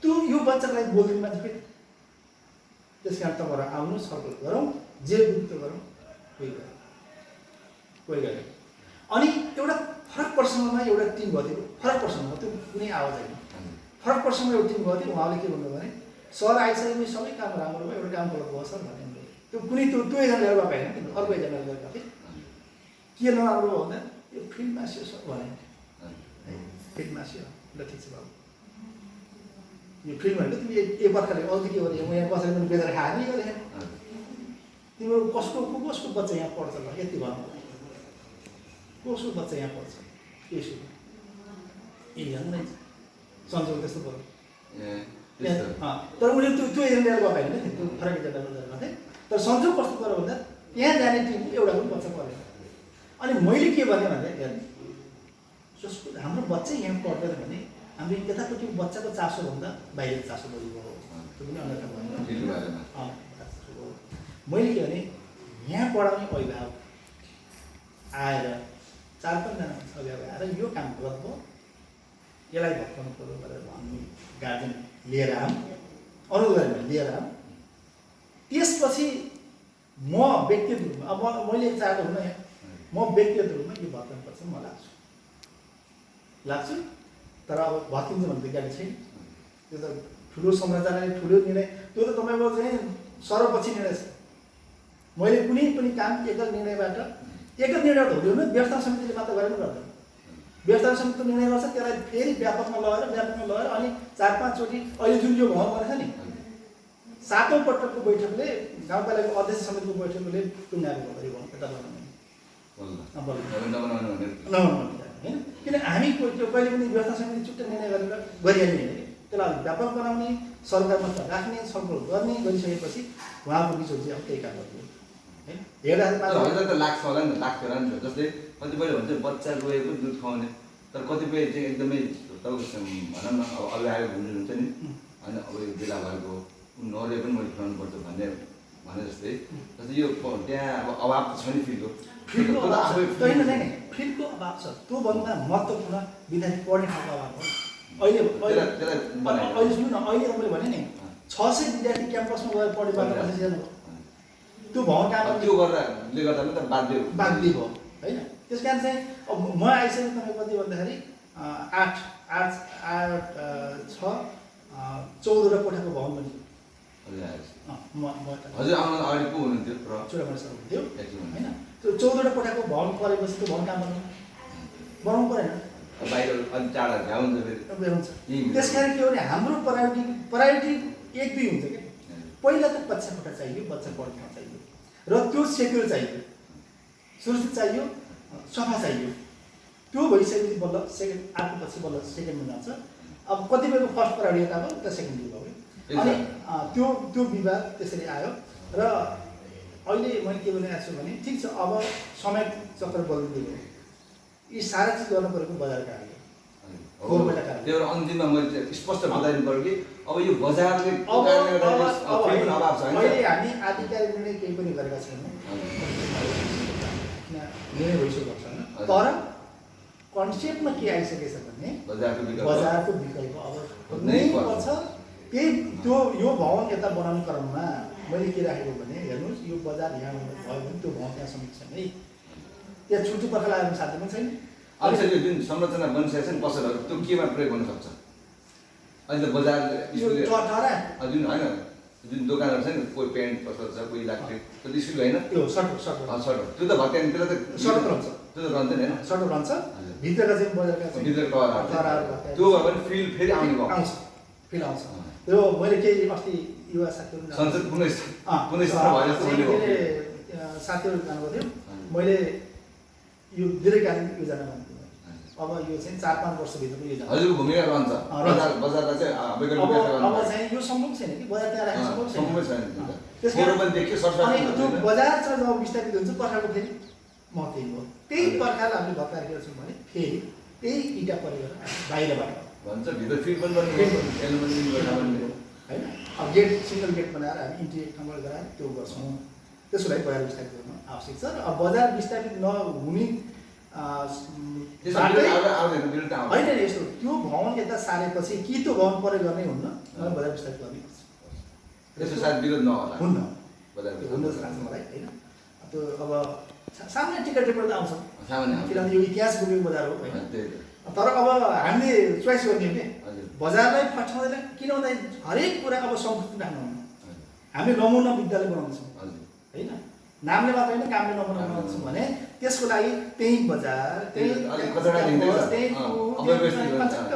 त्यो यो बच्चालाई बोल्ने मान्छे फेरि त्यस कारण तपाईँहरू आउनु छलफल गरौँ, जे बुझ्दो गरौँ, कोही गऱ्यो। अनि एउटा फरक प्रसङ्गमा एउटा टिम भयो, त्यो फरक प्रसङ्गमा त्यो कुनै आवाज होइन, फरक प्रसङ्गमा एउटा टिम गयो, उहाँले के भन्नुभयो भने सर आइसकेपछि सबै काम राम्रो भयो, एउटा काम गलत भयो सर भने त्यो कुनै त्यो एकजना लिएर गएको होइन, किन अर्को एकजना लिएर गएको थिएँ। के नराम्रो भयो भन्दा यो फिल्ड मासियो सर भने, फिल्ड मासियो ल ठिक छ बाबु, यो फिल्ड भनेको तिमी एक प्रकारले अरू के गरे, म यहाँ बसेर पनि बेचेर खाएर नि गरेँ, तिम्रो कसको बच्चा यहाँ पढ्छ ल, यति भन्नु कसको बच्चा यहाँ पढ्छ के सुरु एकजना नै सन्जोग त्यस्तो पऱ्यो। तर उनीहरू त्यो एजेन्ट लिएर गएको होइन, त्यो फरक एजेन्डा लिएर गएको थिएँ। तर सन्जोग कस्तो पऱ्यो भन्दा त्यहाँ जाने टिम एउटा पनि बच्चा परेन। अनि मैले के भने हेर्नु, जसको हाम्रो बच्चा यहाँ पढ्दैन भने हामीले यतापट्टि बच्चाको चासोभन्दा बाहिरको चासो बढी भयो, त्यो पनि अन्यथा भएन। मैले के भने यहाँ पढाउने अभिभावक आएर 4-5 जना अभिभावक आएर यो काम गलत भयो, यसलाई भत्काउनु पऱ्यो भनेर हामी गार्जेन लिएर आऊँ, अनुरोध गरेर लिएर आऊँ। त्यसपछि म व्यक्तिगत रूपमा अब मैले चाहँदा हुन यहाँ म व्यक्तिगत रूपमा यो भत्काउनुपर्छ म लाग्छु। तर अब भत्किन्छ भने त गाडी छैन, त्यो त ठुलो संरचनाले ठुलो निर्णय, त्यो त तपाईँको चाहिँ सर्वपक्षी निर्णय छ। मैले कुनै पनि काम एकल निर्णयबाट हुँदैन, व्यवस्था समितिले मात्र गरेर गर्दैन। व्यवस्था समितिको निर्णय गर्छ, त्यसलाई फेरि व्यापकमा लगेर अनि 4-5 चोटि अहिले जुन यो भवन बनेको छ नि, 7औं पटकको बैठकले गाउँपालिकाको अध्यक्ष समितिको बैठकले टुङ्गाएको भयो भवन यता बनाउनु होइन। किन हामी कहिले पनि व्यवस्था समिति छुट्टै निर्णय गरेर गरिहाल्ने होइन, त्यसलाई व्यापक बनाउने, सरकारमा राख्ने, छलफल गर्ने, गरिसकेपछि उहाँको बिचमा चाहिँ अब त्यही काम गर्नु होइन। हेर्दाखेरि त लाग्छ होला नि त, लाग्थ्यो होला नि त। जस्तै कतिपय भन्छ बच्चा गएको दुध खुवाउने, तर कतिपय चाहिँ एकदमै तपाईँको भनौँ न अब अभिभावक हुनुहुन्छ नि होइन, अब यो बेला भएको नरे पनि मैले खुवाउनुपर्छ भने जस्तै यो त्यहाँ अब अभाव त छ नि फिल्डको अभाव छ। त्योभन्दा महत्त्वपूर्ण विद्यार्थी पढ्ने खालको अभाव हो। अहिले सुन्नु न, अहिले मैले भने नि 600 विद्यार्थी क्याम्पसमा गएर पढ्ने बाटो बसिरहनु भयो, त्यो भवन काम त्यो गर्दा त बाध्य भयो होइन। त्यस कारण चाहिँ अब म आइसकेँ तपाईँ कति भन्दाखेरि 8 6 14वटा कोठाको भवन बनियो। हजुर आउन अगाडि को हुनुहुन्थ्यो? चुडामणि सर हुन्थ्यो होइन। त्यो 14वटा कोठाको भवन परेपछि त्यो भवन काम बनाउनु परेन, बाहिर अलिक टाढा भ्या हुन्छ फेरि हुन्छ। त्यस कारण के हो भने हाम्रो प्रायोरिटी 1-2 हुन्छ क्या। पहिला त बच्चा कोठा चाहियो, बच्चा पढ्ने ठाउँ चाहियो र त्यो सेक्युर चाहियो, सुरक्षित चाहियो, सफा चाहियो। त्यो भइसकेपछि बल्ल सेकेन्ड आएपछि बल्ल सेकेन्डमा जान्छ। अब कतिपयको फर्स्ट प्रायोरिटी अब उता सेकेन्ड भयो अनि त्यो विवाद त्यसरी आयो र अहिले मैले के भनिरहेको छु भने ठिक छ, अब समय चक्र बदलिदिनु, यी सारा चिज गर्नु परेको बजारका लागि त्यो अन्तिममा मैले स्पष्ट बताइदिनु पऱ्यो कि अब यो बजारले अभाव छ। अहिले हामी आधिकारिक निर्णय केही पनि गरेका छैनौँ, निर्णय भइसकेको छैन। तर कन्सेप्टमा के आइसकेछ भने बजारको विकल्प अब नै पर्छ। त्यही त्यो यो भवन यता बनाउने क्रममा मैले के राखेको भने हेर्नुहोस्, यो बजार यहाँ भयो भने त्यो भवन त्यहाँ समिति छैन है, त्यहाँ छुट्टै पर्खा लागेर साध्य पनि छैन। अहिले यो जुन संरचना बनिसकेको छ नि पसलहरू, त्यो केमा प्रयोग हुन सक्छ? अहिले त बजार जुन होइन, जुन दोकानहरू छ नि, कोही पेन्ट पसल छ, कोही इलेक्ट्रिक, त्यो स्कुल होइन, त्यो सटो त्यो त भत्यान त्यसलाई त सटो रहन्छ, त्यो त रहन्छ नि होइन, सटो रहन्छ। भित्रका चाहिँ बजारका भित्रको त्यो भयो भने फिल फेरि आउने भयो, आउँछ फिल आउँछ। त्यो मैले केही अस्ति युवा साथीहरू संसद कुनै साथीहरू जानुभएको थियो, मैले यो दीर्घकालीन योजना भन्छु। अब यो चाहिँ 4-5 वर्षभित्रको योजना हजुरको भूमिका रहन्छ। बजारलाई चाहिँ अब चाहिँ यो सम्भव छैन कि बजार त्यहाँ राख्न सम्भव छैन। अनि त्यो बजार चाहिँ जब विस्तारित हुन्छ, पर्खालको फेरि महत्त्व हो। त्यही पर्खाल हामीले भत्काएर छौँ भने फेरि त्यही इँटा परेर बाहिरबाट भन्छ भित्र फिल पनि होइन। अब गेट सिङ्गल गेट बनाएर हामी इन्टिरियर ठाउँबाट गराएर त्यो गर्छौँ। त्यसको लागि बजार विस्तारित गर्न आवश्यक छ। र अब बजार विस्तारित नहुने होइन यस्तो त्यो भवन यता सारेपछि कि त्यो भवन परे गर्नै हुन्न, बजार विस्तारित गर्नै पर्छ। त्यसको साथ विरोध नहोला हुन्न बजार हुन जस्तो लाग्छ मलाई होइन। त्यो अब सामान्य टिका टिप्पणी आउँछ सामान्य किनभने यो इतिहास गुमेको बजार हो होइन। त्यही तर अब हामीले चोइस गर्ने हो कि हजुर बजारलाई फठाउँदैन किन भन्दाखेरि हरेक कुरा अब संस्कृति राख्नु हामी नमुना विद्यालय बनाउँछौँ हजुर होइन, नामले मात्र होइन कामले नमुना बनाउँछौँ भने त्यसको लागि त्यही बजार त्यही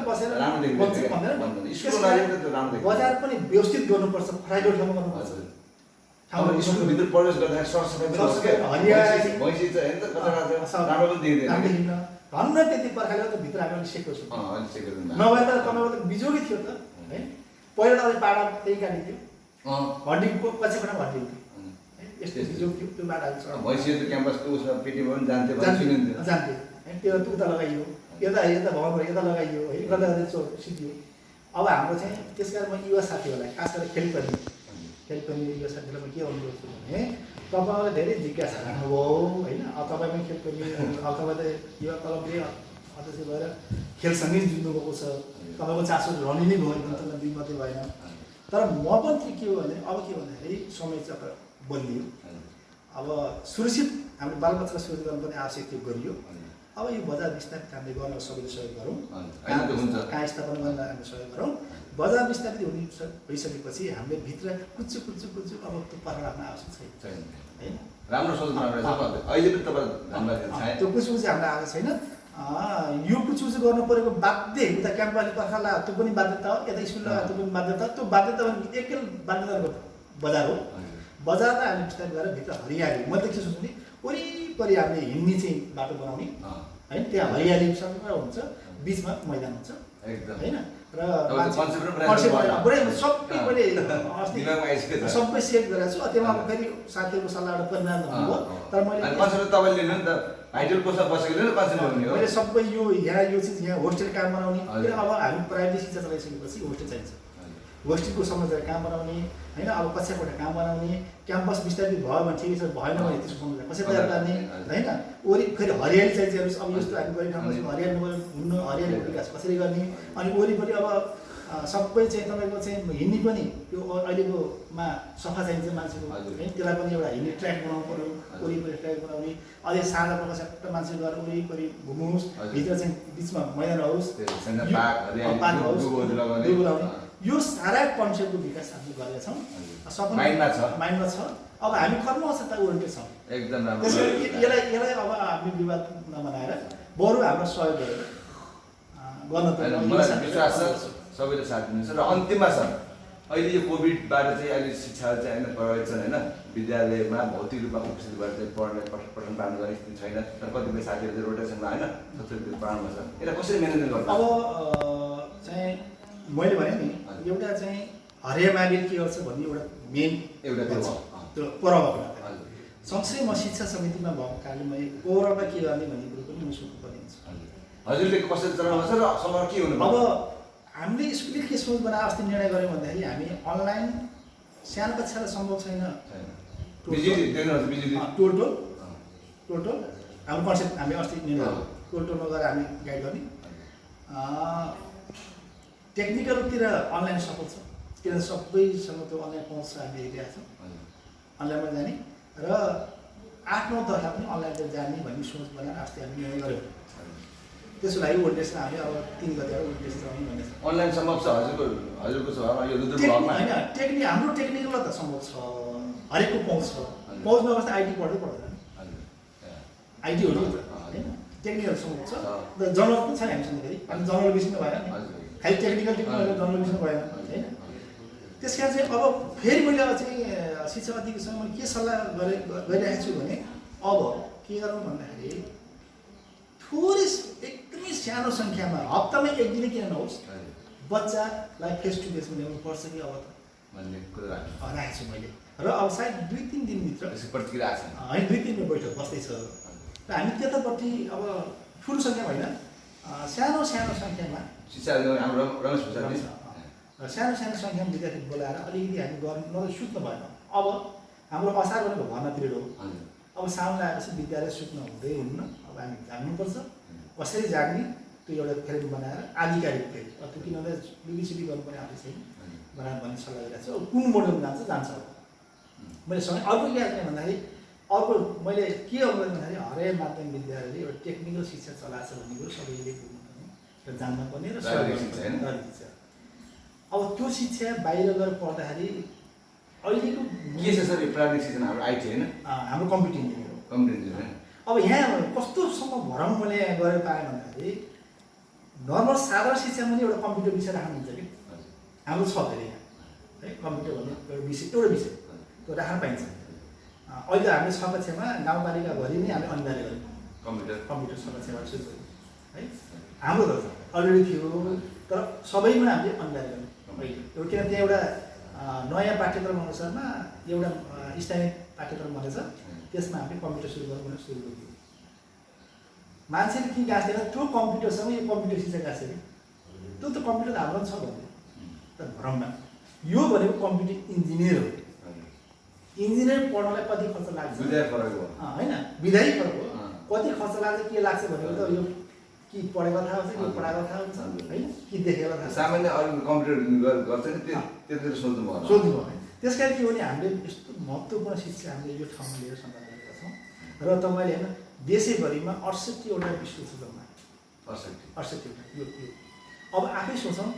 बसेर बजार पनि व्यवस्थित गर्नुपर्छ, फराइलो ठाउँमा गर्नुपर्छ। स्कुलभित्र प्रवेश गर्दाखेरि धन्न त्यति पर्खाले त भित्र हामीले सिकेको छौँ, नभए त तपाईँको त बिजोगी थियो त है। पहिला त अलिक बाटा त्यही काटिन्थ्यो, हड्डीको पछिबाट हड्डी हुन्थ्यो, यस्तो बिजोग थियो त्यो बाटाहरू जान्थ्यो है। त्यो उता लगाइयो यता यता भवनबाट यता लगाइयो है, गर्दा गर्दै सिद्धियो। अब हाम्रो चाहिँ त्यस कारण म युवा साथीहरूलाई खास गरेर खेलप्रेमी युवा साथीहरूलाई म के अनुरोध गर्छु भने तपाईँलाई धेरै जिज्ञासा राख्नुभयो होइन। अब तपाईँ पनि खेलप्रेमी, अब तपाईँ त युवा क्लबले अध्यक्ष भएर खेलसँगै जुझ्नुभएको छ, तपाईँको चासो रहने नै भयो एकदम, तर दुई मात्रै भएन। तर म पनि चाहिँ के हो भने अब के भन्दाखेरि समय चक्र बदलियो। अब सुरक्षित हाम्रो बालबच्चा सुरक्षित गर्नु पनि आवश्यक थियो, गरियो। अब यो बजार विस्तारित हामीले गर्न सबैले सहयोग गरौँ, कहाँ स्थापना गर्न हामीले सहयोग गरौँ। बजार विस्तारित भइसकेपछि हामीले भित्र कुच्चु अब त्यो पर्खा राख्न आवश्यक छैन होइन। राम्रो सोच अहिले पनि तपाईँ त्यो कुचु चाहिँ हाम्रो आएको छैन। यो कुचु गर्नु परेको बाध्य उता क्याम्पवाली पर्खाला त्यो पनि बाध्यता हो, यता स्कुल लगा त्यो पनि बाध्यता। त्यो बाध्यता भने एकै बाध्यताको बजार हो। बजारलाई हामीले विस्तारित गरेर भित्र हरियाली म देख्छु सोच्नु नि वरिपरि हामीले हिँड्ने चाहिँ बाटो बनाउने होइन, त्यहाँ हरियाली सबै हुन्छ, बिचमा मैदान हुन्छ होइन। र सबै सेभ गरेको छु। त्यसमा फेरि साथीहरूको सल्लाहबाट परिणाम हुनुभयो। तर मैले सबै यो यहाँ यो चिज यहाँ होस्टेल काम बनाउने, किन अब हामी प्राइभेट शिक्षा चलाइसकेपछि होस्टेल चाहिन्छ, होस्टेलको समस्या काम बनाउने होइन। अब कक्षा कोठा काम बनाउने, क्याम्पस विस्तारित भयो भने ठिकै छ, भएन भने त्यसको समस्या कसरी तयार गर्ने होइन। फेरि हरियाली चाहिन्छ। अब यस्तो हामी गरी ठाउँमा हरियाली हुन्न, हरियालीको विकास कसरी गर्ने। अनि वरिपरि अब सबै चाहिँ तपाईँको चाहिँ हिँड्ने पनि त्यो अहिलेकोमा सफा चाहिन्छ मान्छेको है, त्यसलाई पनि एउटा हिँड्ने ट्र्याक बनाउनु पऱ्यो, वरिपरि ट्र्याक बनाउने। अझै साँझ पख सट्ट मान्छे गएर वरिपरि घुम्नुहोस्, भित्र चाहिँ बिचमा मैदान होस्, पार्क होस्, दुगो लाउने। यो सारा कन्सेप्टको विकास हामीले गरेका छौँ, माइन्डमा छ। अब हामी कर्म अवस्था ओरिएन्टेड छौँ एकदम राम्रो। त्यसैले यसलाई अब हामी विवाद नबनाएर बरु हाम्रो सहयोग गरेर गर्न विश्वास छ सबैले साथ दिनुहुन्छ। र अन्तिममा छ अहिले यो कोभिडबाट चाहिँ अहिले शिक्षा चाहिँ होइन प्रभावित छन् होइन, विद्यालयमा भौतिक रूपमा उपस्थित भएर चाहिँ पठन पालन गर्ने स्थिति छैन। तर कतिपय साथीहरू चाहिँ रोटेसनमा होइन सबै पढाउनु छ, यसलाई कसरी म्यानेजमेन्ट गर्नु? अब चाहिँ मैले भने नि एउटा चाहिँ हरिया माविल के गर्छ भन्ने एउटा मेन त्यो प्रभाव सँगसँगै म शिक्षा समितिमा भएको कारणले मैले ओभरअलमा के गर्ने भन्ने कुरो पनि म सोध्नुपर्ने हुन्छ। हजुरले कसरी चलाउनु छ र समय के हुनु? अब हामीले स्कुलले के सोच बनाएर अस्ति निर्णय गऱ्यौँ भन्दाखेरि हामी अनलाइन सानो कक्षालाई सम्भव छैन, टोटल हाम्रो कन्सेप्ट हामी अस्ति निर्णय टोटलमा गएर हामी गाइड गर्ने। टेक्निकलतिर अनलाइन सपोर्ट छ, किनभने सबैसँग त्यो अनलाइन पहुँच हामी हेरिरहेको छौँ, अनलाइनमा जाने र 8-9 तर्फा पनि अनलाइनबाट जाने भन्ने सोच बनाएर अस्ति हामी निर्णय गऱ्यौँ। त्यसको लागि ओल्डेजमा हामी अब 3 गते ओल्डेज चलाउने भन्ने छ। अनलाइन सम्भव छ हजुरको सभामा यो रुद्र ब्लकमा होइन, हाम्रो टेक्निकल त सम्भव छ, हरेकको पहुँच छ। पहुँच नभए आइटी पढ्दै पर्दैन, आइटी हो नि त होइन, टेक्निकल सम्भव छ। जनरल पनि छ हामीसँग, फेरि हामी जनरल विषयमा भएन नि, खालि टेक्निकल जनरल विषयमा भएन होइन। त्यस कारण चाहिँ अब फेरि मैले अब चाहिँ शिक्षा अधिकारीसँग मैले के सल्लाह गरिरहेको छु भने अब के गरौँ भन्दाखेरि थोरै एकदमै सानो सङ्ख्यामा हप्तामा एक दिन किन नहोस् बच्चालाई फेस टु फेसमा ल्याउनु पर्छ कि अब त भन्ने कुरा राखेको छु मैले। र अब सायद 2-3 दिनभित्र प्रतिक्रिया आएको छ होइन, 2-3 दिन बैठक बस्दैछ र हामी त्यतापट्टि अब ठुलो सङ्ख्या होइन, सानो सङ्ख्यामा शिक्षा हाम्रो रमेश भूषालजी सानो सङ्ख्यामा विद्यार्थी बोलाएर अलिकति हामी गर्नु नभए सुत्नु भएन। अब हाम्रो असार भनेको भर्ना पिरियड हो। हजुर अब साउन आएपछि विद्यालय सुत्न हुँदै हुन्न, अब हामी जाग्नुपर्छ। कसरी जाग्ने त्यो एउटा फ्रेम बनाएर आधिकारिक फ्रेम, त्यो किनभने बिबिसिडी गर्नुपर्ने आफै छैन बनाएर भन्ने सल्लाह गरिरहेको छु। अब कुन मोडलमा जान्छ अब मैले सँगै अर्को के गर्ने भन्दाखेरि अर्को मैले के अनुरोध भन्दाखेरि हरेक माध्यमिक विद्यालयले एउटा टेक्निकल शिक्षा चलाएको छ भन्ने कुरो सबैले बुझ्नुपर्ने र जान्नुपर्ने र शिक्षा। अब त्यो शिक्षा बाहिर गएर पढ्दाखेरि अहिलेको के छ सर यो प्राविधिक शिक्षा हाम्रो आइटी होइन हाम्रो कम्प्युटर इन्जिनियर हो। कम्प्युटर इन्जिनियर अब यहाँ कस्तोसम्म भरम मैले गरेर पाएँ भन्दाखेरि नर्मल साधारण शिक्षामा पनि एउटा कम्प्युटर विषय राख्नुहुन्छ कि हाम्रो छ फेरि यहाँ है, कम्प्युटर भन्ने एउटा विषय त्यो राख्न पाइन्छ। अहिले हामीले 6 कक्षामा गाउँपालिकाभरि नै हामीले अनिवार्य गर्यौँ कम्प्युटर 6 कक्षाबाट सुरु गर्यौँ है। हाम्रो त अलरेडी थियो तर सबैमा हामीले अनिवार्य गर्यौँ अहिले एउटा, किन त्यहाँ एउटा नयाँ पाठ्यक्रम अनुसारमा एउटा स्थानीय पाठ्यक्रम बनेछ, त्यसमा हामीले कम्प्युटर सुरु गर्नु भनेर सुरु गरिदियौँ। मान्छेले के गाँच्दैन त्यो कम्प्युटरसँग यो कम्प्युटर शिक्षा गाँच्छ कि त्यो त कम्प्युटर हाम्रो पनि छ भन्दै तर भ्रममा यो भनेको कम्प्युटर इन्जिनियर हो। इन्जिनियर पढ्नलाई कति खर्च लाग्छ होइन, विधाय फरक हो। कति खर्च लाग्छ के लाग्छ भनेको त यो कि पढेको थाहा हुन्छ कि पढाएको थाहा हुन्छ होइन, कि देखेको थाहा सामान्य अरू कम्प्युटर गर्छ नि त्यतिर सोध्नु भयो। त्यस कारण के हो भने हामीले यस्तो महत्त्वपूर्ण शिक्षा हामीले यो ठाउँमा लिएर सञ्चालन गरेका छौँ र तपाईँले होइन देशैभरिमा 68वटा स्कुल छ जम्मा 68वटा यो अब आफै सोचौँ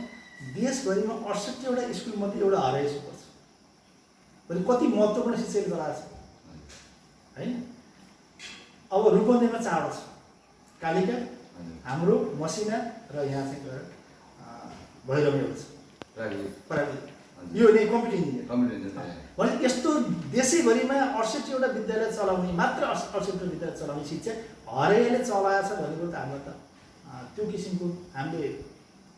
देशभरिमा 68वटा स्कुलमध्ये एउटा हराइ स्कुल पर्छ भने कति महत्त्वपूर्ण शिक्षाले चलाएको छ होइन। अब रूपन्देहीमा 4 छ, कालिका हाम्रो मसिना र यहाँ चाहिँ गएर भैरवमा छ प्राविधिक, यो नै कम्प्युटर इन्जिनियर भने यस्तो देशैभरिमा 68वटा विद्यालय चलाउने मात्र 68वटा विद्यालय चलाउने शिक्षा हरेले चलाएको छ भनेको त हाम्रो त त्यो किसिमको हामीले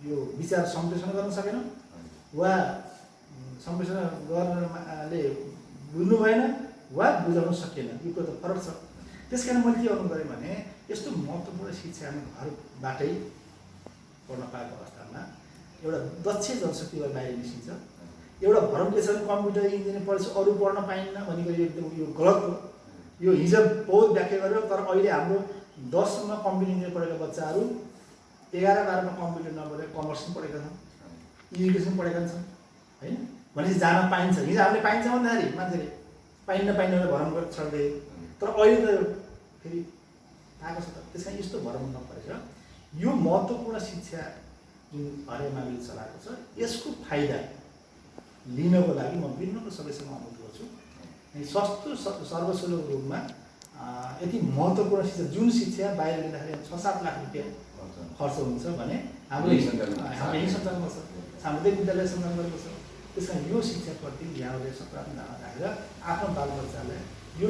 यो विचार सम्प्रेषण गर्न सकेनौँ वा सम्प्रेषण गर्नले बुझ्नु भएन वा बुझाउन सकिएन, यो कुरो त फरक छ। त्यस कारण मैले के गर्नु पऱ्यो भने यस्तो महत्त्वपूर्ण शिक्षा हामी घरबाटै पढ्न पाएको अवस्थामा एउटा दक्ष जनशक्तिलाई बाहिर निस्किन्छ। एउटा भरम के छ भने कम्प्युटर इन्जिनियर पढेपछि अरू पढ्न पाइन्न भनेको एकदम यो गलत हो। यो हिजो बहुत व्याख्या गर्यो तर अहिले हाम्रो 10मा कम्प्युटर इन्जिनियर पढेका बच्चाहरू 11-12मा कम्प्युटर नपढेर कमर्स पनि पढेका छन्, एजुकेसन पढेका छन् होइन। भनेपछि जान पाइन्छ, हिजो हामीले पाइन्छ भन्दाखेरि मान्छेले पाइन्न भनेर भरम गरेर छोड्दै, तर अहिले त फेरि आएको छ त। त्यस कारण यस्तो भरम नपरेर यो महत्त्वपूर्ण शिक्षा जुन हरेक मामिले चलाएको छ यसको फाइदा लिनको लागि म विभिन्न सबैसँग अनुरोध गर्छु। सस्तो सर्वसुलभ रूपमा यति महत्त्वपूर्ण शिक्षा जुन शिक्षा बाहिर लिँदाखेरि 6-7 लाख रुपियाँ खर्च हुन्छ भने हाम्रो यहीँ सञ्चालन गर्छ, सामुदायिक विद्यालय सञ्चालन गर्नुपर्छ। त्यस कारण यो शिक्षाप्रति यहाँहरूले सकारात्मक धारणा राखेर आफ्नो बालबच्चालाई यो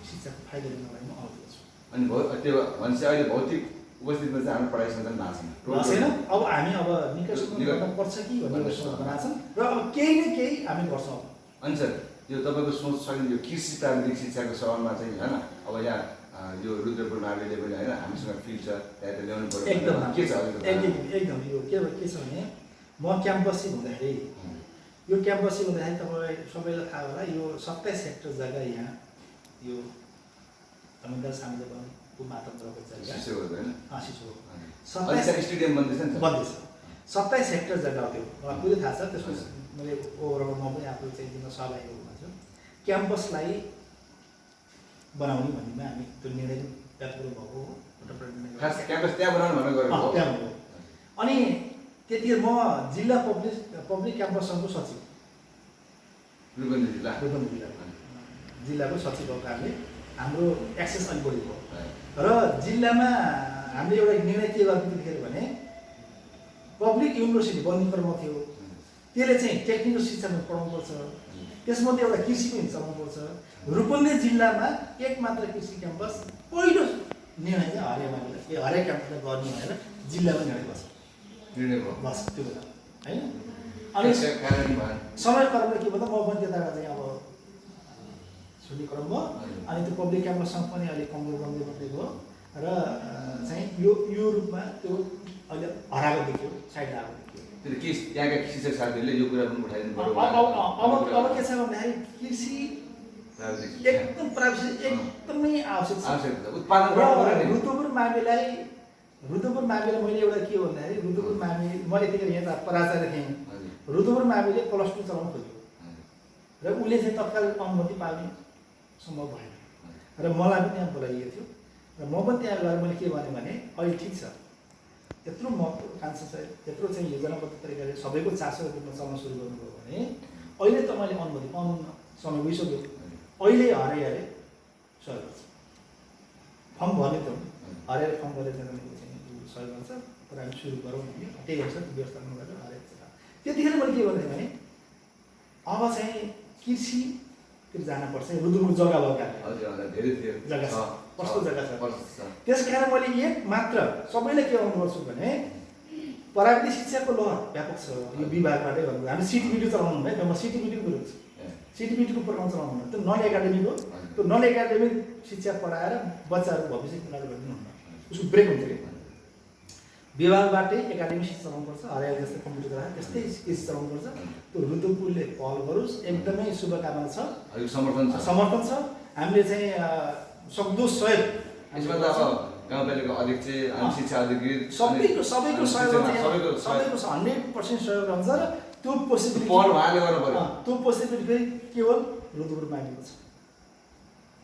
शिक्षाको फाइदा लिनको लागि म अनुरोध गर्छु। अनि त्यो भनेपछि अहिले भौतिक उपस्थितिमा चाहिँ हाम्रो पढाइ सञ्चालन भएको छैन। अब हामी अब निकटसम्म गर्नुपर्छ कि भन्ने सोच बनाएको छौँ र अब केही न केही हामी गर्छौँ। अनि सर यो तपाईँको सोच छ कि यो कृषि प्राविधिक शिक्षाको सवालमा चाहिँ होइन अब यहाँ यो रुद्रपुर माविले पनि होइन हामीसँग फिल्ड छ त्यहाँ ल्याउनु पर्यो एकदम के छ एकदम यो के छ भने म क्याम्पसै हुँदाखेरि यो क्याम्पसै हुँदाखेरि तपाईँ सबैलाई थाहा होला यो 27 हेक्टर जग्गा यहाँ यो तमिलनाडु सामुदायिक मातृको जग्गा स्टेडियम बन्दैछ 27 हेक्टर जग्गा हो त्यो मलाई पुरै थाहा छ। त्यसको मैले ओभरअल म पनि आफू चाहिँ दिन सहभागी हुन्छु। क्याम्पसलाई बनाउने भन्नेमा हामी त्यो निर्णय व्यक्त भएको हो। क्याम्पस त्यहाँ बनाउनु भनेर गरेको अनि त्यतिखेर म जिल्ला पब्लिक क्याम्पस सङ्घको सचिव रूपन्देही जिल्लाको सचिव भएको कारणले हाम्रो एक्सेस अलिक बढी भयो र जिल्लामा हामीले एउटा निर्णय के गरेको त्यतिखेर भने पब्लिक युनिभर्सिटी बन्ने क्रममा थियो, त्यसले चाहिँ टेक्निकल शिक्षामा पढाउनुपर्छ, त्यसमध्ये एउटा कृषिको हिस्सा चलाउनुपर्छ। रूपन्देही जिल्लामा एक मात्र कृषि क्याम्पस पहिलो निर्णय चाहिँ हरेक क्याम्पसलाई गर्ने भनेर जिल्लामा निर्णय गर्छ त्यो बेला होइन। अनि समय क्रमले के भन्दा म पनि त्यताबाट चाहिँ अब छुट्ने क्रम भयो। अनि त्यो पब्लिक क्याम्पससँग पनि अलिक कमजोर बन्दै गयो र चाहिँ यो रूपमा त्यो अहिले हराएको देखियो, साइड आएको देखियो। त्यहाँका शिक्षक साथीहरूले यो कुरा पनि उठाइदिनु पर्यो। अब के छ भन्दाखेरि कृषि एकदम प्राविधिक एकदमै आवश्यक छ। उत्पादन गर्नु पर्यो नि। रुद्रपुर माविलाई मैले एउटा के भन्दाखेरि रुद्रपुर मावि म यतिखेर यहाँ त प्राचार्य थिएँ। रुद्रपुर माविले +2 चलाउन खोज्यो र उसले चाहिँ तत्काल अनुमति पाउने सम्भव भएन र मलाई पनि त्यहाँ बोलाइएको थियो र म पनि त्यहाँ गएर मैले के भने अहिले ठिक छ, यत्रो महत्त्वाकांक्षा छ, यत्रो चाहिँ योजनाबद्ध तरिकाले सबैको चासोको रूपमा चल्न सुरु गर्नुभयो भने अहिले तपाईँले अनुमति पाउनुहुन्न, समय गइसक्यो। अहिले हराइहाले सहयोग गर्छ, फर्म भर्ने त हराएर फर्म भरेर चाहिँ सहयोग गर्छ तर हामी सुरु गरौँ भने त्यही अनुसार व्यवस्थापन गरेर हराएको छ। त्यतिखेर मैले के भन्थेँ भने अब चाहिँ कृषितिर जानुपर्छ। रुद्रपुर जग्गा भयो जग्गा छ, कस्तो जग्गा छ। त्यस कारण मैले एक मात्र सबैलाई के भन्नुपर्छु भने प्राविधिक शिक्षाको लहर व्यापक छ यो विभागबाटै गर्नु। हामी सिटिबिटी चलाउनु हुँदैन, म सिटिबिटीको विरोध छु। सिटिबिटीको प्रोग्राम चलाउनु हुँदैन, त्यो नन एकाडेमिक हो। त्यो नन एकाडेमिक शिक्षा पढाएर बच्चाहरू भविष्य किनार गरिदिनुहुन्न, उसको ब्रेक हुन्छ कि। विभागबाटै एकाडेमिक शिक्षा चलाउनुपर्छ, हराएर जस्तै कम्प्युटर चलाएर त्यस्तै कृषि चलाउनुपर्छ। त्यो रुद्रपुरले पहल गरोस्, एकदमै शुभकामना छ, समर्थन छ। हामीले चाहिँ सक्दो सहयोग यसमा त अब गाउँपालिका अध्यक्ष, शिक्षा अधिकृत सबैको सहयोग 100% सहयोग हुन्छ र त्यो पोसिबिलिटी पहल उहाँले गर्नु पर्यो। त्यो पोसिबिलिटी फेरि केवल रुद्रपुर माविको छ,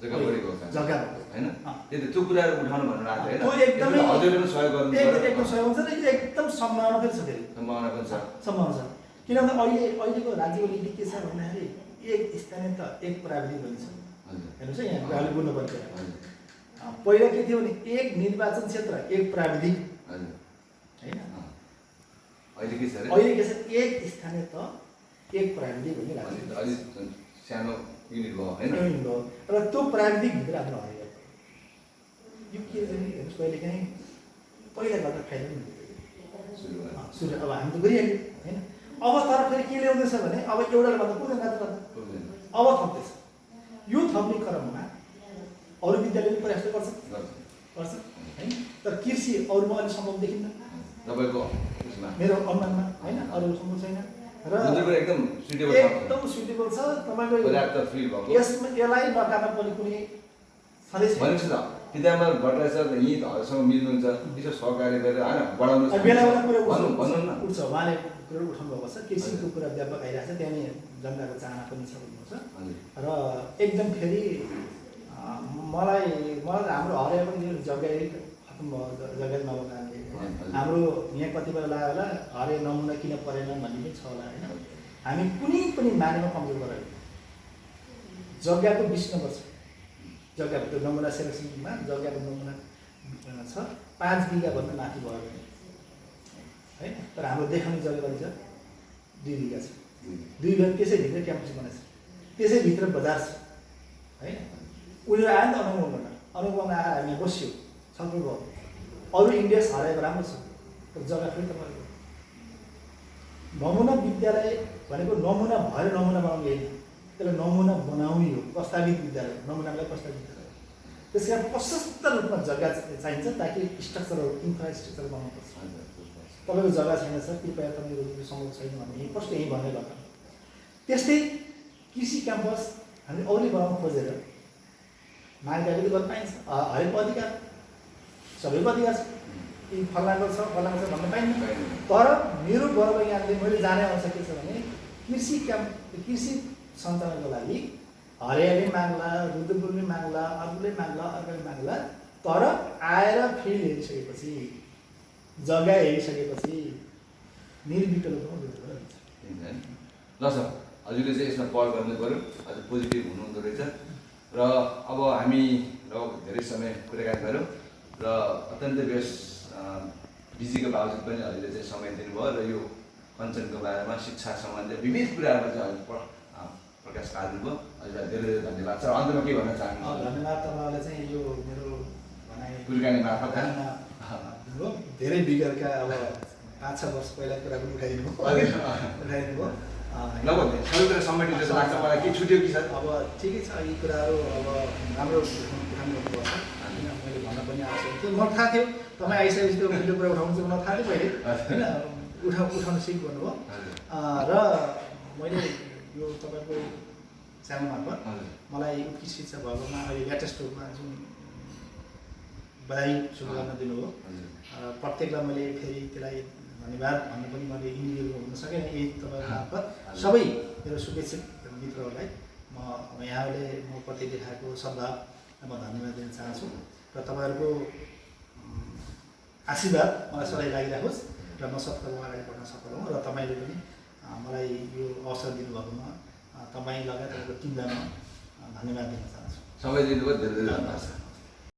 जग्गा बढेको जग्गा हैन। त्यो कुराहरू उठाउनु भन्नु राख्दै हैन, त्यो एकदमै हजुरले पनि सहयोग गर्नु पर्यो। एकदम सहयोग हुन्छ र यो एकदम सम्भावना पनि छ, फेरि सम्भावना पनि छ। किनभने अहिलेको राज्यको नीति के छ भन्दाखेरि एक स्थानीय त एक प्राविधिक भन्ने छ। हेर्नुहोस् है, यहाँ अहिले बोल्नु पर्छ। पहिला के थियो भने एक निर्वाचन क्षेत्र एक प्राविधिक होइन, अहिले के छ एक स्थानीय त एक प्राविधिक भन्ने लाग्छ। अलि सानो युनिट भयो हैन, र त्यो प्राविधिक भित्र आफ्नो हरायो। यो के हेर्नुहोस्, कहिलेकाहीँ पहिला गर्दा फाइदा पनि सुरु अब हामी त गरिहाल्यौँ होइन। अब तर फेरि के ल्याउँदैछ भने अब एउटाले भन्दा पुग्दैन, अब थप्दैछ। यो थप्ने क्रममा अरू विद्यालयले प्रयास गर्छ होइन, तर कृषि अरूमा अहिले सम्भव देखिन्न तपाईको मेरो अनुमानमा होइन, अरू सम्भव छैन र एकदम सुटेबल छ। तपाईँको यसलाई नकार्न पनि कुनै सन्देश भनेको छ त विद्यामा घटाएछ यहीँ हजुरसँग मिल्नुहुन्छ, यसो सहकार्य गरेर होइन बढाउनु बेला कुरा भन्नु न उठ्छ। उहाँले कुरा उठाउनु भएको छ, कृषिको कुरा व्यापक आइरहेको छ, त्यहाँ नि जनताको चाहना पनि छ भन्नुहुन्छ र एकदम फेरि मलाई हाम्रो हरिया पनि जग्गा खत्तम भयो, जग्गा नभएको कारणले हाम्रो यहाँ कतिपय लाग्यो होला हरे नमुना किन परेन भन्ने पनि छ होला होइन। हामी कुनै पनि मानेमा कमजोर गरायो, जग्गाको 20 नम्बर छ, जग्गाको त्यो नमुना सेलेक्सनमा जग्गाको नमुना छ 5 बिघाभन्दा माथि भयो भने होइन। तर हाम्रो देखाउने जग्गा कति छ, 2 बिघा छ। 2 बिघा त्यसैभित्र क्याम्पस बनाएको छ, त्यसैभित्र बजार छ होइन। उनीहरू आयो नि त अनुगमन आएर हामी बस्यो, छलफल भयो। अरू इन्डेक्स हराएको राम्रो छ, तर जग्गा फेरि तपाईँको नमुना विद्यालय भनेको नमुना भएर नमुना बनाउने होइन, त्यसलाई नमुना बनाउने हो। प्रस्तावित विद्यालय, नमुनालाई प्रस्तावित विद्यालय। त्यस कारण प्रशस्त रूपमा जग्गा चाहिन्छ ताकि स्ट्रक्चरहरू इन्फ्रास्ट्रक्चर बनाउनुपर्छ। तपाईँको जग्गा छैन सर, कृपया तपाईँको सम्भव छैन भने यहीँ फर्स्ट यहीँ भन्ने गर्दा। त्यस्तै कृषि क्याम्पस हामीले अरूले बनाउनु खोजेर मागदारी गर्न पाइन्छ, हरेकको अधिकार, सबैको अधिकार छ। यी फलाएको छ भन्न पाइन्न। तर मेरो गर्व यहाँले मैले जाने अनुसार के छ भने कृषि सञ्चालनको लागि हरियाले माग्ला, रुद्रपुरले माग्ला, अर्कोले माग्ला, अर्कोले माग्ला, तर आएर फिल्ड हेरिसकेपछि, जग्गा हेरिसकेपछि निर्विकल्प हुन्छ। ल सर, हजुरले चाहिँ यसमा पहल गर्नु पऱ्यो, अझ पोजिटिभ हुनुहुँदो रहेछ। र अब हामी लगभग धेरै समय कुराकानी गऱ्यौँ र अत्यन्तै बिजीको बावजुद पनि हजुरले चाहिँ समय दिनुभयो र यो कञ्चनको बारेमा शिक्षा सम्बन्धी विविध कुराहरूमा चाहिँ हजुर प्रकाश पार्नुभयो। हजुरलाई धेरै धेरै धन्यवाद छ। अन्तमा के भन्न चाहनुहुन्छ? धन्यवाद तपाईँलाई चाहिँ यो मेरो भनाइ कुराकानी मार्फत धेरै विगतका अब 5-6 वर्ष पहिला कुरा पनि उठाइदिनुभयो। लगभग सबै कुरा समेटिन्छ जस्तो लाग्छ मलाई। के छुट्यो कि सर? अब ठिकै छ, यी कुराहरू अब राम्रो उठाउनु गर्नुपर्छ। मैले भन्न पनि आवश्यक थियो, मलाई थाहा थियो तपाईँ आइसकेपछि त्यो भिडियो कुरा उठाउनु चाहिँ मलाई थाहा थियो पहिले होइन। उठाउन सिक गर्नुभयो र मैले यो तपाईँको च्यानल मार्फत हजुर मलाई उत्कृष्ट शिक्षा भएकोमा अहिले लेटेस्ट रूपमा जुन बधाई सुरु गर्न दिनुभयो हजुर प्रत्येकलाई मैले फेरि त्यसलाई धन्यवाद भन्नु पनि मैले इन्डिभिजुअल हुन सकेन। यही तपाईँ मार्फत सबै मेरो शुभेच्छुक मित्रहरूलाई यहाँहरूले म प्रति देखाएको सद्भाव म धन्यवाद दिन चाहन्छु र तपाईँहरूको आशीर्वाद मलाई सधैँ लागिराखोस् र म सत्कर्म अगाडि बढ्न सफल हौँ र तपाईँले पनि मलाई यो अवसर दिनुभएकोमा तपाईँ लगायत तपाईँको टिमलाई म धन्यवाद दिन चाहन्छु। समय दिनुभयो धेरै धेरै धन्यवाद।